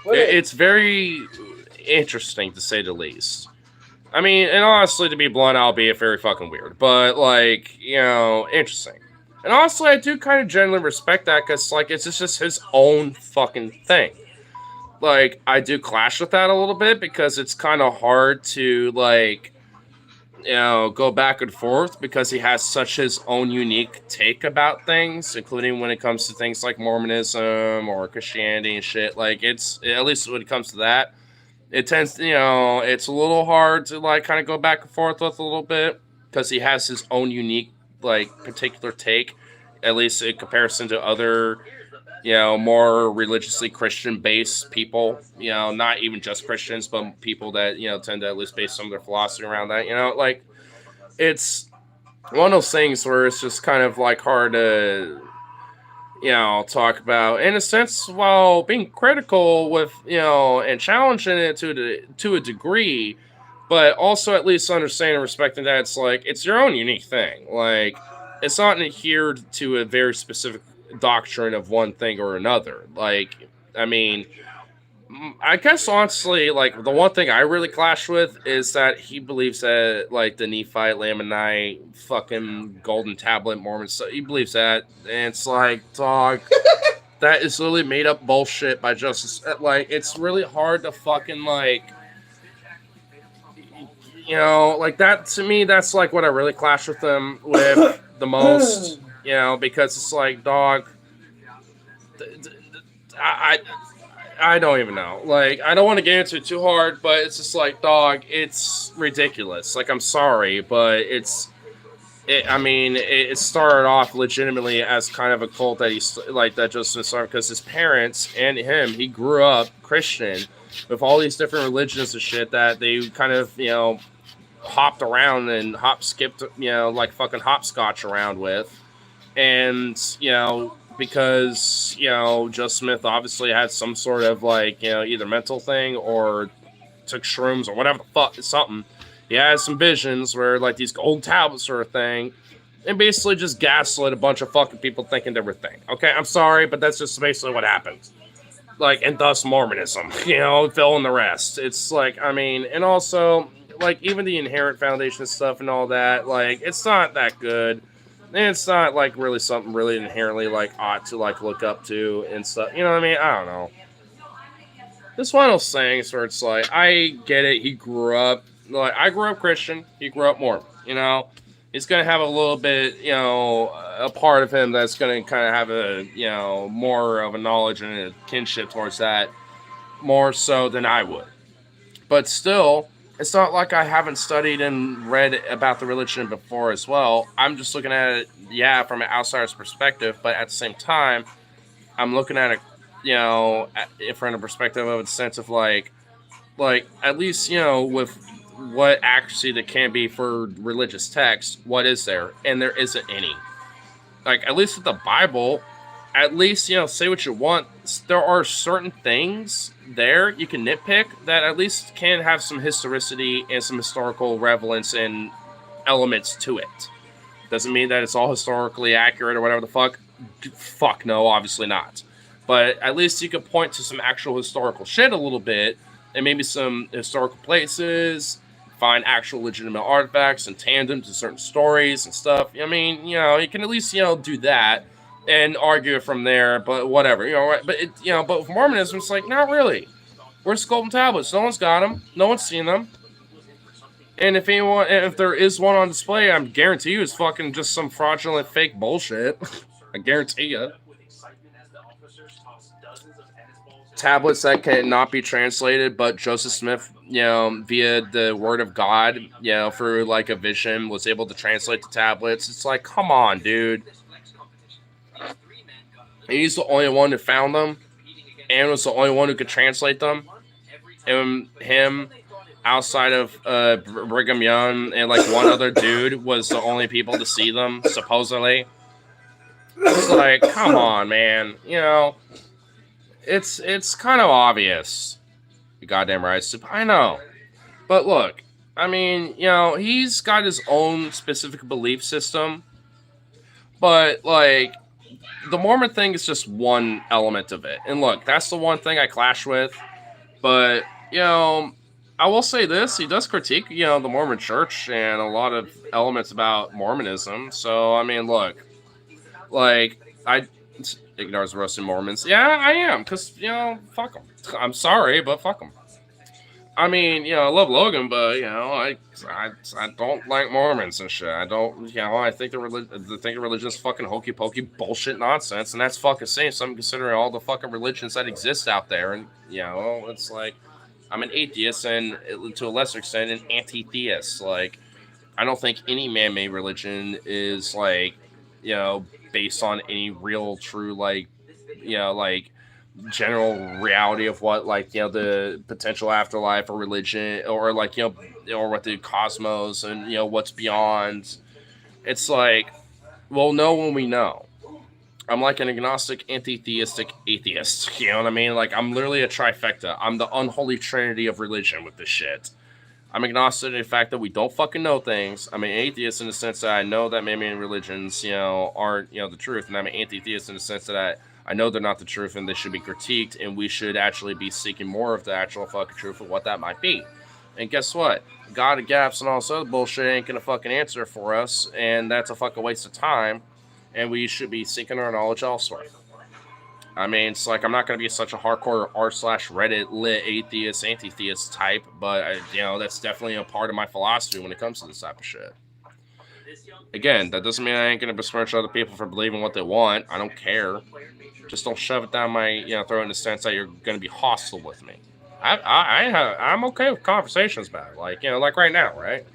What It's very interesting to say the least. I mean, and honestly, to be blunt, albeit very fucking weird, but like, you know, interesting. And honestly, I do kind of genuinely respect that because, like, it's just his own fucking thing. Like, I do clash with that a little bit because it's kind of hard to, like, you know, go back and forth because he has such his own unique take about things, including when it comes to things like Mormonism or Christianity and shit. Like, it's, at least when it comes to that, it tends to, you know, it's a little hard to, like, kind of go back and forth with a little bit because he has his own unique, like, particular take, at least in comparison to other, you know, more religiously Christian-based people, you know, not even just Christians, but people that, you know, tend to at least base some of their philosophy around that, you know, like, it's one of those things where it's just kind of, like, hard to, you know, talk about, in a sense, while being critical with, you know, and challenging it to a degree, but also at least understanding and respecting that it's, like, it's your own unique thing. Like, it's not adhered to a very specific doctrine of one thing or another. Like, I mean, I guess honestly, like, the one thing I really clash with is that he believes that, like, the Nephite, Lamanite, fucking Golden Tablet Mormon stuff, he believes that, and it's like, dog, that is literally made up bullshit by Justice. Like, it's really hard to fucking, like, you know, like, that, to me, that's, like, what I really clash with them with the most, you know, because it's like, dog, I don't even know. Like, I don't want to get into it too hard, but it's just like, dog, it's ridiculous. Like, I'm sorry, but I mean, it started off legitimately as kind of a cult that he's like that Justin started because his parents and him, he grew up Christian with all these different religions and shit that they kind of, you know, hopped around and skipped, you know, like fucking hopscotch around with. And, you know, because, you know, Joe Smith obviously had some sort of, like, you know, either mental thing or took shrooms or whatever the fuck, something. He had some visions where, like, these gold tablets sort of thing, and basically just gaslit a bunch of fucking people thinking they were thing. Okay, I'm sorry, but that's just basically what happened. Like, and thus Mormonism, you know, fill in the rest. It's like, I mean, and also, like, even the Inherent Foundation stuff and all that, like, it's not that good. And it's not, like, really something really inherently, like, ought to, like, look up to and stuff. You know what I mean? I don't know. This one of those things where it's like, I get it. He grew up, like, I grew up Christian. He grew up Mormon, you know? He's going to have a little bit, you know, a part of him that's going to kind of have a, you know, more of a knowledge and a kinship towards that, more so than I would. But still, it's not like I haven't studied and read about the religion before as well. I'm just looking at it, yeah, from an outsider's perspective, but at the same time, I'm looking at it, you know, from a perspective of a sense of like at least, you know, with what accuracy there can be for religious text, what is there? And there isn't any. Like, at least with the Bible, at least, you know, say what you want, there are certain things there you can nitpick that at least can have some historicity and some historical relevance and elements to it. Doesn't mean that it's all historically accurate or whatever the fuck. Fuck no, obviously not. But at least you could point to some actual historical shit a little bit, and maybe some historical places, find actual legitimate artifacts in tandem to certain stories and stuff. I mean, you know, you can at least, you know, do that and argue it from there, but whatever, you know, right? But it, you know, but with Mormonism, it's like, not really. Where's the golden tablets? No one's got them. No one's seen them. And if there is one on display, I guarantee you it's fucking just some fraudulent fake bullshit. I guarantee you. Tablets that cannot be translated, but Joseph Smith, you know, via the word of God, you know, through like a vision, was able to translate the tablets. It's like, come on, dude. And he's the only one who found them, and was the only one who could translate them. him outside of Brigham Young and like one other dude was the only people to see them, supposedly. It's like, come on, man. You know, it's kind of obvious. You goddamn right, I know. But look, I mean, you know, he's got his own specific belief system. But, like, the Mormon thing is just one element of it. And look, that's the one thing I clash with. But, you know, I will say this. He does critique, you know, the Mormon church and a lot of elements about Mormonism. So, I mean, look. Like, I ignores the roasting Mormons. Yeah, I am. Because, you know, fuck them. I'm sorry, but fuck them. I mean, you know, I love Logan, but, you know, I don't like Mormons and shit. I don't, you know, I think the religion is fucking hokey pokey bullshit nonsense, and that's fucking saying something considering all the fucking religions that exist out there. And, you know, it's like, I'm an atheist and, to a lesser extent, an anti-theist. Like, I don't think any man-made religion is, like, you know, based on any real, true, like, you know, like, general reality of what, like, you know, the potential afterlife or religion or, like, you know, or what the cosmos and, you know, what's beyond. It's like, we'll know when we know. I'm like an agnostic, anti-theistic atheist. You know what I mean? Like, I'm literally a trifecta. I'm the unholy trinity of religion with this shit. I'm agnostic to the fact that we don't fucking know things. I'm an atheist in the sense that I know that man-made religions, you know, aren't, you know, the truth. And I'm an anti-theist in the sense that I know they're not the truth and they should be critiqued and we should actually be seeking more of the actual fucking truth of what that might be. And guess what? God of gaps and all this other bullshit ain't gonna fucking answer for us, and that's a fucking waste of time, and we should be seeking our knowledge elsewhere. I mean, it's like, I'm not going to be such a hardcore r/Reddit lit atheist, anti-theist type, but, you know, that's definitely a part of my philosophy when it comes to this type of shit. Again, that doesn't mean I ain't going to besmirch other people for believing what they want. I don't care. Just don't shove it down my, you know, throat in the sense that you're going to be hostile with me. I'm okay with conversations about it. Like, you know, like right now, right?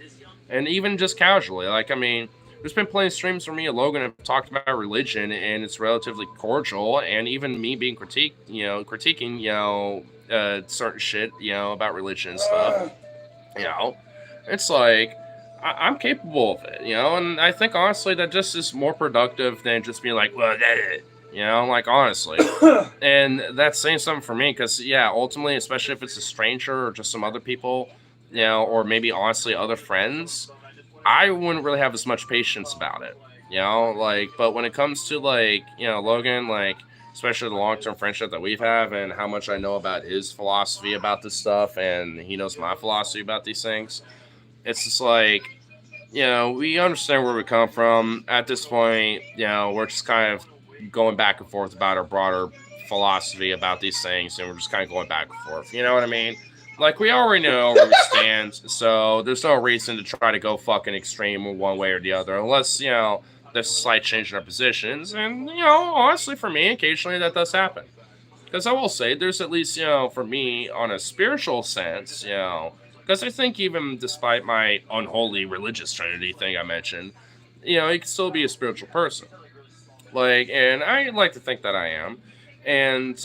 And even just casually. Like, I mean, there's been plenty of streams for me and Logan have talked about religion, and it's relatively cordial. And even me being critiquing, you know, certain shit, you know, about religion and stuff. You know, it's like, I'm capable of it, you know, and I think honestly that just is more productive than just being like, well, you know, like, honestly. And that's saying something for me because, yeah, ultimately, especially if it's a stranger or just some other people, you know, or maybe honestly other friends, I wouldn't really have as much patience about it, you know, like, but when it comes to, like, you know, Logan, like, especially the long-term friendship that we've had and how much I know about his philosophy about this stuff and he knows my philosophy about these things, it's just like, you know, we understand where we come from. At this point, you know, we're just kind of going back and forth about our broader philosophy about these things, and we're just kind of going back and forth, you know what I mean? Like, we already know where we stand, so there's no reason to try to go fucking extreme one way or the other, unless, you know, there's a slight change in our positions, and, you know, honestly, for me, occasionally that does happen. Because I will say, there's at least, you know, for me, on a spiritual sense, you know, because I think even despite my unholy religious trinity thing I mentioned, you know, you can still be a spiritual person. Like, and I like to think that I am. And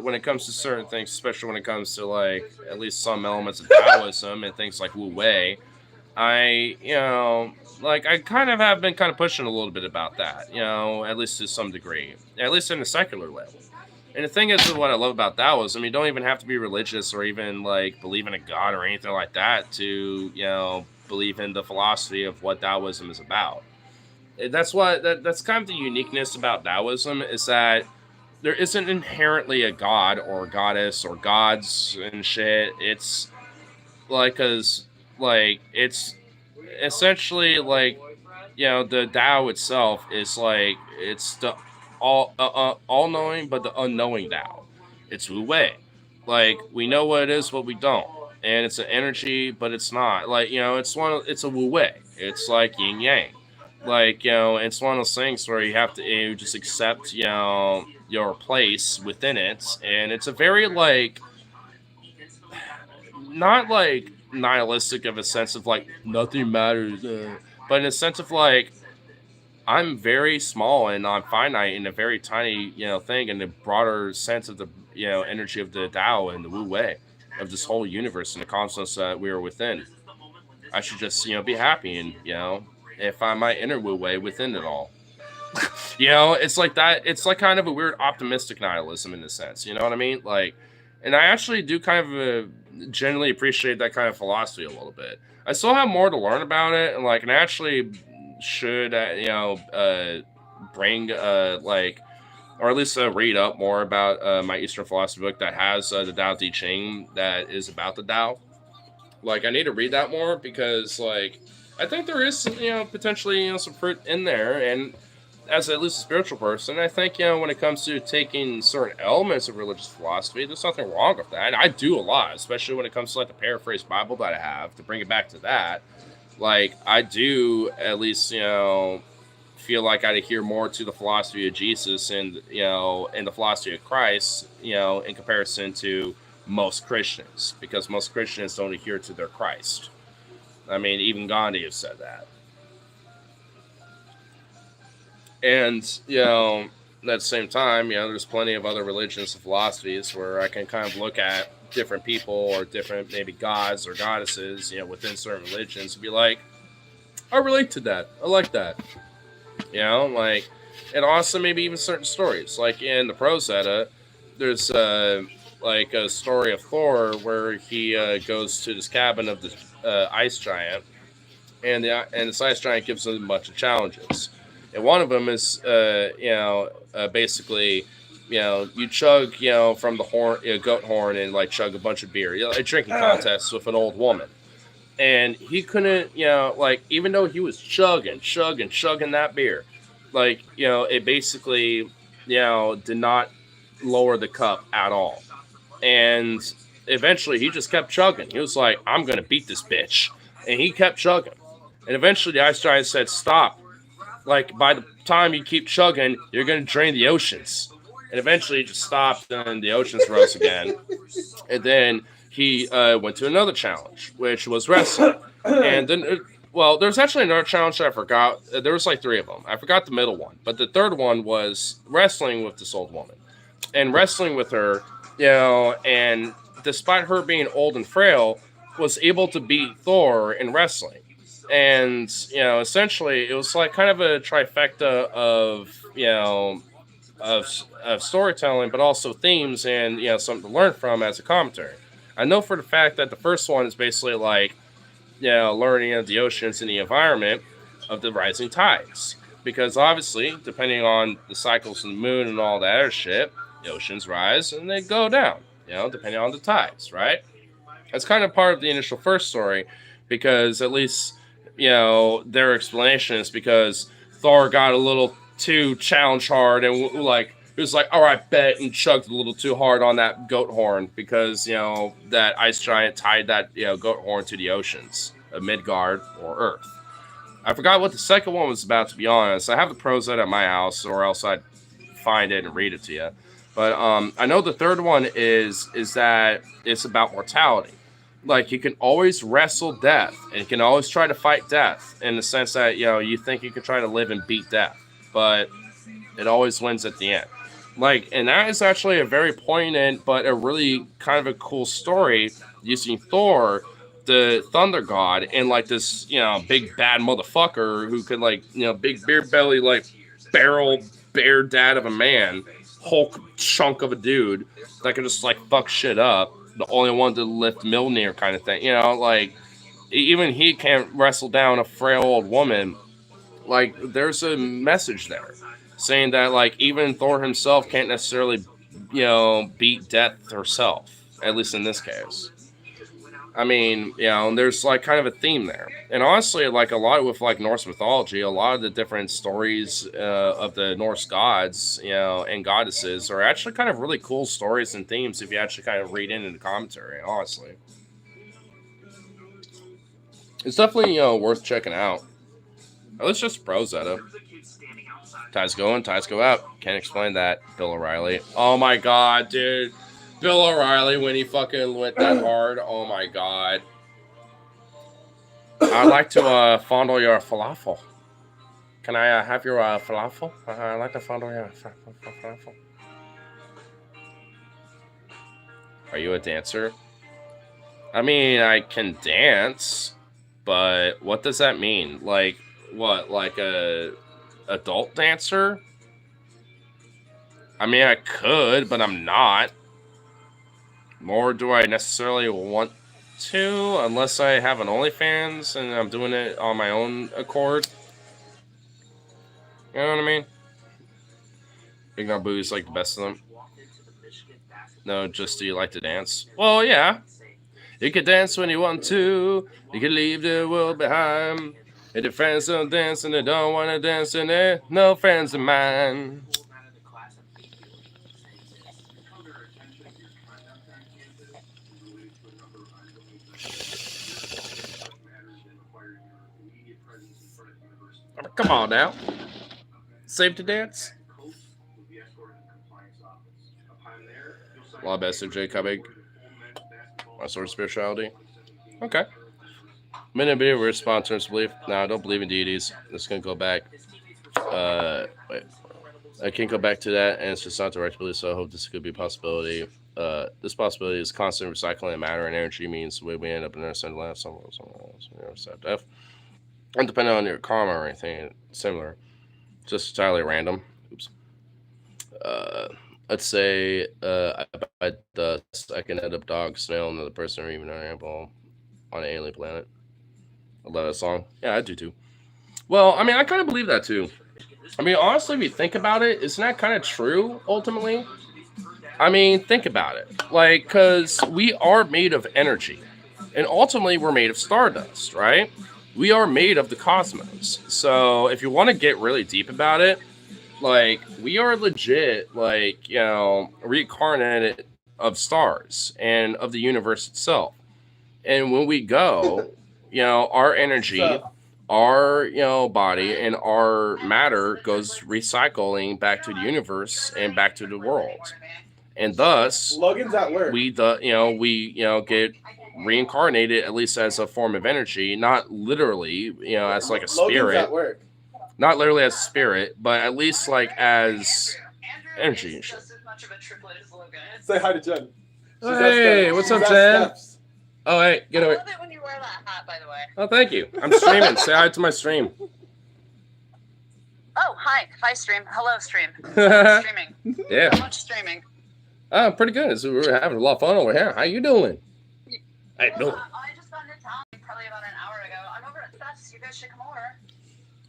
when it comes to certain things, especially when it comes to, like, at least some elements of Taoism and things like Wu Wei, I, you know, like, I kind of have been kind of pushing a little bit about that, you know, at least to some degree, at least in a secular level. And the thing is, what I love about Taoism, you don't even have to be religious or even, like, believe in a god or anything like that to, you know, believe in the philosophy of what Taoism is about. That's kind of the uniqueness about Taoism, is that there isn't inherently a god or a goddess or gods and shit. It's like, it's essentially like, you know, the Tao itself is like, it's the all-knowing but the unknowing Tao. It's Wu Wei. Like, we know what it is, but we don't. And it's an energy, but it's not. Like, you know, it's a Wu Wei. It's like yin yang. Like, you know, it's one of those things where you have to, you just accept, you know, your place within it. And it's a very, like, not like nihilistic of a sense of like nothing matters, but in a sense of like, I'm very small and I'm finite in a very tiny, you know, thing in the broader sense of the, you know, energy of the Tao and the Wu Wei. of this whole universe and the cosmos that we are within. I should just, be happy and, find my inner Wu Wei within it all. It's like that. It's like kind of a weird optimistic nihilism in a sense. You know what I mean? Like, and I actually do kind of generally appreciate that kind of philosophy a little bit. I still have more to learn about it, and I actually should, bring or at least read up more about my Eastern philosophy book that has the Tao Te Ching that is about the Tao. I need to read that more because, I think there is, potentially, some fruit in there. And as at least a spiritual person, I think, when it comes to taking certain elements of religious philosophy, there's nothing wrong with that. And I do a lot, especially when it comes to, the paraphrased Bible that I have, to bring it back to that. I do at least, feel like I adhere more to the philosophy of Jesus and, and the philosophy of Christ, in comparison to most Christians, because most Christians don't adhere to their Christ. I mean, even Gandhi has said that. And, at the same time, there's plenty of other religions and philosophies where I can kind of look at different people or different maybe gods or goddesses, within certain religions and be like, I relate to that. I like that. And also maybe even certain stories. Like in the Prose Edda, there's a story of Thor where he goes to this cabin of the ice giant, and this ice giant gives him a bunch of challenges. And one of them is, basically, you chug, from the horn, goat horn, and chug a bunch of beer. A drinking contest with an old woman. And he couldn't, even though he was chugging that beer, it basically, did not lower the cup at all. And eventually he just kept chugging. He was like, I'm going to beat this bitch. And he kept chugging. And eventually the ice giant said, stop. By the time you keep chugging, you're going to drain the oceans. And eventually he just stopped and the oceans rose again. And then he went to another challenge, which was wrestling. And then, there's actually another challenge that I forgot. There was 3 of them. I forgot the middle one. But the third one was wrestling with this old woman. And wrestling with her, and despite her being old and frail, was able to beat Thor in wrestling. And, essentially it was kind of a trifecta of storytelling, but also themes and, something to learn from as a commentary. I know for the fact that the first one is basically learning of the oceans and the environment of the rising tides. Because obviously, depending on the cycles of the moon and all that other shit, the oceans rise and they go down, depending on the tides, right? That's kind of part of the initial first story, because at least, their explanation is because Thor got a little too challenge hard and it was all right, bet, and chugged a little too hard on that goat horn because, that ice giant tied that, goat horn to the oceans of Midgard or Earth. I forgot what the second one was about, to be honest. I have the Prose Edda at my house, or else I'd find it and read it to you. But I know the third one is that it's about mortality. You can always wrestle death, and you can always try to fight death in the sense that, you think you can try to live and beat death, but it always wins at the end. And that is actually a very poignant, but a really kind of a cool story using Thor, the thunder god, and this, big bad motherfucker who could big beer belly, barrel bear dad of a man, Hulk chunk of a dude that could just fuck shit up. The only one to lift Mjolnir kind of thing, even he can't wrestle down a frail old woman. There's a message there saying that even Thor himself can't necessarily, beat death herself, at least in this case. I mean, and there's kind of a theme there. And honestly, a lot with Norse mythology, a lot of the different stories of the Norse gods, and goddesses are actually kind of really cool stories and themes if you actually kind of read into the commentary, honestly. It's definitely, worth checking out. At least just Prose Edda. Ties go in, ties go out. Can't explain that, Bill O'Reilly. Oh my god, dude. Bill O'Reilly, when he fucking went that hard, oh my god. I'd like to fondle your falafel. Can I have your falafel? I'd like to fondle your falafel. Are you a dancer? I mean, I can dance, but what does that mean? Like, what? Like a adult dancer? I mean, I could, but I'm not. Nor do I necessarily want to, unless I have an OnlyFans and I'm doing it on my own accord. You know what I mean? Big Naboo's like the best of them. No, just do you like to dance? Well, yeah. You can dance when you want to. You can leave the world behind. If your friends don't dance and they don't want to dance, and they're no friends of mine. Come on now. Save to dance. Law best of J. Cubig. My sort of spirituality. Okay. Minute be we're sponsors belief. No, I don't believe in deities. This can go back. Wait. I can't go back to that, and it's just not direct belief, so I hope this could be a possibility. This possibility is constant recycling of matter and energy means the way we end up in our center life, somewhere else, death. Independent on your karma or anything similar. Just entirely random. Oops. Let's say I buy dust. I can end up dog, snail, another person, or even an animal on an alien planet. I love that song. Yeah, I do too. Well, I mean, I kind of believe that too. I mean, honestly, if you think about it, isn't that kind of true, ultimately? I mean, think about it. Like, because we are made of energy. And ultimately, we're made of stardust, right? We are made of the cosmos. So if you want to get really deep about it, like, we are legit, like, you know, reincarnated of stars and of the universe itself. And when we go, you know, our energy, our, you know, body and our matter goes recycling back to the universe and back to the world. And thus, Logan's at work. we get reincarnated, at least as a form of energy, not literally, you know, as like a Logan's spirit. at work. Not literally as a spirit, but at least like as energy and shit. Say hi to Jen. Hey, what's up, Jen? Oh, hey, get away. I love it when you wear that hat, by the way. Oh, thank you. I'm streaming. Say hi to my stream. Oh, hi. Hi, stream. Hello, stream. Streaming. Yeah. How much streaming? Oh, pretty good. So we're having a lot of fun over here. How you doing? How you doing? I just got into town probably about an hour ago. I'm over at Fest. You guys should come over.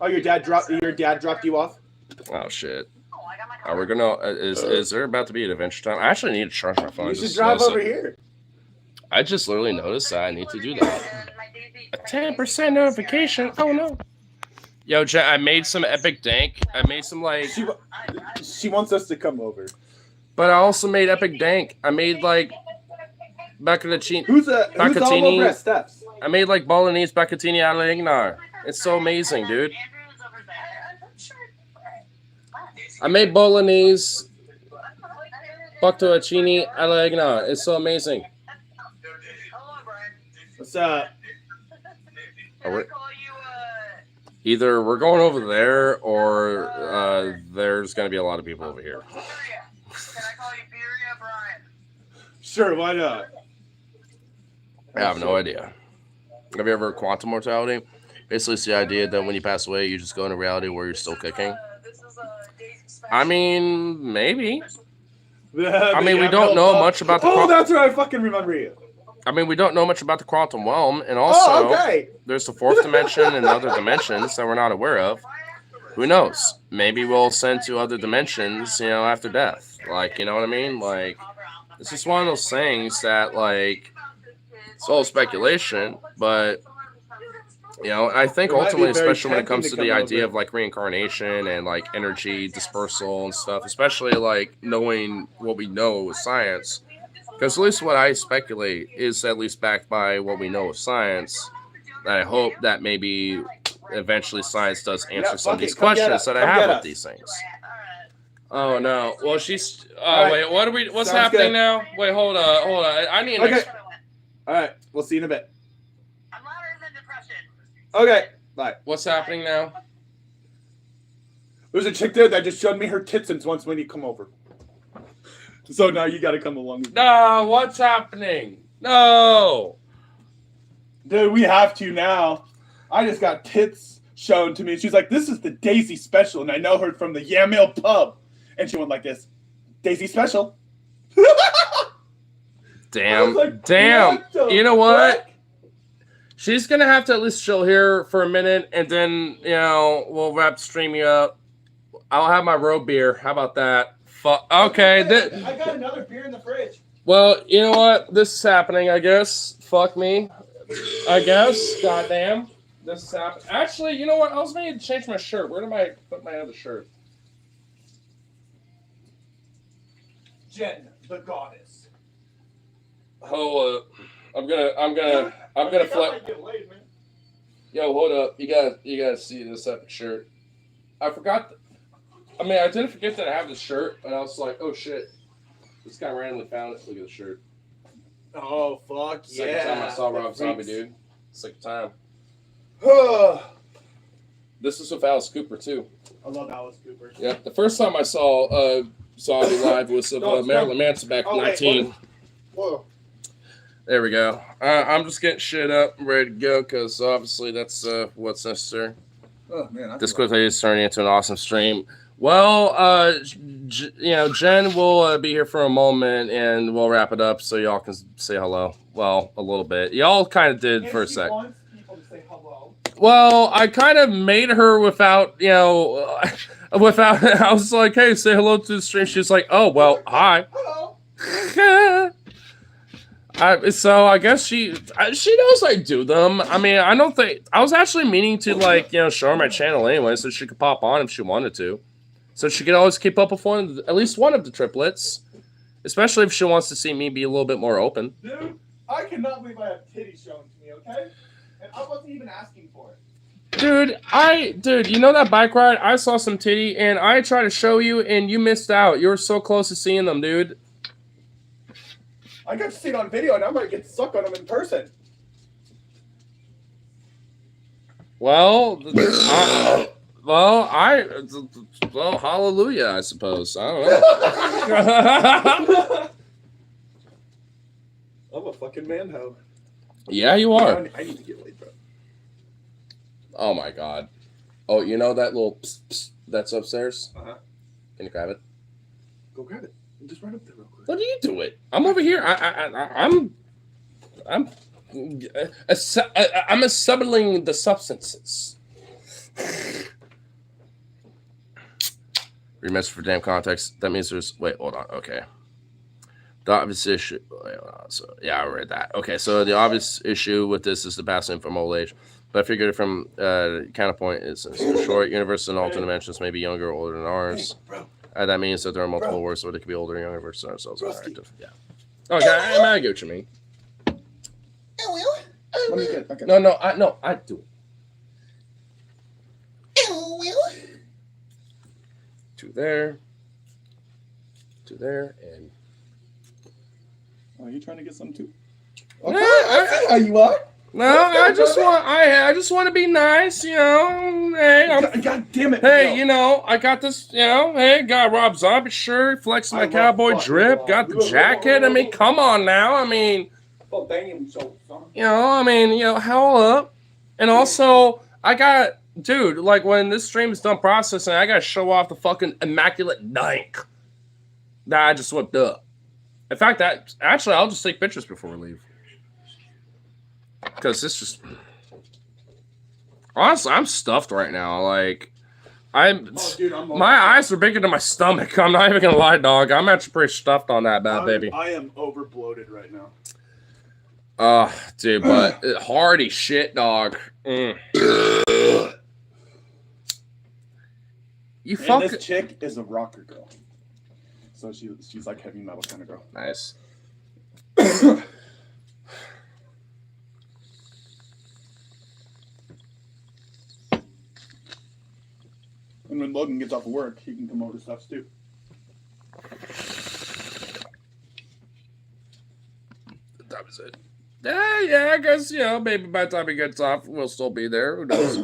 Oh, your dad dropped you off? Oh shit. Oh, I got my Are we gonna? Is there about to be an adventure time? I actually need to charge my phone. You should drive over here. I just literally noticed that I need to do that. A 10% notification. Oh no. Yo, Jen, I made some epic dank. I made some like. She wants us to come over. But I also made epic dank. I made like Baccatini. Who's all over at Steps? I made like Bolognese Baccatini alla Ignar. It's so amazing, dude. I made Bolognese Bocconcini alla Ignar. It's so amazing. What's up? Either we're going over there or there's going to be a lot of people over here. Can I call you Beeria Brian? Sure, why not? I have no idea. Have you ever heard quantum mortality? Basically, it's the idea that when you pass away, you just go into reality where you're still kicking. I mean, maybe. I mean, we don't know much about the. Oh, that's right. I fucking remember you. I mean, we don't know much about the quantum realm, and also there's the fourth dimension and other dimensions that we're not aware of. Who knows? Maybe we'll ascend to other dimensions, you know, after death. Like, you know what I mean? Like, it's just one of those things that, like, it's all speculation, but, you know, I think ultimately, especially when it comes to the idea of, like, reincarnation and, like, energy dispersal and stuff, especially, like, knowing what we know with science, because at least what I speculate is at least backed by what we know of science, that I hope that maybe eventually science does answer some of these questions that I have with these things. Oh no! Well, she's. Oh wait, what are we? What's happening now? Wait, hold on. I need. Okay. All right, we'll see you in a bit. I'm louder than depression. Okay, bye. What's happening now? There's a chick there that just showed me her tits once when you come over. So now you got to come along with me. No, what's happening? No. Dude, we have to now. I just got tits shown to me. She's like, this is the Daisy Special, and I know her from the Yamhill pub. And she went like this, Daisy Special. Damn. Like, Damn. what the You know what? fuck? She's gonna have to at least chill here for a minute, and then we'll wrap the stream you up. I'll have my road beer. How about that? Okay. I got another beer in the fridge. Well, you know what? This is happening. I guess. Fuck me. I guess. Goddamn. This is happening. Actually, you know what? I was going to change my shirt. Where did I put my other shirt? Jen, the goddess. Hold up. I'm gonna flip. Yo, hold up. You gotta see this epic shirt. I forgot. I didn't forget that I have this shirt, and I was like, oh shit. This guy randomly found it. Look at the shirt. Oh, fuck Second time I saw Rob Zombie, dude. Second time. This is with Alice Cooper, too. I love Alice Cooper. Yeah, the first time I saw Zombie live was of Marilyn Manson back in 19. Whoa. There we go. I'm just getting shit up and ready to go because obviously that's what's necessary. Oh, man. This quickly is turning into an awesome stream. Well, Jen will be here for a moment and we'll wrap it up so y'all can say hello. Well, a little bit. Y'all kind of did for a sec. Wants people to say hello. Well, I kind of made her without, without. I was like, hey, say hello to the stream. She's like, oh, well, hi. Hello. So I guess she knows I do them. I don't think I was actually meaning to show her my channel anyway, so she could pop on if she wanted to, so she could always keep up with at least one of the triplets, especially if she wants to see me be a little bit more open. Dude, I cannot believe I have titties shown to me, okay? And I wasn't even asking for it. Dude, you know that bike ride? I saw some titty and I tried to show you and you missed out. You were so close to seeing them, dude. I got to see it on video, and I might get stuck on them in person. Well, hallelujah, I suppose. I don't know. I'm a fucking man-ho. Yeah, you are. I need to get laid, bro. Oh my god. Oh, you know that little psst, psst that's upstairs? Uh-huh. Can you grab it? Go grab it. Just run up there real quick. What do you do it? I'm over here. I'm assembling the substances. Remessage for damn context. That means there's. Wait, hold on. Okay. The obvious issue. Wait, hold on. So yeah, I read that. Okay, so the obvious issue with this is the passing from old age. But I figured from counterpoint is short. Universe and alternate dimensions may be younger or older than ours. Hey, bro. That means that there are multiple worlds, so they could be older or younger versus ourselves. Interactive. Yeah. Okay, I get what you mean. Let me get. Okay. No, I do it. Two there, and. Oh, you trying to get some too? Okay, I see how you are. No, I just want to be nice, Hey, God damn it! hey, I got this, Hey, got Rob Zombie shirt, flexing my cowboy drip, got the jacket. Come on now. Oh, damn, so. Hell up. And also, I got, dude, when this stream is done processing, I got to show off the fucking immaculate dank that I just whipped up. In fact, I'll just take pictures before we leave. Because it's just... Honestly, I'm stuffed right now. My eyes are bigger than my stomach. I'm not even going to lie, dog. I'm actually pretty stuffed on that bad, baby. I am over bloated right now. Dude, but hardy shit, dog. You And this chick is a rocker girl. So she's like heavy metal kind of girl. Nice. And when Logan gets off of work, he can come over to stuff too. That was it. Yeah, I guess, maybe by the time he gets off, we'll still be there. Who knows?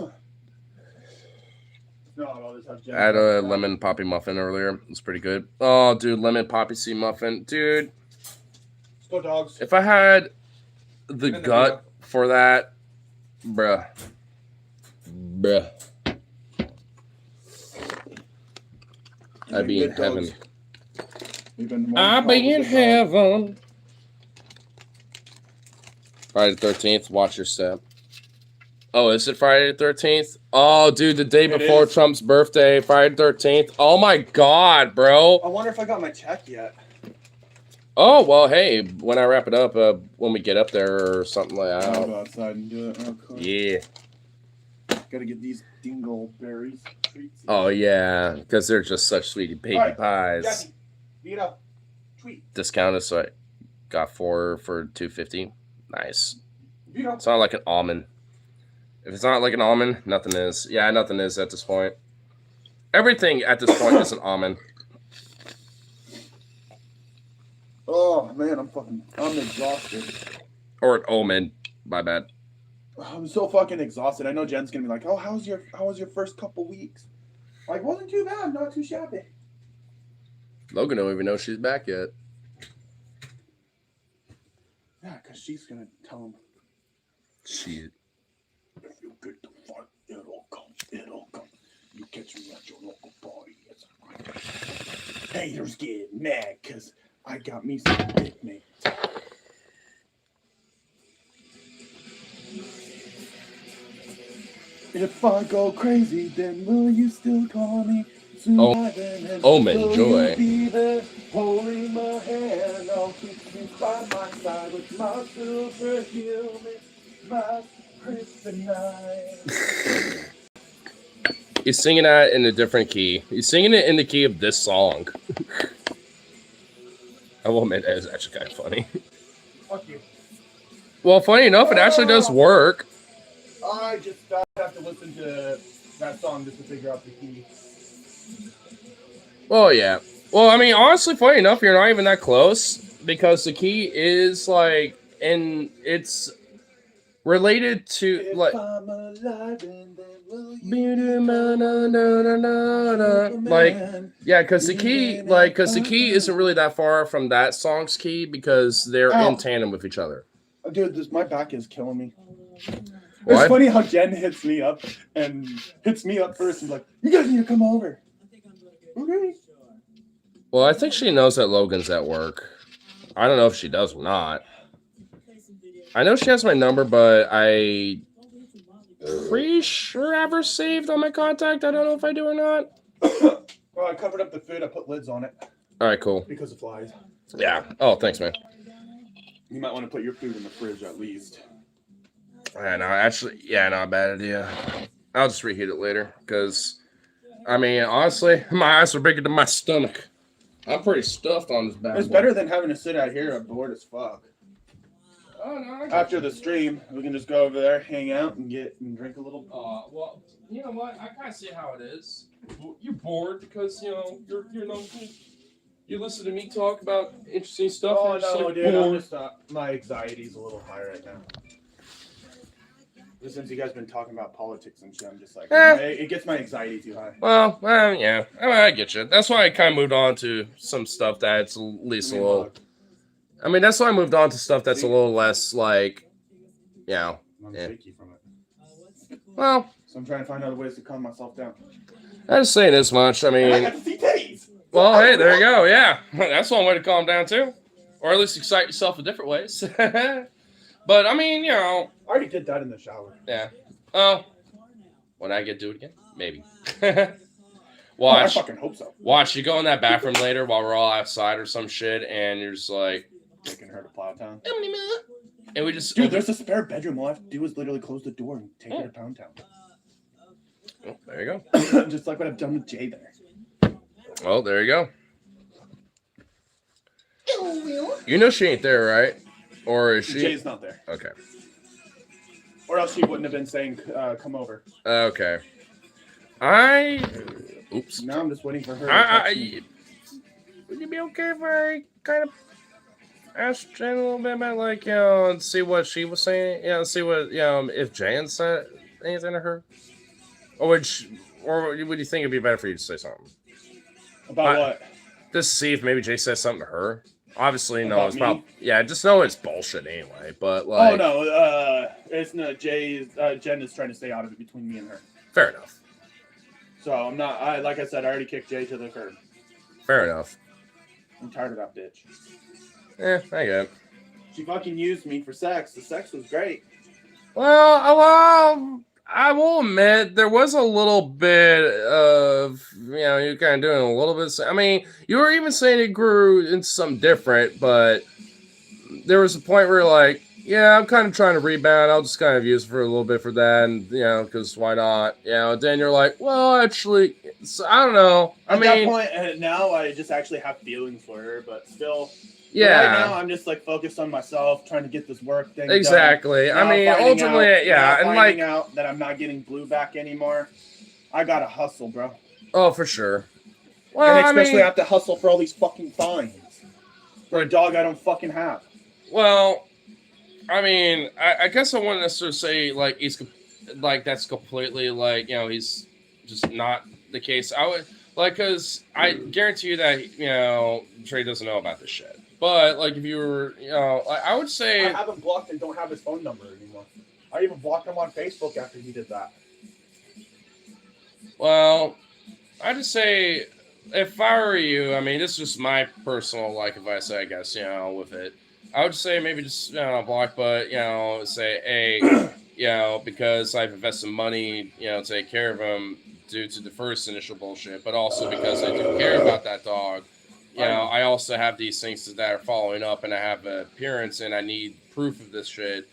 No, I'll just have Jen. I had a lemon poppy muffin earlier. It was pretty good. Oh, dude, lemon poppy seed muffin. Dude, Go dogs. if I had the And the gut for that, bruh. I'd be in heaven. I'll be in heaven. Friday the 13th. Watch your step. Oh, is it Friday the 13th? Oh, dude, the day before Trump's birthday, Friday the 13th. Oh my God, bro. I wonder if I got my check yet. Oh, well, hey, when I wrap it up, when we get up there or something like that. I'll go outside and do it real quick. Yeah. Gotta get these dingleberries treats. Oh, yeah, because they're just such sweet baby Alright, pies. Jackie, Vito, tweet. Discounted, so I got 4 for $2.50. Nice. Vito. It's not like an almond. If it's not like an almond, nothing is. Yeah, nothing is at this point. Everything at this point is an almond. Oh man, I'm exhausted. Or an omen. My bad. I'm so fucking exhausted. I know Jen's gonna be like, "Oh, how was your first couple weeks?" Like, wasn't too bad, not too shabby. Logan don't even know she's back yet. Yeah, because she's gonna tell him. Shit. If you get the fuck, it'll come. It'll come. You catch me at your local party. It's right. Haters get mad because I got me some big mates. If I go crazy, then will you still call me? Omen Joy. Be there, holding my hand. I'll keep you by my side with my superhuman, my kryptonite. He's singing that in a different key. He's singing it in the key of this song. I will admit, that is actually kind of funny. Fuck you. Well, funny enough, it actually does work. I just have to listen to that song just to figure out the key. Well, yeah. Well, I mean, honestly, funny enough, you're not even that close because the key is like, and it's related to If like. I'm alive, and then will you Like, yeah, because the key, isn't really that far from that song's key because they're in tandem with each other. Dude, my back is killing me. What? It's funny how Jen hits me up first and like, you guys need to come over. Okay. Well, I think she knows that Logan's at work. I don't know if she does or not. I know she has my number, but I pretty sure I have her saved on my contact. I don't know if I do or not. Well, I covered up the food. I put lids on it All right, cool. because of flies. Yeah. Oh, thanks, man. You might want to put your food in the fridge at least. Yeah, no, actually, yeah, not a bad idea. I'll just reheat it later because, I mean, honestly, my eyes are bigger than my stomach. I'm pretty stuffed on this bad It's boy. better than having to sit out here. I'm bored as fuck. Oh, no, After the stream, we can just go over there, hang out, and drink a little. well, you know what? I kind of see how it is. You're bored because you're you listen to me talk about interesting stuff. Oh and you're just no, like, dude! bored. I'm just my anxiety's a little high right now. Since you guys been talking about politics and shit, I'm just like, it gets my anxiety too high. Well, yeah, I get you. That's why I kind of moved on to some stuff that's at least a little. I mean, that's why I moved on to stuff that's a little less like, I'm yeah. shaky from it. Well, So I'm trying to find other ways to calm myself down. I'm just saying this much. I And I mean, got to see titties. well, hey, there you go. Yeah, that's one way to calm down too, or at least excite yourself in different ways. But I mean, I already did that in the shower. yeah. Oh, when I get to do it again, maybe. I Watch. fucking hope so. Watch, you go in that bathroom later while we're all outside or some shit, and you're just like, Taking her to Plowtown. and we just. Dude, there's a spare bedroom. All I have to do is literally close the door and take her to Pound Town. Oh, there you go. Just like what I've done with Jay there. Well, there you go. You know she ain't there, right? Or is she? Jay's not there. Okay. Or else she wouldn't have been saying, come over. Okay. Oops. Now I'm just waiting for her to text me. Would it be okay if I kind of asked Jen a little bit about, like, and see what she was saying? See what, if Jan said anything to her? Or would you think it'd be better for you to say something? About what? Just to see if maybe Jay says something to her. Obviously, no, About it's me? probably just know it's bullshit anyway. But like, Oh no, it's no Jen is trying to stay out of it between me and her. fair enough. So I'm not. Like I said, I already kicked Jay to the curb. Fair enough. I'm tired of that bitch. I get it. She fucking used me for sex. The sex was great. Well, I will admit there was a little bit of, you kind of doing a little bit. I mean, you were even saying it grew into something different, but there was a point where you're like, yeah, I'm kind of trying to rebound. I'll just kind of use it for a little bit for that, and because why not? Then you're like, well, actually, so, I don't know. At that point, now I just actually have feelings for her, but still. Yeah. Right now, I'm just like focused on myself, trying to get this work thing exactly. done. I mean, ultimately, and like finding out that I'm not getting blue back anymore. I gotta hustle, bro. Oh, for sure. Well, And especially I have to hustle for all these fucking fines. For a dog I don't fucking have. Well, I mean, I guess I wouldn't necessarily say like he's like that's completely like he's just not the case. I would like because I guarantee you that Trey doesn't know about this shit. But like if you were I would say I have him blocked and don't have his phone number anymore. I even blocked him on Facebook after he did that. Well, I just say if I were you, I mean, this is just my personal advice, I guess, with it. I would say maybe just block, but say, hey, because I've invested money, to take care of him due to the first initial bullshit, but also because I do care about that dog. I also have these things that are following up, and I have an appearance, and I need proof of this shit.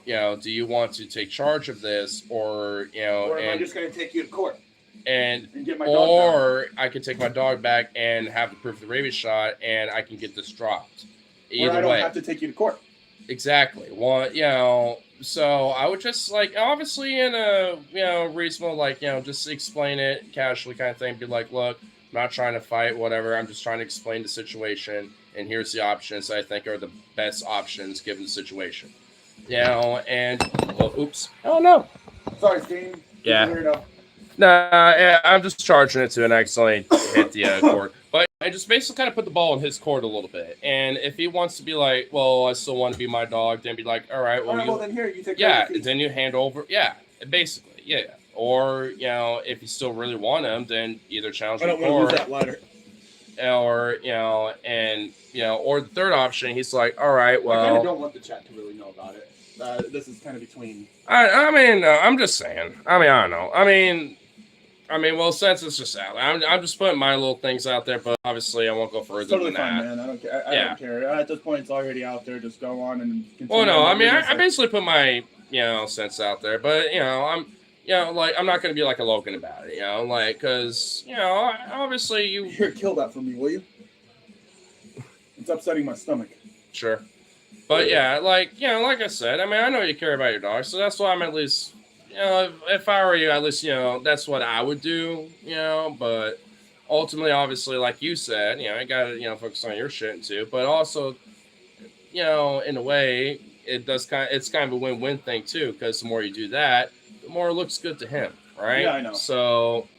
Do you want to take charge of this, or or am I just gonna take you to court? And get my dog I could take my dog back and have the proof of the rabies shot, and I can get this dropped. Either or I don't way, have to take you to court. exactly. So I would just obviously in a reasonable just explain it casually kind of thing. Be like, look, I'm not trying to fight, whatever. I'm just trying to explain the situation, and here's the options I think are the best options given the situation. And oops. Oh no. Sorry, Steve. Yeah. Nah, I'm just charging it to an accidentally hit the cord. But I just basically kind of put the ball in his court a little bit. And if he wants to be like, well, I still want to be my dog, then be like, all right, well, then here, you take then you hand over. Yeah, basically, yeah. Or, if you still really want him, then either challenge I the don't want to lose court. that ladder. Or, or the third option, he's like, all right, I kind well. of don't want the chat to really know about it. This is kind of between. I mean, I'm just saying. I mean, I don't know. I mean, well, since it's just out, I'm just putting my little things out there, but obviously I won't go further Totally than fine, that. man. I don't care. I don't care. At this point, it's already out there. Just go on and continue. Well, no, I mean, I business. basically put my, sense out there, but, I'm not going to be like a Logan about it, because, obviously you... Here, kill that for me, will you? It's upsetting my stomach. Sure. But, yeah, like I said, I mean, I know you care about your dog, so that's why I'm at least... if I were you, at least, that's what I would do, but ultimately, obviously, like you said, you gotta, focus on your shit too, but also, in a way, it's kind of a win-win thing too, because the more you do that, the more it looks good to him, right? Yeah, I know. So,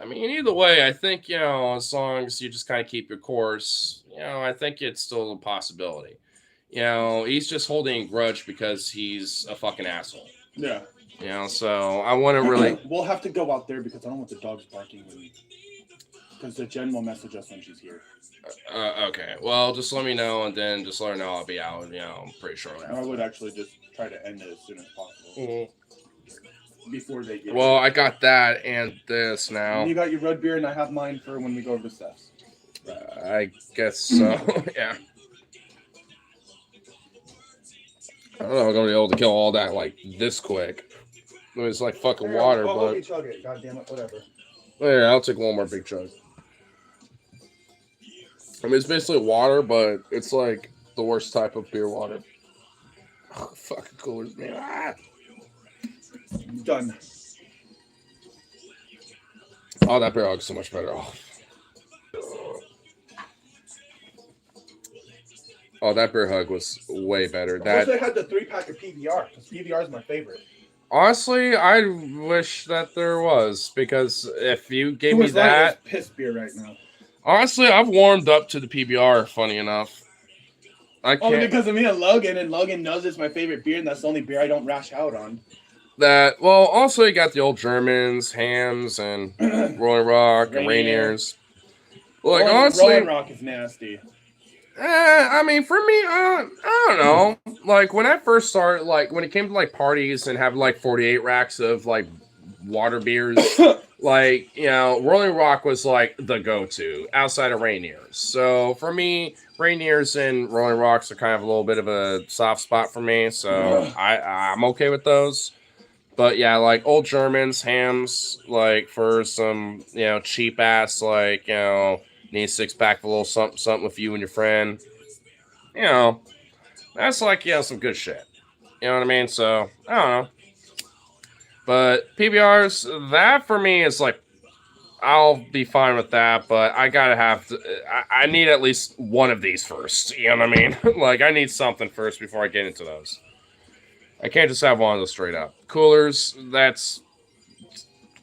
I mean, either way, I think, as long as you just kind of keep your course, I think it's still a possibility. He's just holding a grudge because he's a fucking asshole. Yeah. So I wouldn't really. We'll have to go out there because I don't want the dogs barking with me. Because the Jen will message us when she's here. Okay. Well, just let me know, and then just let her know I'll be out. Pretty shortly. I would actually just try to end it as soon as possible. Before they get. Well, I got that and this now. You got your red beer, and I have mine for when we go over to Steph's. I guess so. Yeah. I don't know if I'm gonna be able to kill all that this quick. It's like fucking water, I'll but chug it. God damn it, whatever. yeah, I'll take one more big chug. I mean, it's basically water, but it's like the worst type of beer water. Oh, fucking coolers, man. Ah! Done. Oh, that beer hug's so much better. Oh, that beer hug was way better. I wish I had the 3-pack of PBR, because PBR is my favorite. Honestly, I wish that there was, because if you gave me that, piss beer right now. Honestly, I've warmed up to the PBR. Funny enough, I Only can't. because of me and Logan knows it's my favorite beer, and that's the only beer I don't rash out on. That well, also you got the Old Germans, Hams, and Rolling Rock and Rainier. Rainiers. Like Rolling honestly, Rock is nasty. I mean, for me, I don't know. Like when I first started, like when it came to like parties and having like 48 racks of like water beers, like Rolling Rock was like the go-to outside of Rainiers. So for me, Rainiers and Rolling Rocks are kind of a little bit of a soft spot for me. So I'm okay with those. But yeah, like Old Germans, Hams, like for some cheap ass need a 6-pack of a little something with you and your friend. That's like some good shit. You know what I mean? So I don't know. But PBRs, that for me is like I'll be fine with that, but I gotta have to. I need at least one of these first. You know what I mean? Like I need something first before I get into those. I can't just have one of those straight up. Coolers, that's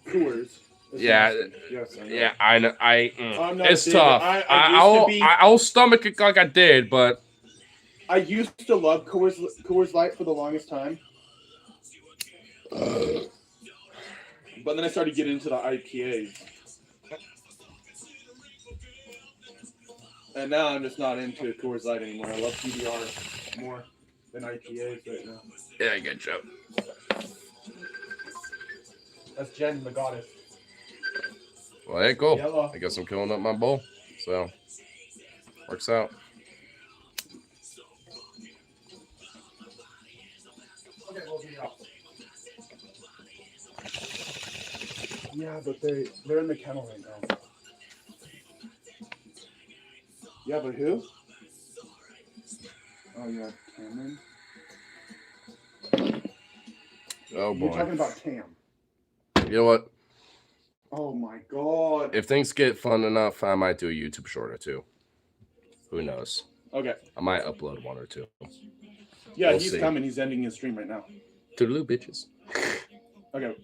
Coolers. yeah. Yes, I know. Yeah, I know. I'm not It's a big- tough. I'll stomach it like I did, but I used to love Coors Light for the longest time. But then I started getting into the IPAs. And now I'm just not into Coors Light anymore. I love PBR more than IPAs right now. yeah, I get you. That's Jen, the goddess. Well, hey, cool. Yellow. I guess I'm filling up my bowl, so works out. Okay, we'll be out. Yeah, but they're in the kennel right now. Yeah, but who? Oh yeah, Cameron. Oh You're boy. talking about Cam. You know what? Oh my god. If things get fun enough, I might do a YouTube short or two. Who knows? Okay. I might upload one or two. Yeah, We'll he's see. coming. He's ending his stream right now. Toodaloo, bitches. Okay.